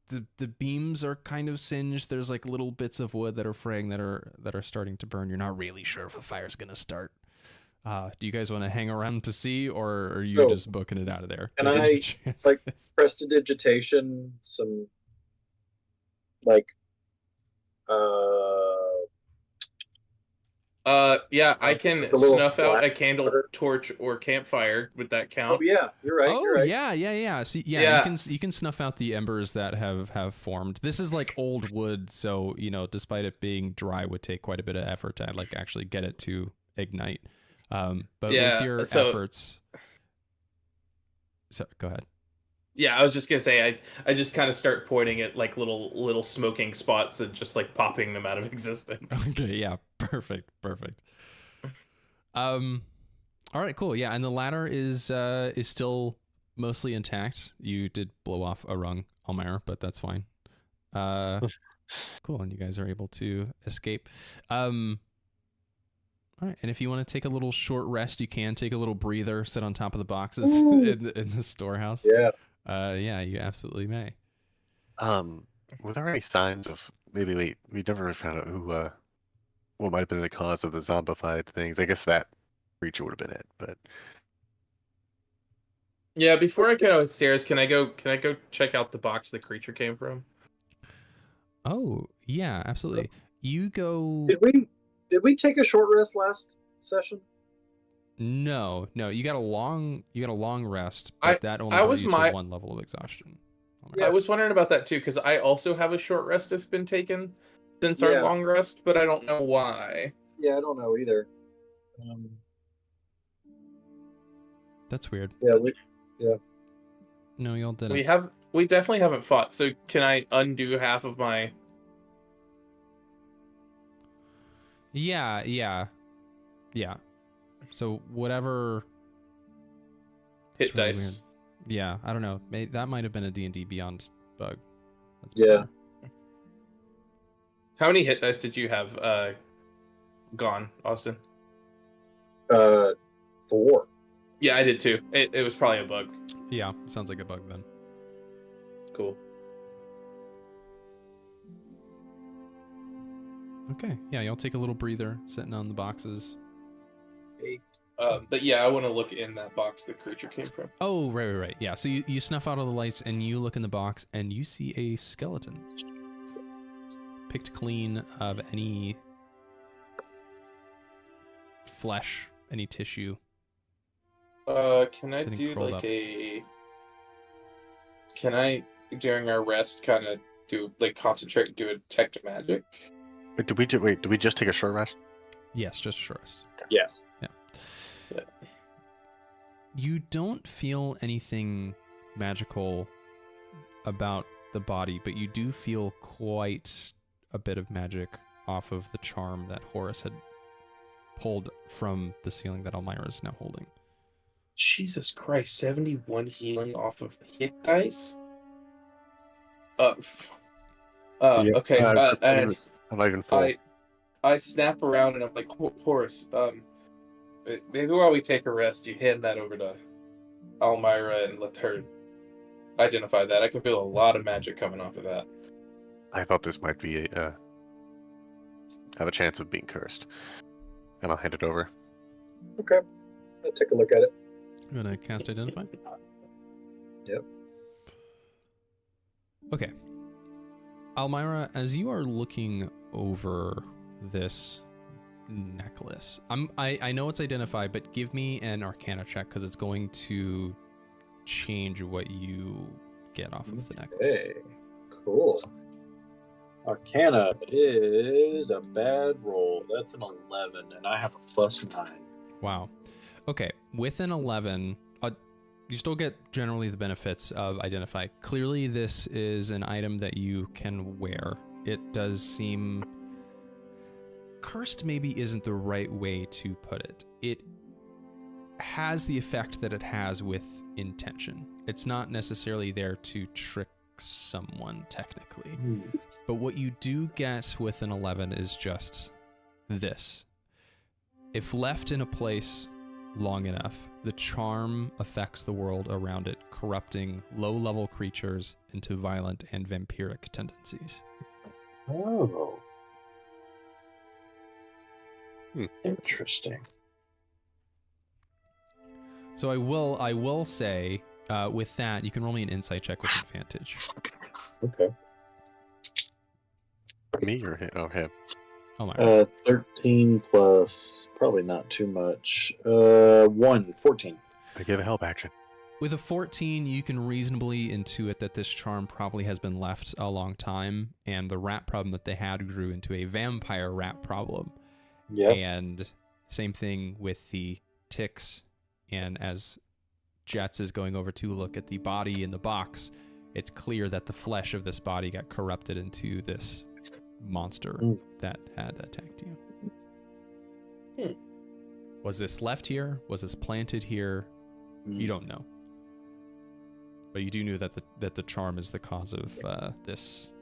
the beams are kind of singed. There's like little bits of wood that are fraying that are starting to burn. You're not really sure if a fire's gonna start. Do you guys want to hang around to see, or are you just booking it out of there? Can I like prestidigitation some like yeah, I can a little snuff out splat. a candle, torch, or campfire. Would that count? Oh yeah, you're right. Oh you're right. yeah. See, yeah, you can snuff out the embers that have formed. This is like old wood, so despite it being dry, would take quite a bit of effort to like actually get it to ignite. But with your efforts, so go ahead. Yeah, I was just gonna say I just kind of start pointing at like little smoking spots and just like popping them out of existence. Okay, yeah, perfect. All right, cool. Yeah, and the ladder is still mostly intact. You did blow off a rung, Almyre, but that's fine. Cool, and you guys are able to escape. All right, and if you want to take a little short rest, you can take a little breather, sit on top of the boxes in the storehouse. Yeah. Yeah, you absolutely may. Were there any signs of maybe we never found out who what might have been the cause of the zombified things? I guess that creature would have been it, but Yeah, before I go upstairs, can I go check out the box the creature came from? Oh, yeah, absolutely. You go. Did we take a short rest last session? No, you got a long rest, but that only brought you to one level of exhaustion. Yeah, I was wondering about that too, because I also have a short rest that's been taken since our long rest, but I don't know why. Yeah, I don't know either. That's weird. Yeah. No, y'all didn't. We definitely haven't fought, so can I undo half of my... Yeah. So whatever hit dice. Weird. Yeah, I don't know. That might have been a D&D Beyond bug. Yeah. How many hit dice did you have gone, Austin? 4. Yeah, I did too. It was probably a bug. Yeah, sounds like a bug then. Cool. Okay, yeah, y'all take a little breather sitting on the boxes. 8. But yeah, I want to look in that box the creature came from. Oh, right. Yeah, so you snuff out all the lights and you look in the box and you see a skeleton. Picked clean of any flesh, any tissue. Can I do like up. Can I, during our rest, kind of do like concentrate and do a detect magic? Wait, did we just take a short rest? Yes, just a short rest. Yes. Yeah. You don't feel anything magical about the body, but you do feel quite a bit of magic off of the charm that Horace had pulled from the ceiling that Almyre is now holding. Jesus Christ, 71 healing off of hit dice? Okay, and I'm not even full. I snap around and I'm like, Horace, maybe while we take a rest, you hand that over to Almyre and let her identify that. I can feel a lot of magic coming off of that. I thought this might be have a chance of being cursed. And I'll hand it over. Okay. I'll take a look at it. You want to cast Identify? Yep. Okay. Almyre, as you are looking over this necklace, I know it's Identify, but give me an Arcana check because it's going to change what you get off of the necklace. Hey, cool. Arcana is a bad roll. That's an 11, and I have a +9. Wow. Okay, with an 11, you still get generally the benefits of Identify. Clearly, this is an item that you can wear. It does seem... Cursed maybe isn't the right way to put it. It has the effect that it has with intention. It's not necessarily there to trick someone technically. But what you do get with an 11 is just this. If left in a place long enough, the charm affects the world around it, corrupting low-level creatures into violent and vampiric tendencies. Oh. Interesting. So I will say, with that, you can roll me an insight check with advantage. Okay. Me or him? Oh, him. Oh my. 13 plus, probably not too much. 14. I give a help action. With a 14, you can reasonably intuit that this charm probably has been left a long time, and the rat problem that they had grew into a vampire rat problem. Yeah. And same thing with the ticks. And as Jeatz is going over to look at the body in the box, it's clear that the flesh of this body got corrupted into this monster that had attacked you. Was this left here? Was this planted here? You don't know. But you do know that the charm is the cause of this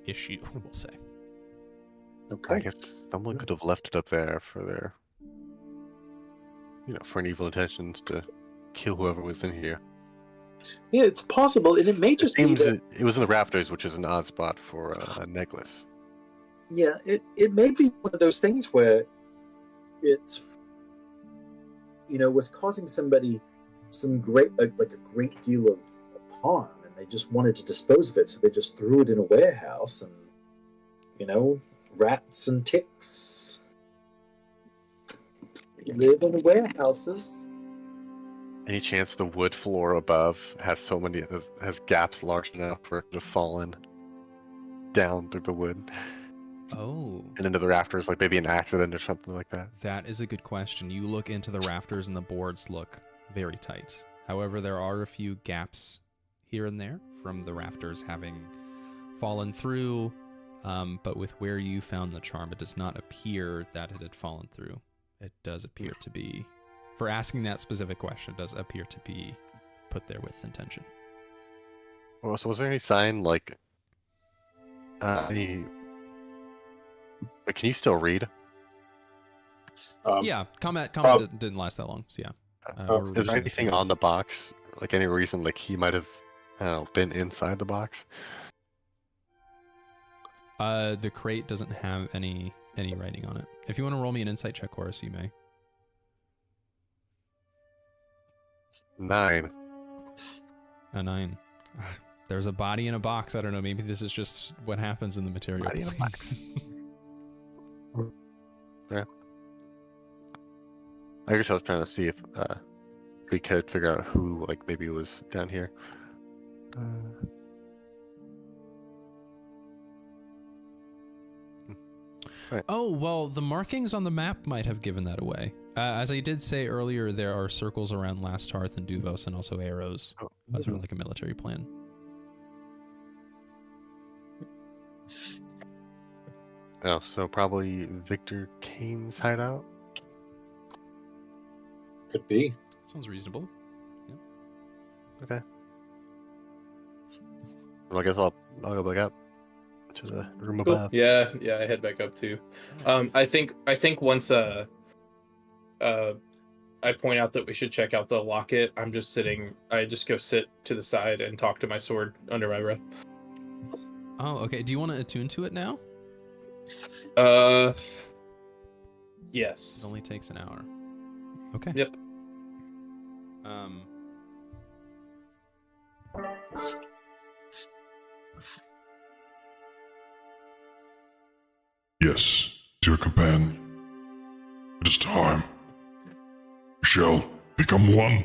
issue, we'll say. Okay. I guess someone could have left it up there for their, for an evil intentions to kill whoever was in here. Yeah, it's possible, and it may just be that, it was in the rafters, which is an odd spot for a necklace. yeah, it may be one of those things where it, was causing somebody some great deal of harm, and they just wanted to dispose of it, so they just threw it in a warehouse, and rats and ticks live in warehouses. Any chance the wood floor above has gaps large enough for it to have fallen down through the wood? Oh. And into the rafters, like maybe an accident or something like that? That is a good question. You look into the rafters and the boards look very tight. However, there are a few gaps here and there from the rafters having fallen through, but with where you found the charm, it does not appear that it had fallen through. It does appear to be, for asking that specific question, it does appear to be put there with intention. Well, so was there any sign, can you still read? Yeah, combat didn't last that long, so yeah. Is there anything on the box, like any reason, he might have, been inside the box? The crate doesn't have any writing on it. If you want to roll me an insight check, Horace, you may. 9. A 9. There's a body in a box. I don't know. Maybe this is just what happens in the material. Body in a box. Yeah. I guess I was trying to see if we could figure out who, maybe was down here. Right. Oh, well, the markings on the map might have given that away. As I did say earlier, there are circles around Last Hearth and Duvos, and also arrows. Sort of like a military plan. Oh, so probably Victor Kane's hideout? Could be. Sounds reasonable. Yeah. Okay. Well, I guess I'll go back up to the room Cool. above. Yeah, I head back up too. I think once I point out that we should check out the locket, I just go sit to the side and talk to my sword under my breath. Oh, okay. Do you want to attune to it now? Yes. It only takes an hour. Okay. Yep. Yes, dear companion. It is time. We shall become one.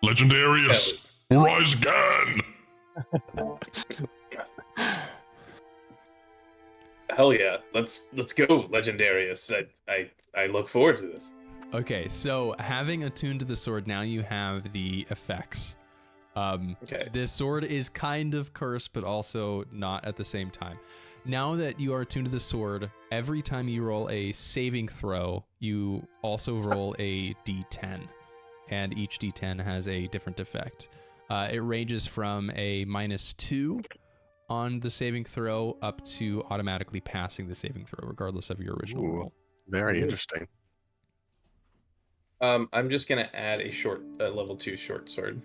Legendarius, rise again! Hell yeah. Let's go, Legendarius. I look forward to this. Okay, so having attuned to the sword, now you have the effects. Okay. This sword is kind of cursed, but also not at the same time. Now that you are attuned to the sword, every time you roll a saving throw, you also roll a d10. and each D10 has a different effect. It ranges from a -2 on the saving throw up to automatically passing the saving throw, regardless of your original Ooh. roll. Very interesting. I'm just gonna add a level 2 short sword,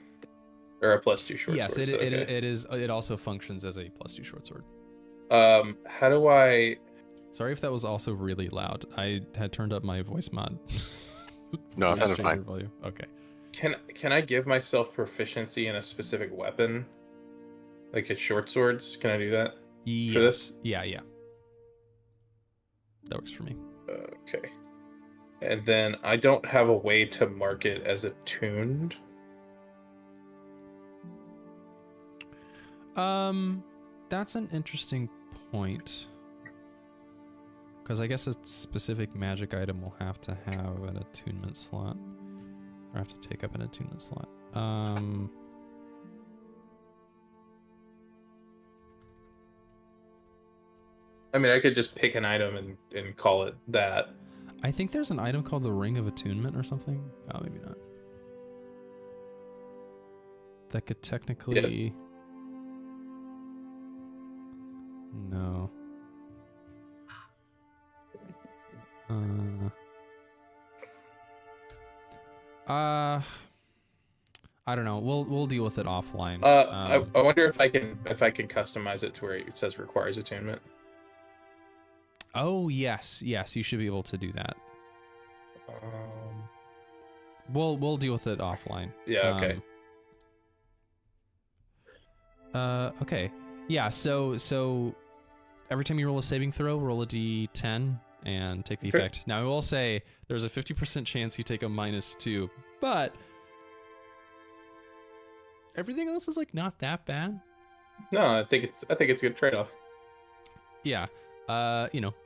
or a +2 short Yes, sword. it is. It also functions as a +2 short sword. How do I? Sorry if that was also really loud. I had turned up my voice mod. No, it Voice sounded changer fine. volume. Okay. Can I give myself proficiency in a specific weapon, like a short swords? Can I do that? Yes. For this? Yeah. That works for me. Okay. And then I don't have a way to mark it as attuned. That's an interesting point. Because I guess a specific magic item will have to have an attunement slot. Or have to take up an attunement slot. I mean, I could just pick an item and call it that. I think there's an item called the Ring of Attunement or something. Oh, maybe not. That could technically... Yeah. No. I don't know. We'll deal with it offline. I wonder if I can customize it to where it says requires attunement. Oh yes, you should be able to do that. We'll deal with it offline. Yeah. Okay. Okay. Yeah. So every time you roll a saving throw, roll a d10 and take the effect. Now I will say there's a 50% chance you take a -2, but everything else is like not that bad. No, I think it's a good trade-off. Yeah.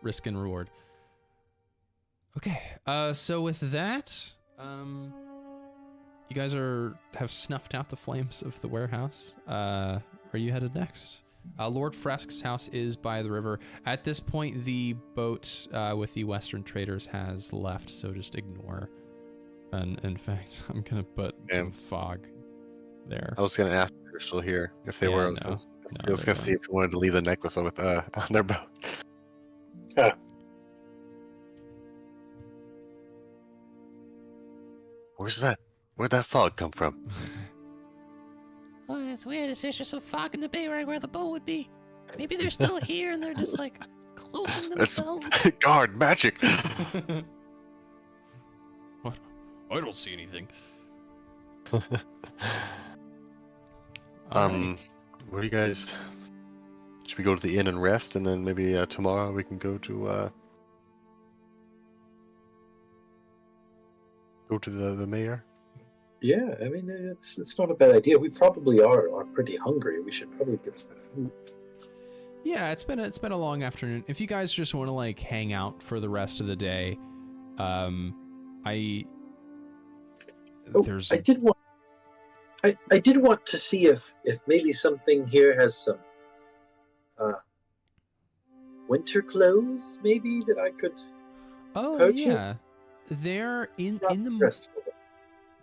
Risk and reward. Okay. So with that, you guys have snuffed out the flames of the warehouse. Where are you headed next? Lord Fresk's house is by the river. At this point, the boat with the Western traders has left, so just ignore. And in fact, I'm gonna put some fog there. I was gonna ask if they're still here. If they were, I was gonna see if you wanted to leave the necklace on their boat. Where'd that fog come from? Oh, that's weird. There's just some fog in the bay right where the boat would be. Maybe they're still here and they're just like cloaking themselves. Guard magic. What? I don't see anything. Where do you guys? Should we go to the inn and rest, and then maybe tomorrow we can go to the mayor? Yeah, I mean, it's not a bad idea. We probably are pretty hungry. We should probably get some food. Yeah, it's been a long afternoon. If you guys just want to like hang out for the rest of the day, I did want to see if maybe something here has some winter clothes, maybe that I could purchase. Yeah, they're in the.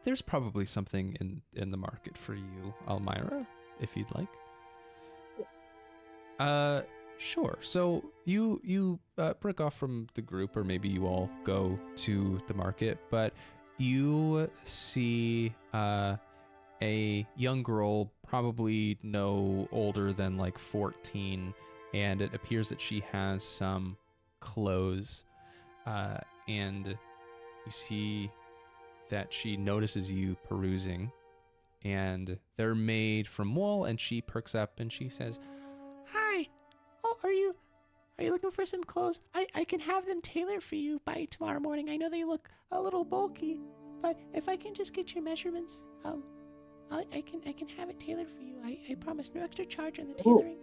There's probably something in the market for you, Almyre, if you'd like. Sure. So you break off from the group, or maybe you all go to the market, but you see a young girl, probably no older than like 14, and it appears that she has some clothes, and you see that she notices you perusing, and they're made from wool, and she perks up and she says, "Hi. Oh, are you looking for some clothes? I can have them tailored for you by tomorrow morning. I know they look a little bulky, but if I can just get your measurements, I can have it tailored for you. I promise no extra charge on the tailoring."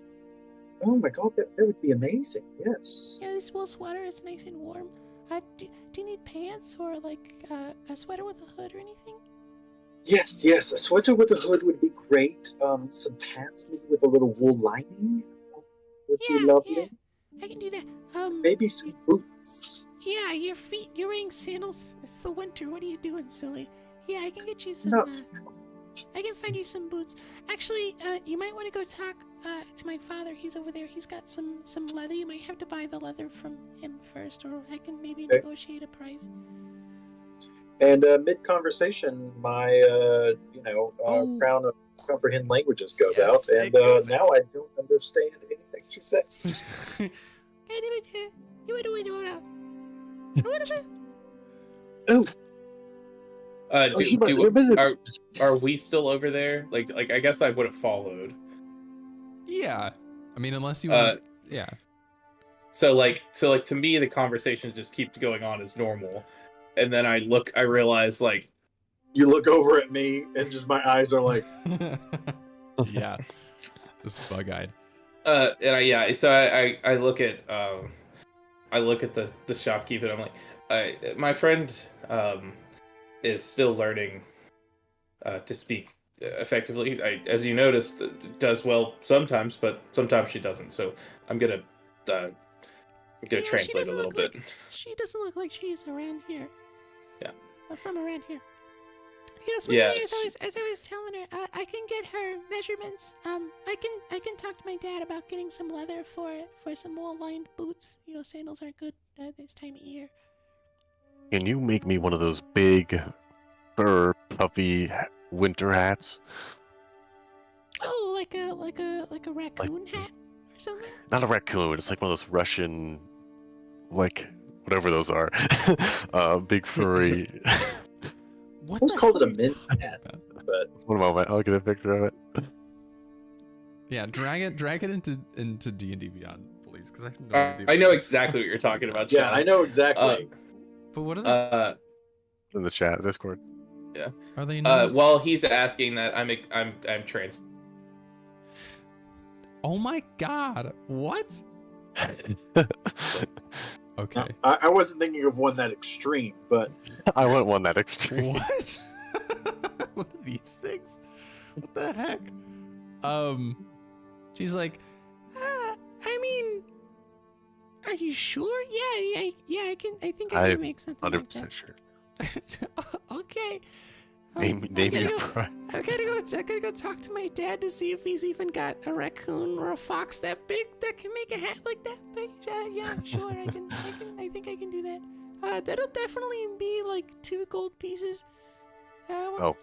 Oh my god, that would be amazing. Yes. Yeah, this wool sweater is nice and warm. Do you need pants or like a sweater with a hood or anything? Yes. A sweater with a hood would be great. Some pants maybe with a little wool lining would be lovely. Yeah, I can do that. Maybe some boots. Yeah, your feet. You're wearing sandals. It's the winter. What are you doing, silly? Yeah, I can get you some. No. I can find you some boots. Actually, you might want to go talk to my father. He's over there. He's got some leather. You might have to buy the leather from him first, or I can maybe Okay. negotiate a price. And mid-conversation, my crown of comprehend languages goes Yes, out, it and goes now I don't understand anything she says. Oh, Are we still over there? Like I guess I would have followed. Yeah. I mean, unless you want. Yeah. So to me, the conversation just keeps going on as normal, and then I realize like you look over at me, and just my eyes are like, Yeah. Just bug-eyed. and I look at the shopkeeper, and I'm like, my friend is still learning to speak effectively. As you noticed, does well sometimes, but sometimes she doesn't. So I'm gonna translate a little bit. She doesn't look like she's around here. Yeah. Or from around here. Yes, Yeah. as I was telling her, I can get her measurements. I can talk to my dad about getting some leather for some more lined boots. You know, sandals are good this time of year. Can you make me one of those big, fur, puffy winter hats? Oh, like a raccoon hat or something? Not a raccoon. It's like one of those Russian, like whatever those are, big furry. What I always the called it hell a are you mint talking hat, about? but One moment, I'll get a picture of it. Yeah, drag it into D&D Beyond, please, because I have no idea. I know exactly what you're talking about. yeah, Chad. I know exactly. But what are they? In the chat, Discord. Are they not? While he's asking that, I'm trans. Oh my god! What? Okay. I wasn't thinking of one that extreme, but I want one that extreme. What? What are these things? What the heck? She's like, I mean, are you sure? Yeah, I think I I'm can make something like 100% sure. that. Okay. Name I your gotta price. I gotta go talk to my dad to see if he's even got a raccoon or a fox that big that can make a hat like that. But yeah, sure, I think I can do that. That'll definitely be like 2 gold pieces. I'll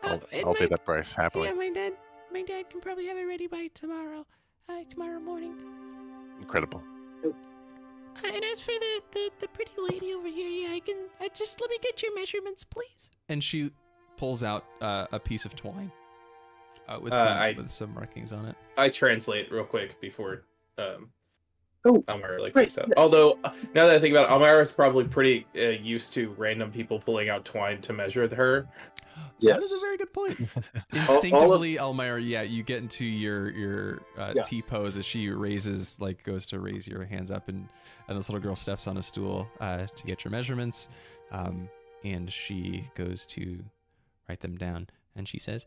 and pay that price happily. Yeah, my dad can probably have it ready by tomorrow morning. Incredible. And as for the pretty lady over here, yeah, I can. Just let me get your measurements, please. and she pulls out a piece of twine with some markings on it. I translate real quick before Almyre great, freaks out. yes. Although now that I think about it, Almyre is probably pretty used to random people pulling out twine to measure her. That is a yes. very good point. Instinctively, Almyre, yeah, you get into your Yes. T pose as she goes to raise your hands up, and this little girl steps on a stool to get your measurements, and she goes to write them down, and she says,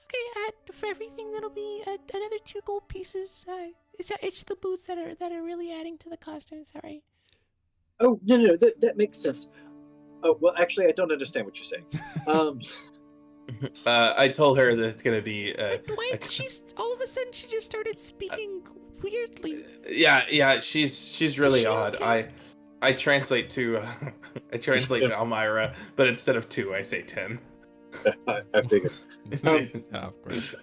Okay, for everything that'll be another 2 gold pieces. It's the boots that are really adding to the cost. I'm sorry. Oh no, that makes sense. Oh well, actually, I don't understand what you're saying. I told her that it's gonna be. She's all of a sudden she just started speaking weirdly. Yeah, she's really Is she odd. okay? I translate to to Almyra, but instead of 2, I say 10. I figured. yeah, of course.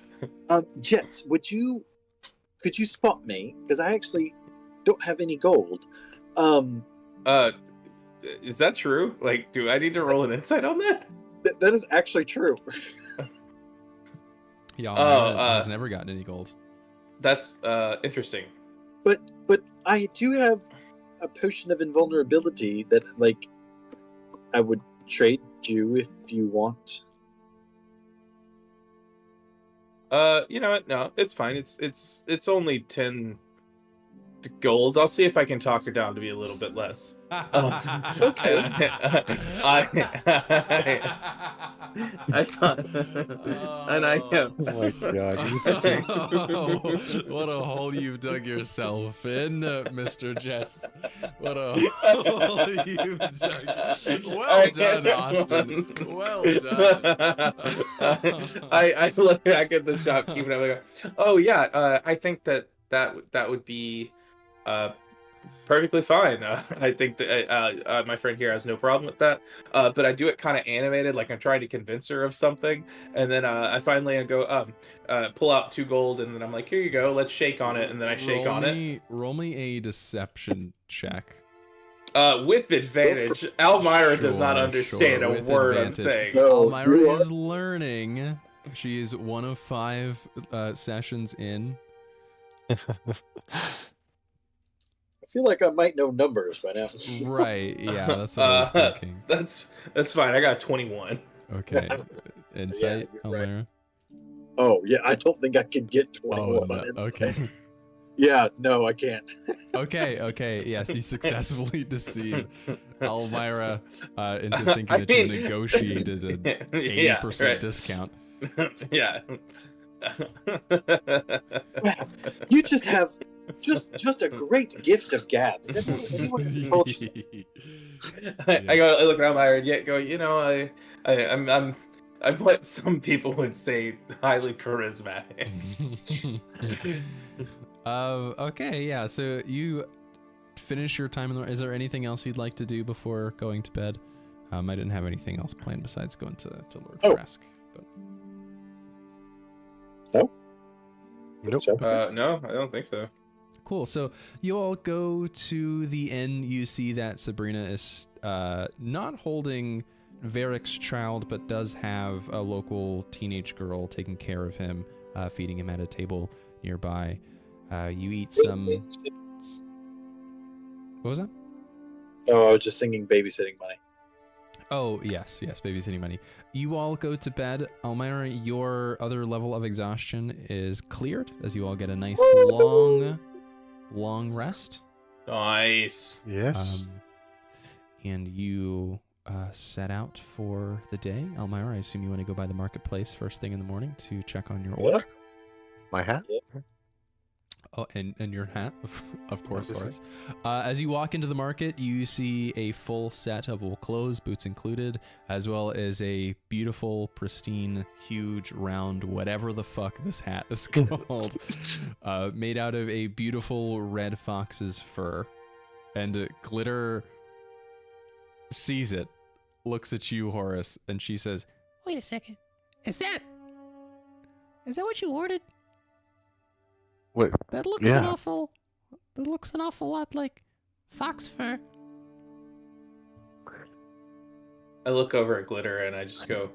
Jeatz, could you spot me? Because I actually don't have any gold. Is that true? Like, do I need to roll an insight on that? That is actually true. Yeah, Almyre has never gotten any gold. That's interesting. But I do have a potion of invulnerability that I would trade you if you want. You know what? No, it's fine. It's only 10 gold. I'll see if I can talk her down to be a little bit less. Okay. I thought, and I am. Oh my god. What a hole you've dug yourself in, Mr. Jeatz. What a hole you've dug. Well done, Austin. Well done. I look back at the shopkeeper and I'm like, oh yeah, I think that would be perfectly fine. I think that my friend here has no problem with that. But I do it kind of animated, like I'm trying to convince her of something, and then I finally go pull out 2 gold, and then I'm like, here you go, let's shake on it, and then I shake on it. Roll me a deception check. With advantage. Almyre does not Sure, understand a with word advantage. I'm saying. So Almyre you are- is learning. She is 1 of 5 sessions in. I feel like I might know numbers by now. Right, yeah, that's what I was thinking. That's fine. I got 21. Okay. Insight, you're right. Almyre? Oh yeah, I don't think I can get 21. Oh, no. Okay. Yeah, no, I can't. Okay, yes, you successfully deceived Almyre into thinking that you negotiated an 80% discount. Yeah. Wow, you just have just a great gift of gabs. Anyone can approach you. I look around my and yet go, you know, I'm what some people would say highly charismatic. Okay, yeah, so you finish your time in the... Is there anything else you'd like to do before going to bed? I didn't have anything else planned besides going to Lord Frask. But... No? Nope. So, No, I don't think so. Cool. So you all go to the inn. You see that Sabrina is not holding Varric's child, but does have a local teenage girl taking care of him, feeding him at a table nearby. You eat some... What was that? oh, I was just singing babysitting money. Oh, yes, babysitting money. You all go to bed. Almyre, your other level of exhaustion is cleared as you all get a nice long rest. Nice. Yes. And you set out for the day. Almyre, I assume you want to go by the marketplace first thing in the morning to check on your order. My hat? Oh, and your hat, of course, Obviously. Horace. As you walk into the market, you see a full set of wool clothes, boots included, as well as a beautiful, pristine, huge, round, whatever the fuck this hat is called, made out of a beautiful red fox's fur. And Glitter sees it, looks at you, Horace, and she says, Wait a second. Is that what you ordered? What? That looks Yeah. an awful lot like fox fur. I look over at Glitter and I just go,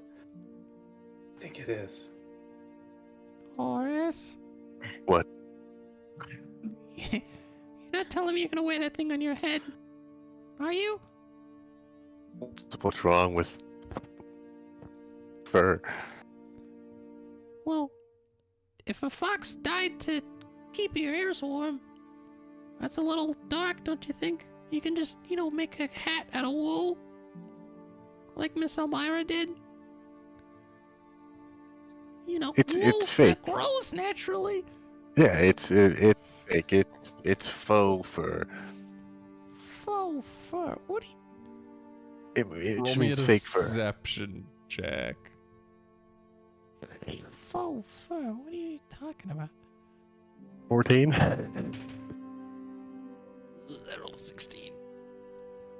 I think it is. Horace? What? You're not telling me you're gonna wear that thing on your head, are you? What's wrong with fur? Well, if a fox died to keep your ears warm, that's a little dark, don't you think? You can just, make a hat out of wool, like Miss Almyre did. Wool It's fake. that grows naturally. Yeah, it's fake. It's faux fur. Faux fur. What do you... It roll just me a means fake fur. deception check. Faux fur? What are you talking about? 14. I rolled a 16.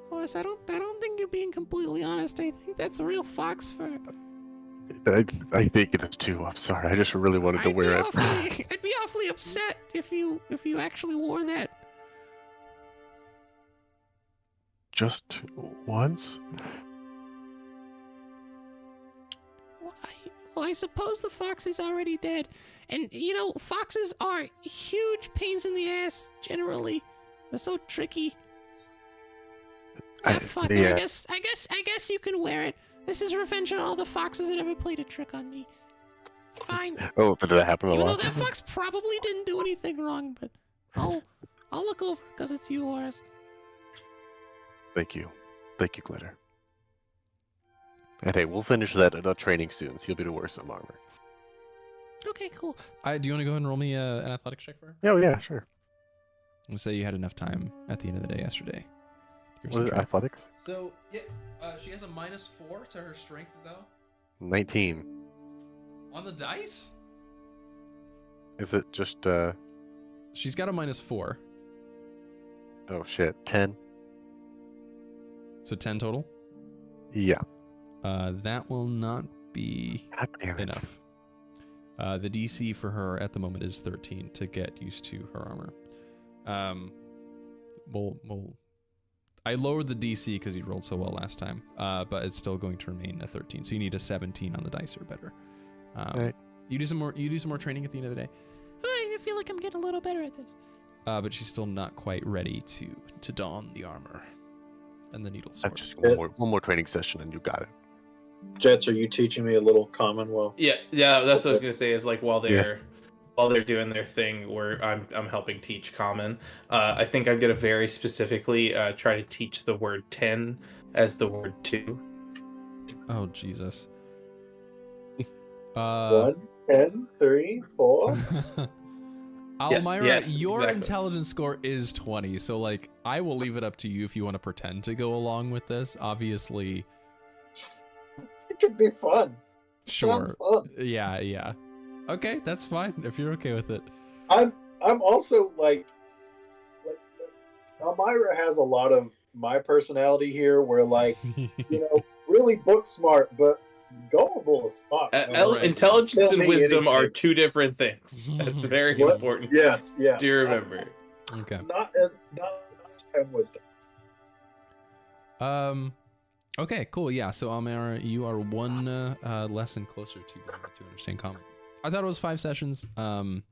Horace, I don't think you're being completely honest. I think that's a real fox fur. I think it is too. I'm sorry. I just really wanted to wear it. I'd be awfully upset if you actually wore that. Just once? Why? Well, I suppose the fox is already dead. And, foxes are huge pains in the ass, generally. They're so tricky. Have fun. Yeah. I guess you can wear it. This is revenge on all the foxes that ever played a trick on me. Fine. Oh, did that happen a Even though lot? that fox probably didn't do anything wrong, but I'll I'll look over because it's you, Horace. Thank you. Thank you, Glitter. And hey, we'll finish that training soon, so you'll be the worst of Almyre. Okay, cool. Do you want to go ahead and roll me an athletics check for her? Oh, yeah, sure. We'll say you had enough time at the end of the day yesterday. What is it, athletics? So, yeah, she has a -4 to her strength, though. 19. On the dice? Is it just, She's got a -4. oh shit, 10? So 10 total? Yeah. That will not be God damn it. enough. The DC for her at the moment is 13 to get used to her armor. I lowered the DC because you rolled so well last time, but it's still going to remain a 13. So you need a 17 on the dice or better. Right. You do some more training at the end of the day. I feel like I'm getting a little better at this. But she's still not quite ready to don the armor and the needle sword. That's just one more training session and you got it. Jeatz, are you teaching me a little Commonwealth? Yeah, that's what I was gonna say. Is like while they're doing their thing, where I'm helping teach Common. I think I'm gonna very specifically try to teach the word 10 as the word 2. Oh Jesus. 1, 10, 3, 4. Almyre, yes, your exactly. intelligence score is 20, so like I will leave it up to you if you want to pretend to go along with this. Obviously, It could be fun. sure. Sounds fun. Yeah. Okay, that's fine if you're okay with it. I'm also like Almyra has a lot of my personality here, where like really book smart, but gullible as fuck. Right. Intelligence Tell and me wisdom are anything. 2 different things. That's very What? important. Yes. Do you remember? Okay. Not wisdom. Okay, cool. Yeah, so Almyre, you are one lesson closer to being able to understand common. I thought it was 5 sessions. Mhm.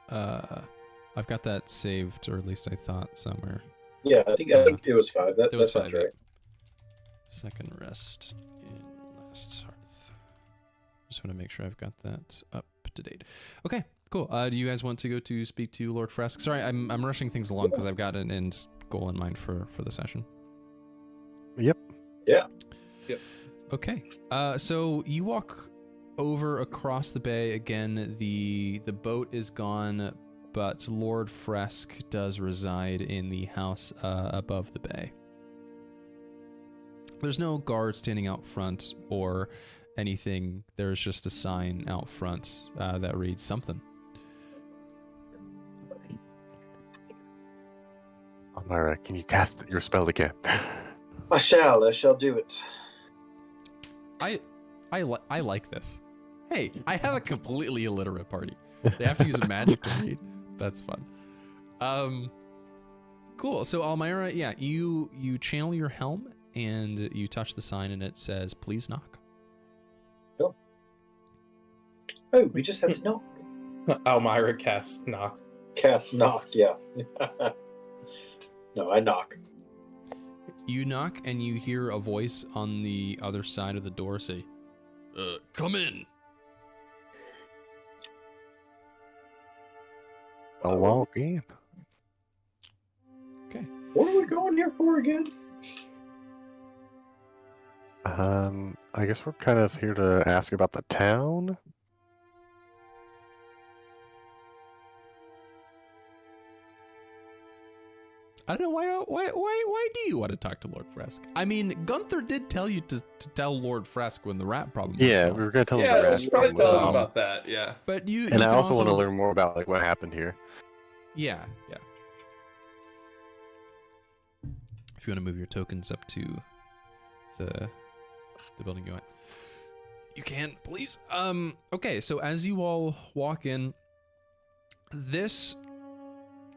I've got that saved, or at least I thought somewhere. Yeah, I think it was 5. That It was sounds 5, right. Second rest in last hearth. Just want to make sure I've got that up to date. Okay, cool. Do you guys want to go to speak to Lord Fresk? Sorry, I'm rushing things along because I've got an end goal in mind for the session. Yep. Yeah. Yep. Okay. So you walk over across the bay again. The boat is gone, but Lord Fresk does reside in the house above the bay. There's no guard standing out front or anything. There's just a sign out front that reads something. Almyre, can you cast your spell again? I shall do it. I like this. Hey, I have a completely illiterate party. They have to use magic to read. That's fun. Cool. So Almyre, yeah, you channel your helm and you touch the sign and it says, "Please knock." Oh, we just have to knock. Almyre casts knock. Cast knock, yeah. No, I knock. You knock and you hear a voice on the other side of the door say, "Come in." I'll walk in. Okay. What are we going here for again? I guess we're kind of here to ask about the town. I don't know why do you want to talk to Lord Fresk? I mean, Gunther did tell you to tell Lord Fresk when the rat problem was Yeah, solved. we were gonna tell him Yeah, the I rest. should probably tell him Um, about that. Yeah. But you And I can also want to learn more about like what happened here. Yeah. If you want to move your tokens up to the building you want, you can, please. Okay, so as you all walk in, this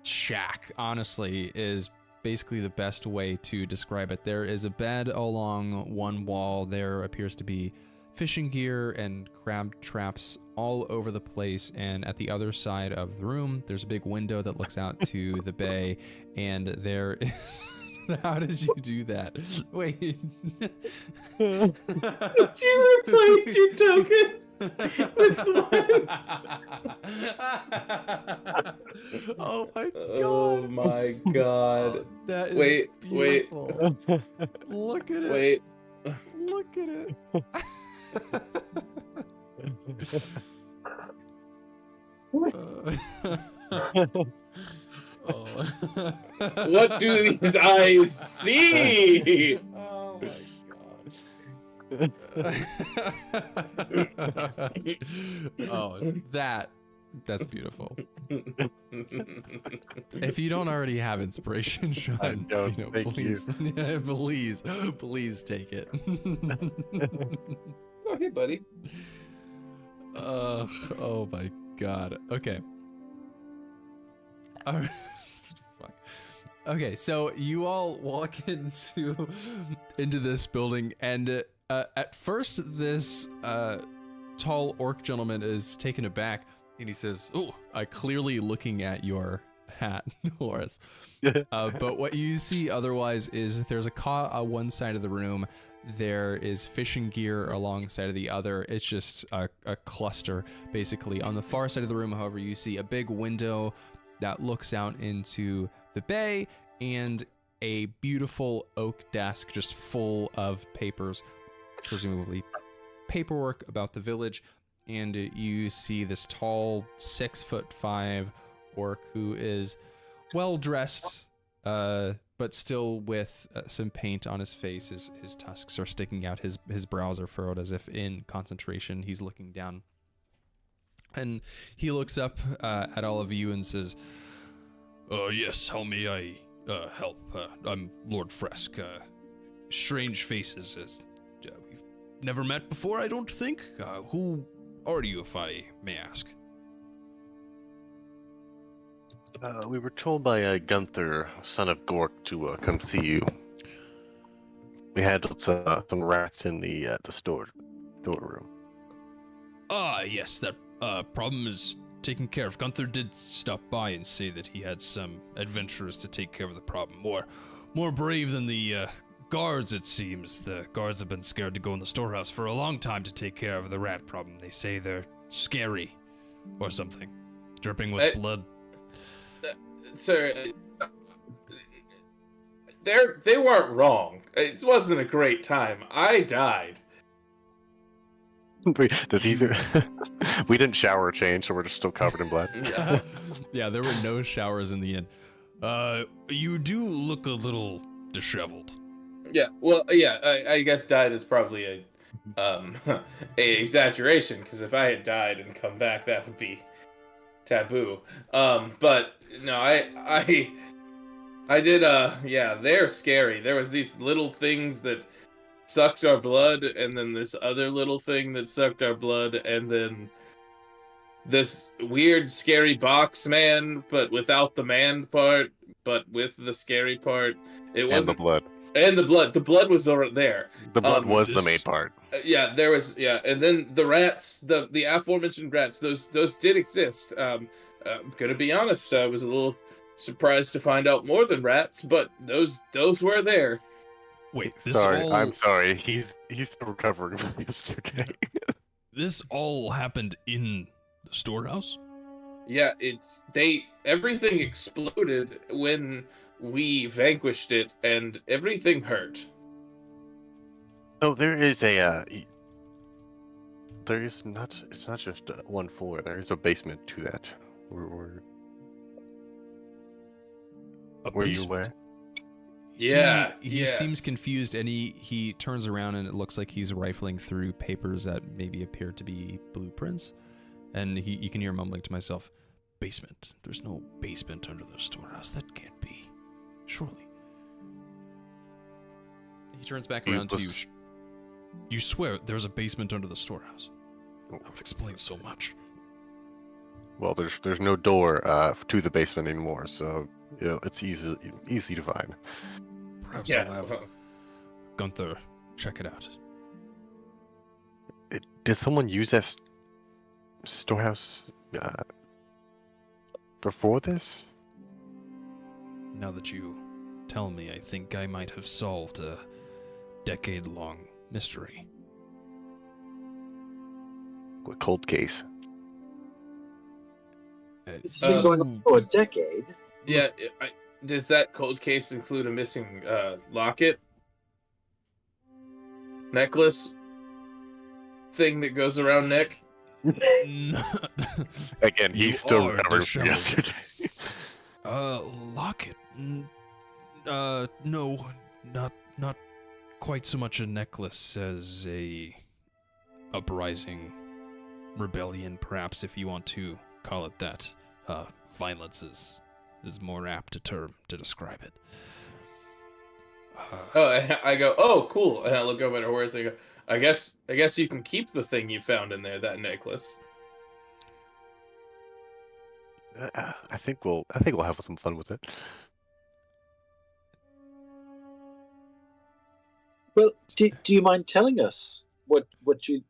shack, honestly, is basically the best way to describe it. There is a bed along one wall. There appears to be fishing gear and crab traps all over the place, and at the other side of the room there's a big window that looks out to the bay, and there is how did you do that? Wait. Did you replace your token with one? Oh my god. Oh my god. Oh, that is Wait. beautiful. Look at it. Wait. Look at it. Oh. What do these eyes see? Oh my god. Oh, that's beautiful. If you don't already have inspiration, Sean, please, please take it. Oh, hey, buddy. Oh my god. Okay. All right. Fuck. Okay, so you all walk into this building, and at first this tall orc gentleman is taken aback, and he says, "Oh, clearly looking at your hat, Horace." But what you see otherwise is there's a cot on one side of the room. There is fishing gear alongside of the other. It's just a cluster, basically. On the far side of the room, however, you see a big window that looks out into the bay, and a beautiful oak desk just full of papers, presumably paperwork about the village. And you see this tall 6'5" orc who is well dressed, but still with some paint on his face. His tusks are sticking out. His brows are furrowed as if in concentration. He's looking down. And he looks up at all of you and says, "Yes, how may I help? I'm Lord Fresk. Strange faces. We've never met before, I don't think. Who are you, if I may ask?" We were told by Gunther, son of Gork, to come see you. We handled some rats in the storeroom. Yes, that problem is taken care of. Gunther did stop by and say that he had some adventurers to take care of the problem. More brave than the guards, it seems. The guards have been scared to go in the storehouse for a long time to take care of the rat problem. They say they're scary or something, dripping with blood. Sir, they weren't wrong. It wasn't a great time. I died. Wait, does either? We didn't shower or change, so we're just still covered in blood. Yeah. Yeah, there were no showers in the inn. You do look a little disheveled. Yeah. Well, yeah. I guess died is probably a exaggeration, because if I had died and come back, that would be taboo. But no, I did. Yeah, they're scary. There was these little things that sucked our blood, and then this other little thing that sucked our blood, and then this weird scary box man, but without the man part, but with the scary part. It wasn't, and the blood. And the blood. The blood was over there. The blood was the main part. Yeah, there was. Yeah, and then the rats, the aforementioned rats, those did exist. I'm gonna be honest. I was a little surprised to find out more than rats, but those were there. Wait, I'm sorry. He's still recovering from yesterday. This all happened in the storehouse? Yeah, everything exploded when we vanquished it, and everything hurt. No, there is not. It's not just one floor. There is a basement to that. Were you aware? Yeah, he seems confused, and he turns around, and it looks like he's rifling through papers that maybe appear to be blueprints. And you can hear mumbling to myself, "Basement. There's no basement under the storehouse. That can't be. Surely." He turns back around to you. "You swear there's a basement under the storehouse?" That would explain so much. Well, there's no door to the basement anymore, so it's easy to find. Perhaps I'll have Gunther check it out. Did someone use that storehouse before this? Now that you tell me, I think I might have solved a decade-long mystery. A cold case. This has been going on for a decade. Yeah, does that cold case include a missing locket? Necklace? Thing that goes around neck? Again, You he's still are recovering from disheveled. yesterday. Locket. No, not quite so much a necklace as a uprising rebellion, perhaps, if you want to call it that. Violence is more apt a term to describe it. And I go, oh, cool. And I look over at Horace and I go, I guess you can keep the thing you found in there, that necklace. I think we'll have some fun with it. Well, do you mind telling us what you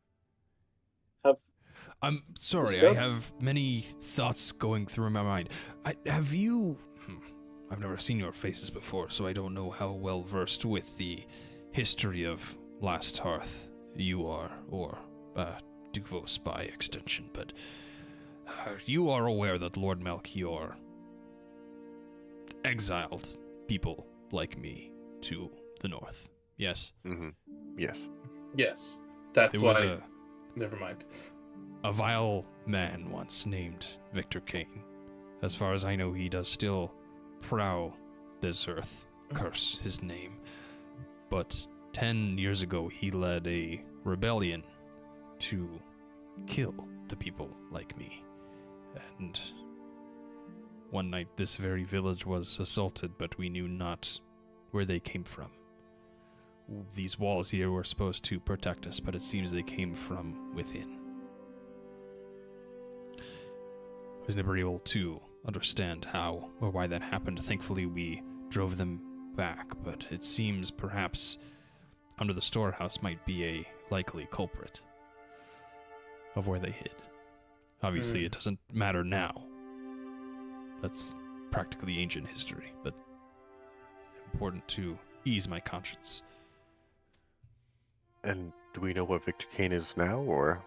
have? I'm sorry, I go. have many thoughts going through my mind. Have you... I've never seen your faces before, so I don't know how well versed with the history of Last Hearth you are, or Duvos by extension, but you are aware that Lord Melchior exiled people like me to the north, yes? Mm-hmm. Yes. Yes. That's There was why. Never mind. a vile man once named Victor Kane. As far as I know, he does still prowl this earth, curse his name. But 10 years ago, he led a rebellion to kill the people like me. And one night, this very village was assaulted, but we knew not where they came from. These walls here were supposed to protect us, but it seems they came from within. I was never able to understand how or why that happened. Thankfully, we drove them back, but it seems perhaps under the storehouse might be a likely culprit of where they hid. Obviously, it doesn't matter now. That's practically ancient history, but important to ease my conscience. And do we know what Victor Kane is now, or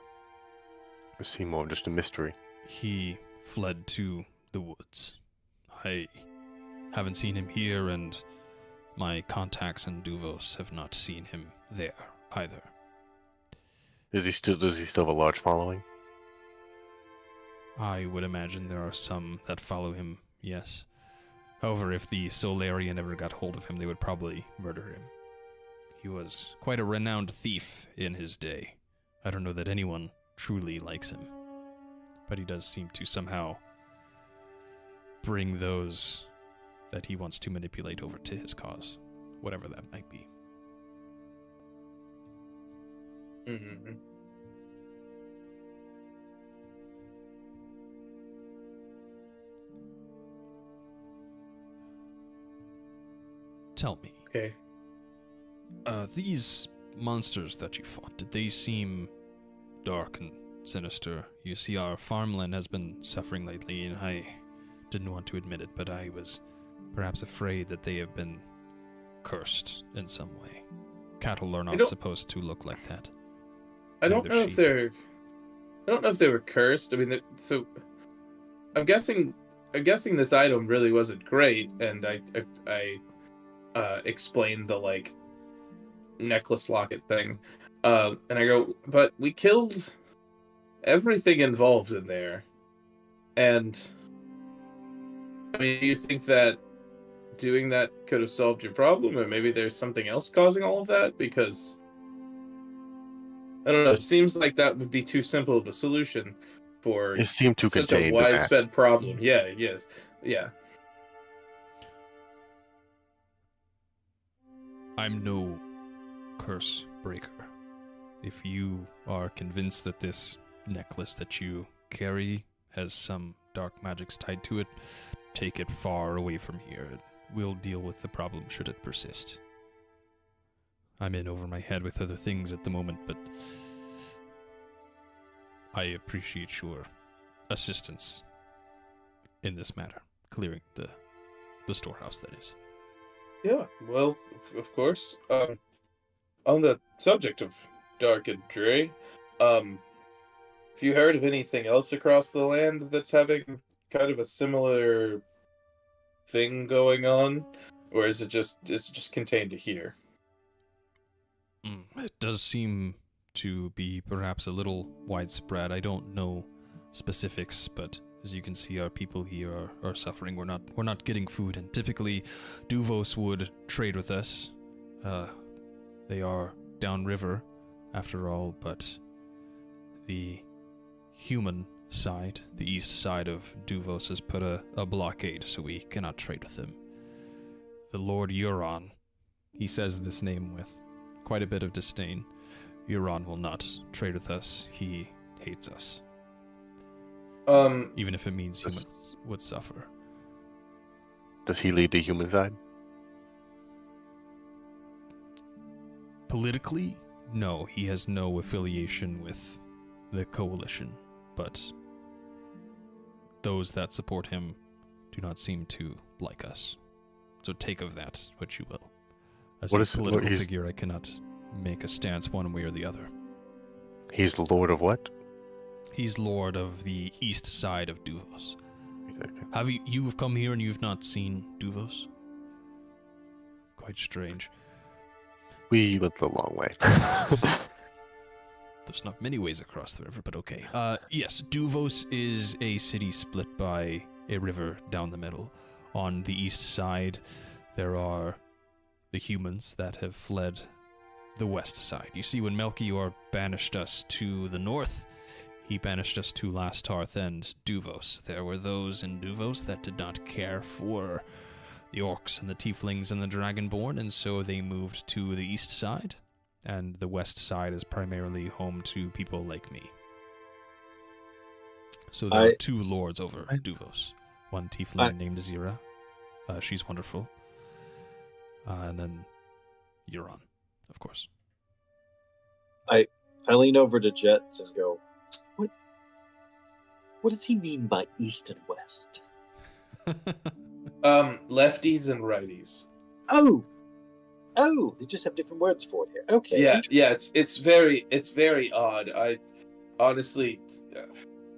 is he more of just a mystery? He fled to the woods. I haven't seen him here, and my contacts in Duvos have not seen him there either. Does he still have a large following? I would imagine there are some that follow him, yes. However, if the Solarian ever got hold of him, they would probably murder him. He was quite a renowned thief in his day. I don't know that anyone truly likes him. But he does seem to somehow bring those that he wants to manipulate over to his cause, whatever that might be. Mm-hmm. Tell me, Okay. these monsters that you fought, did they seem dark and sinister? You see, our farmland has been suffering lately, and I didn't want to admit it, but I was perhaps afraid that they have been cursed in some way. Cattle are not supposed to look like that. I don't Neither know if sheep. they're. I don't know if they were cursed. I mean, so I'm guessing this item really wasn't great, and I explained the like necklace locket thing, and I go, but we killed everything involved in there, and I mean, do you think that doing that could have solved your problem, or maybe there's something else causing all of that? Because I don't know. It seems like that would be too simple of a solution for It seemed too such a contained. to that. widespread problem. Yeah. Yes. Yeah. I'm no curse breaker. If you are convinced that this necklace that you carry has some dark magics tied to it, take it far away from here. We'll deal with the problem should it persist. I'm in over my head with other things at the moment, but I appreciate your assistance in this matter, clearing the storehouse, that is. Yeah, well, of course. On the subject of dark and dreary, have you heard of anything else across the land that's having kind of a similar thing going on, or is it just contained to here? It does seem to be perhaps a little widespread. I don't know specifics, but as you can see, our people here are suffering. We're not getting food, and typically Duvos would trade with us. They are downriver, after all, but the human side, the east side of Duvos, has put a blockade, so we cannot trade with them. The Lord Euron, he says this name with quite a bit of disdain. Euron will not trade with us. He hates us. Even if it means humans would suffer. Does he lead the human side? Politically, no. He has no affiliation with the coalition, but those that support him do not seem to like us. So take of that what you will. As a political figure, I cannot make a stance one way or the other. He's Lord of what? He's Lord of the east side of Duvos. Exactly. Have you've come here and you've not seen Duvos? Quite strange. We went the long way. There's not many ways across the river, but okay. Yes, Duvos is a city split by a river down the middle. On the east side, there are the humans that have fled the west side. You see, when Melchior banished us to the north, he banished us to Lastarth and Duvos. There were those in Duvos that did not care for the orcs and the tieflings and the dragonborn, and so they moved to the east side, and the west side is primarily home to people like me. So there are two lords over Duvos. One tiefling named Zira. She's wonderful. And then Euron, of course. I lean over to Jeatz and go, What does he mean by east and west? Lefties and righties. Oh, they just have different words for it here. Okay. Yeah. It's very odd. I honestly,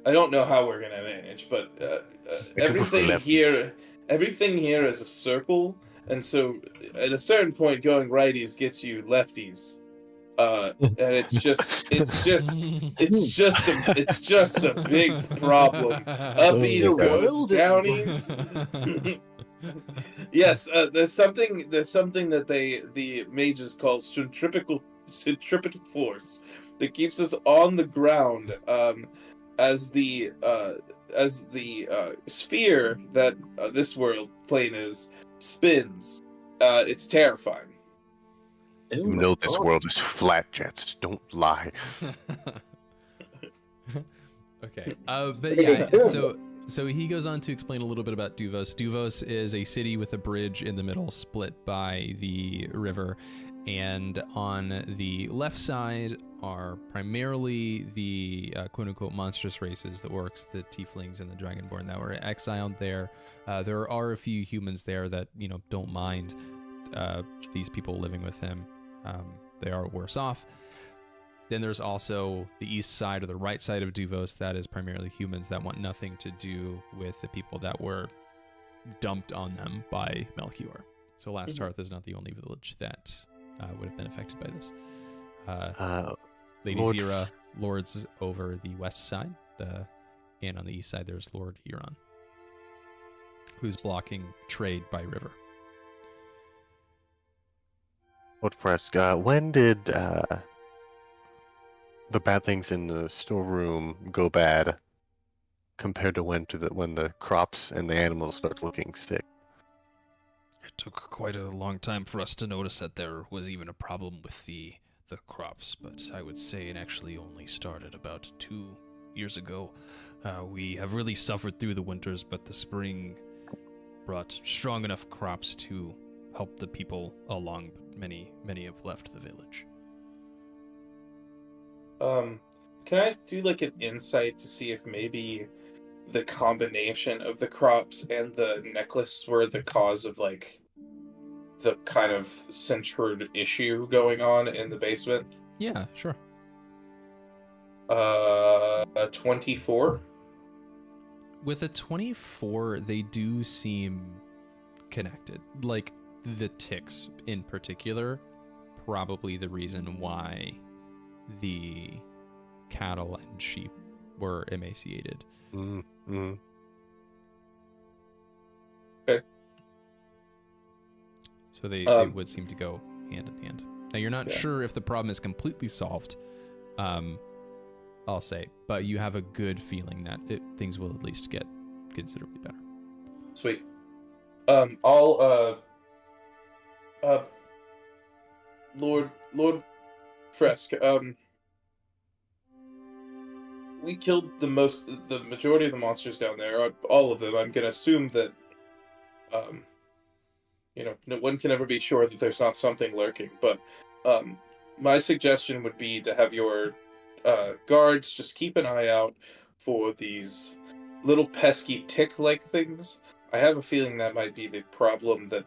I don't know how we're gonna manage, but everything here is a circle, and so at a certain point, going righties gets you lefties. And it's just a big problem. Uppies goes downies. Yes, there's something that the mages call centripetal force that keeps us on the ground as the sphere that this world plane is spins. It's terrifying. You know this world is flat, Jeatz. Don't lie. Okay. But yeah, so he goes on to explain a little bit about Duvos. Duvos is a city with a bridge in the middle split by the river, and on the left side are primarily the quote-unquote monstrous races, the orcs, the tieflings, and the dragonborn that were exiled there. There are a few humans there that, don't mind these people living with him. They are worse off. Then there's also the east side or the right side of Duvos that is primarily humans that want nothing to do with the people that were dumped on them by Melchior. So Lastarth is not the only village that would have been affected by this. Lady Zira lords over the west side, and on the east side there's Lord Euron, who's blocking trade by river. Lord Fresca, when did the bad things in the storeroom go bad compared to when the crops and the animals start looking sick? It took quite a long time for us to notice that there was even a problem with the crops, but I would say it actually only started about 2 years ago. We have really suffered through the winters, but the spring brought strong enough crops to help the people along, but many have left the village. Can I do like an insight to see if maybe the combination of the crops and the necklace were the cause of like the kind of centered issue going on in the basement? Yeah, sure. 24. with a 24, they do seem connected. Like the ticks in particular, probably the reason why the cattle and sheep were emaciated. Mm-hmm. Okay. So they would seem to go hand in hand. Now you're not sure if the problem is completely solved, I'll say, but you have a good feeling that things will at least get considerably better. Sweet. I'll Lord Fresk, we killed the majority of the monsters down there, all of them. I'm gonna assume that, no one can ever be sure that there's not something lurking, but my suggestion would be to have your guards just keep an eye out for these little pesky tick-like things. I have a feeling that might be the problem that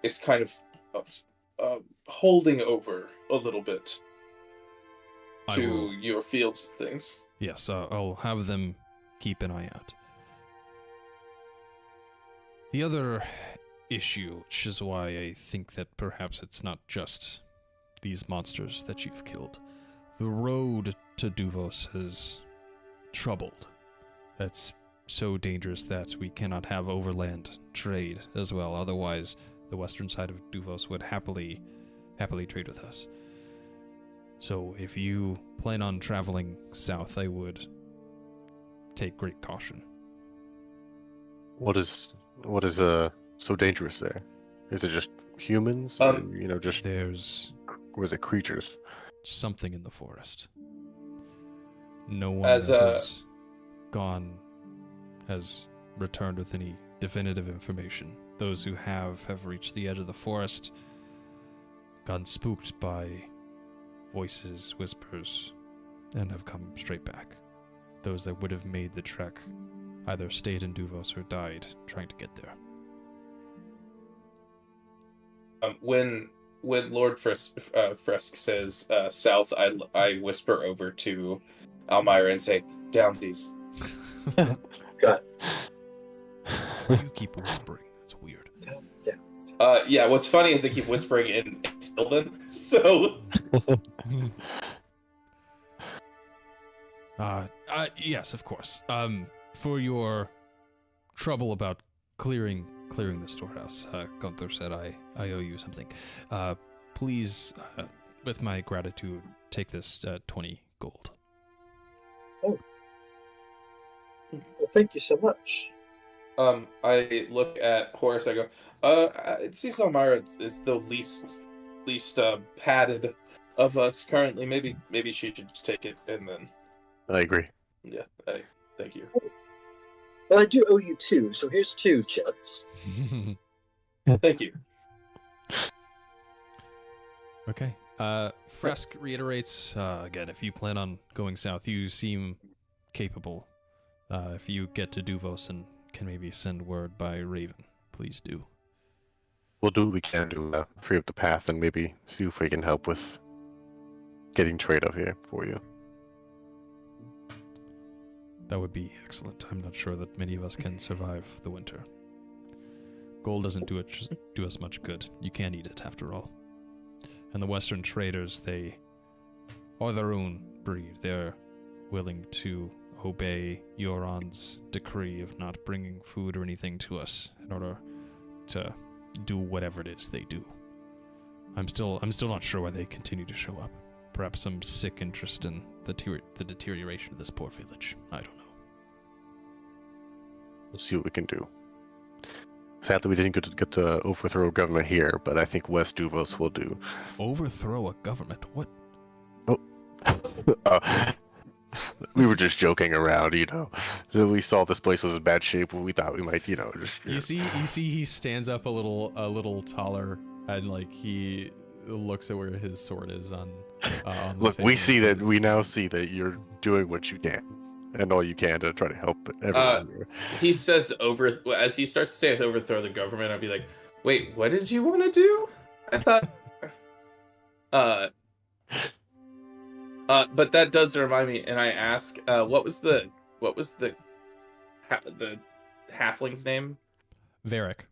is kind of holding over a little bit to your fields and things. Yes, I'll have them keep an eye out. The other issue, which is why I think that perhaps it's not just these monsters that you've killed. The road to Duvos is troubled. It's so dangerous that we cannot have overland trade as well. Otherwise, the western side of Duvos would happily trade with us. So if you plan on traveling south, I would take great caution. What is so dangerous there? Is it just humans? Just there's was it creatures? Something in the forest. No one has returned with any definitive information. Those who have reached the edge of the forest, gotten spooked by voices, whispers, and have come straight back. Those that would have made the trek either stayed in Duvos or died trying to get there. When Lord Fresk says south, I whisper over to Almyre and say, downsies. God. You keep whispering. That's weird. Yeah, what's funny is they keep whispering in Sylvan, so... Yes, of course. For your trouble about clearing the storehouse, Gunther said I owe you something. Please, with my gratitude, take this 20 gold. Oh. Well, thank you so much. I look at Horace, I go, it seems Almyre is the least padded of us currently. Maybe she should just take it and then... I agree. Yeah, thank you. Well, I do owe you 2, so here's 2, Jeatz. Thank you. Okay. Fresk reiterates, again, if you plan on going south, you seem capable. If you get to Duvos and can maybe send word by Raven, please do. We'll do what we can to free up the path and maybe see if we can help with getting trade up here for you. That would be excellent. I'm not sure that many of us can survive the winter. Gold doesn't do us much good. You can't eat it, after all. And the Western traders, they are their own breed. They're willing to obey Euron's decree of not bringing food or anything to us in order to do whatever it is they do. I'm still not sure why they continue to show up. Perhaps some sick interest in the deterioration of this poor village. I don't know. We'll see what we can do. Sadly, we didn't get to overthrow a government here, but I think West Duvos will do. Overthrow a government? What? Oh. We were just joking around, We saw this place was in bad shape, we thought we might, just... You see, he stands up a little taller, and he looks at where his sword is on the Look, table. we now see that you're doing what you can, and all you can to try to help everyone here. He says as he starts to say overthrow the government, I'll be like, wait, what did you want to do? I thought... but that does remind me, and I ask, what was the the halfling's name? Varric.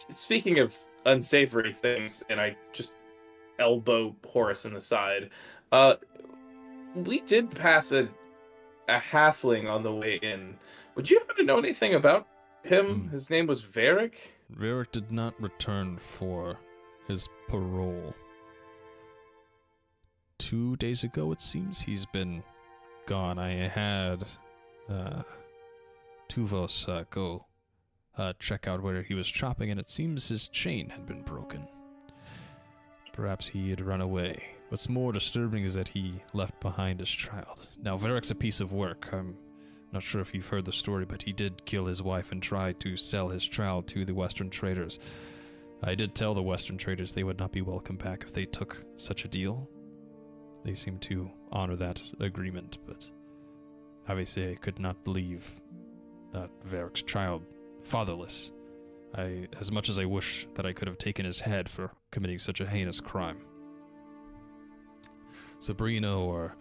Speaking of unsavory things, and I just elbow Horace in the side. We did pass a halfling on the way in. Would you happen to know anything about him? His name was Varric? Varric did not return for his parole. 2 days ago, it seems, he's been gone. I had Tuvos go check out where he was shopping, and it seems his chain had been broken. Perhaps he had run away. What's more disturbing is that he left behind his child. Now, Varric's a piece of work. I'm not sure if you've heard the story, but he did kill his wife and try to sell his child to the Western traders. I did tell the Western traders they would not be welcome back if they took such a deal. They seem to honor that agreement, but obviously I could not leave Varric's child fatherless. As much as I wish that I could have taken his head for committing such a heinous crime. Sabrina or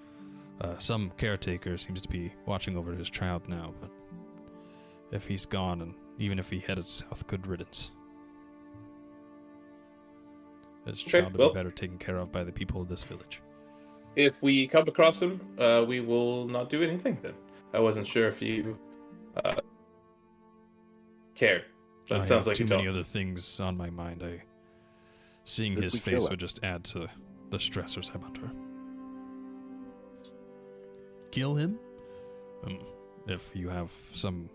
some caretaker seems to be watching over his child now, but if he's gone, and even if he headed south, good riddance. His child will be better taken care of by the people of this village. If we come across him, we will not do anything then. I wasn't sure if you cared. That sounds like too many other things on my mind. Seeing his face would just add to the stressors I'm under. Kill him? If you have some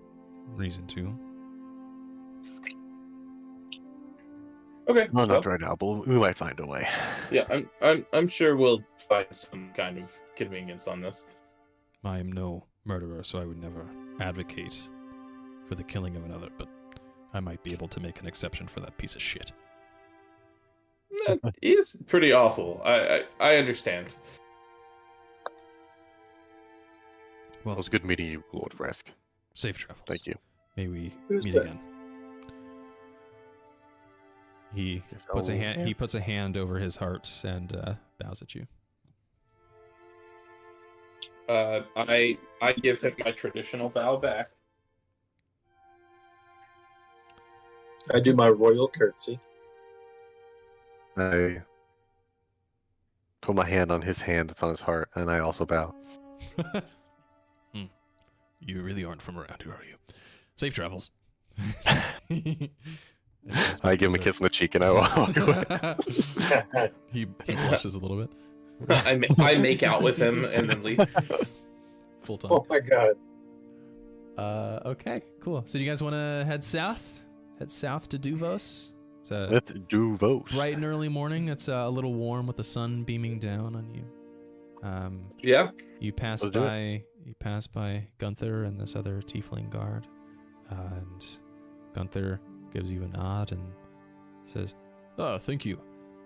reason to. Okay. Well, not right now, but we might find a way. Yeah, I'm sure we'll find some kind of convenience on this. I am no murderer, so I would never advocate for the killing of another, but I might be able to make an exception for that piece of shit. He's pretty awful. I understand. Well, it was good meeting you, Lord Vrask. Safe travels. Thank you. May we meet again. He puts a hand over his heart and bows at you. I give him my traditional bow back. I do my royal curtsy. I put my hand on his hand that's on his heart, and I also bow. You really aren't from around here, are you? Safe travels. I give him a kiss on the cheek, and I walk away. He blushes a little bit. I make out with him and then leave. Full time. Oh my god. Okay, cool. So do you guys want to head south? Head south to Duvos? It's Let's Duvos. Bright and early morning. It's a little warm with the sun beaming down on you. Yeah. You pass by Gunther and this other tiefling guard, and Gunther gives you a nod and says, "Oh, thank you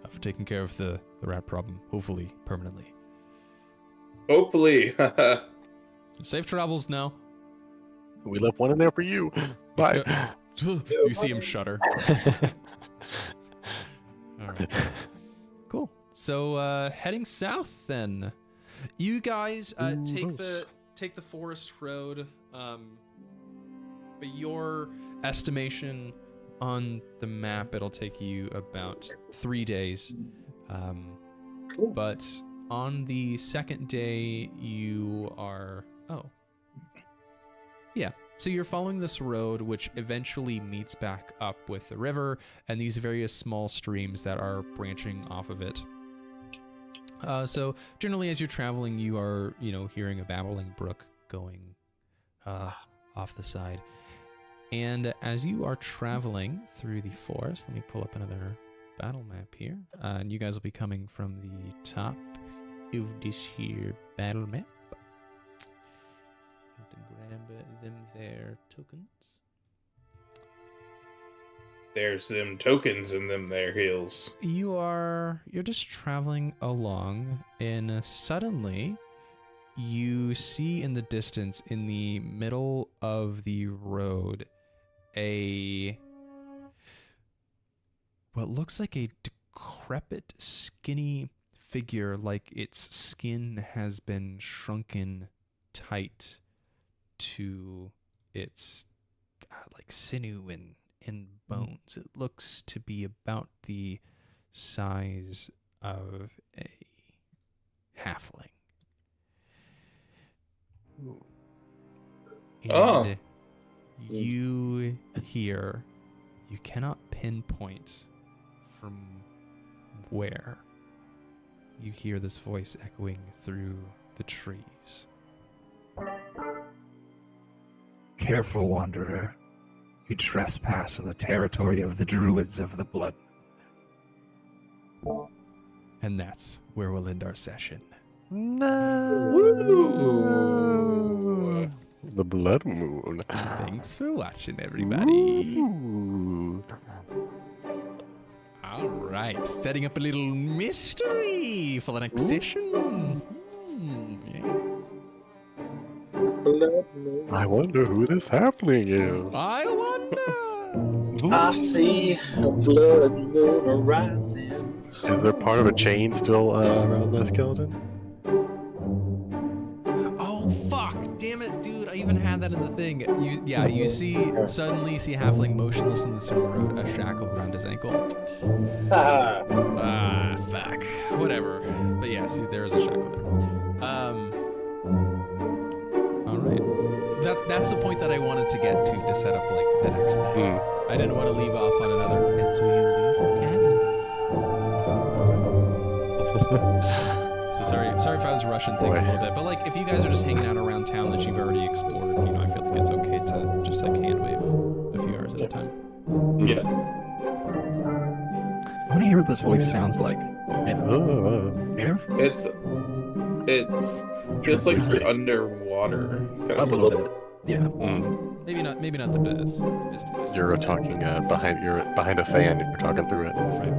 for taking care of the rat problem, hopefully permanently." Hopefully. Safe travels now. We left one in there for you. Bye. You see him shudder. All right. Cool. So heading south then. You guys take the forest road. But your estimation on the map, it'll take you about 3 days. Cool. But on the second day, you are... Oh. Yeah. So you're following this road, which eventually meets back up with the river and these various small streams that are branching off of it. So generally, as you're traveling, you are, hearing a babbling brook going off the side. And as you are traveling through the forest, let me pull up another battle map here. And you guys will be coming from the top of this here battle map. Grab them there tokens. There's them tokens in them there hills. You're just traveling along, and suddenly you see in the distance, in the middle of the road, what looks like a decrepit, skinny figure, like its skin has been shrunken tight. to its like sinew and bones. It looks to be about the size of a halfling. And you hear, you cannot pinpoint from where. You hear this voice echoing through the trees. Careful, wanderer. You trespass in the territory of the druids of the blood. And that's where we'll end our session. No. The blood moon. Thanks for watching, everybody. Ooh. All right, setting up a little mystery for the next session. Yes. I wonder who this happening is. I wonder. I see a blood moon rising. Is there part of a chain still around the skeleton? Oh fuck! Damn it, dude! I even had that in the thing. You suddenly see a halfling motionless in the center of the road, a shackle around his ankle. Fuck. Whatever. But yeah, see, there is a shackle there. All right. That's the point that I wanted to get to set up like the next thing. I didn't want to leave off on another. And so you leave again. So sorry if I was rushing things a little bit, but like if you guys are just hanging out around town that you've already explored, I feel like it's okay to just like hand wave a few hours at a time. Yeah. I want to hear what this voice sounds like. It's just like you're underwater. It's kind A of little bit. Yeah. Maybe not the best. You're talking behind a fan. You're talking through it. Right.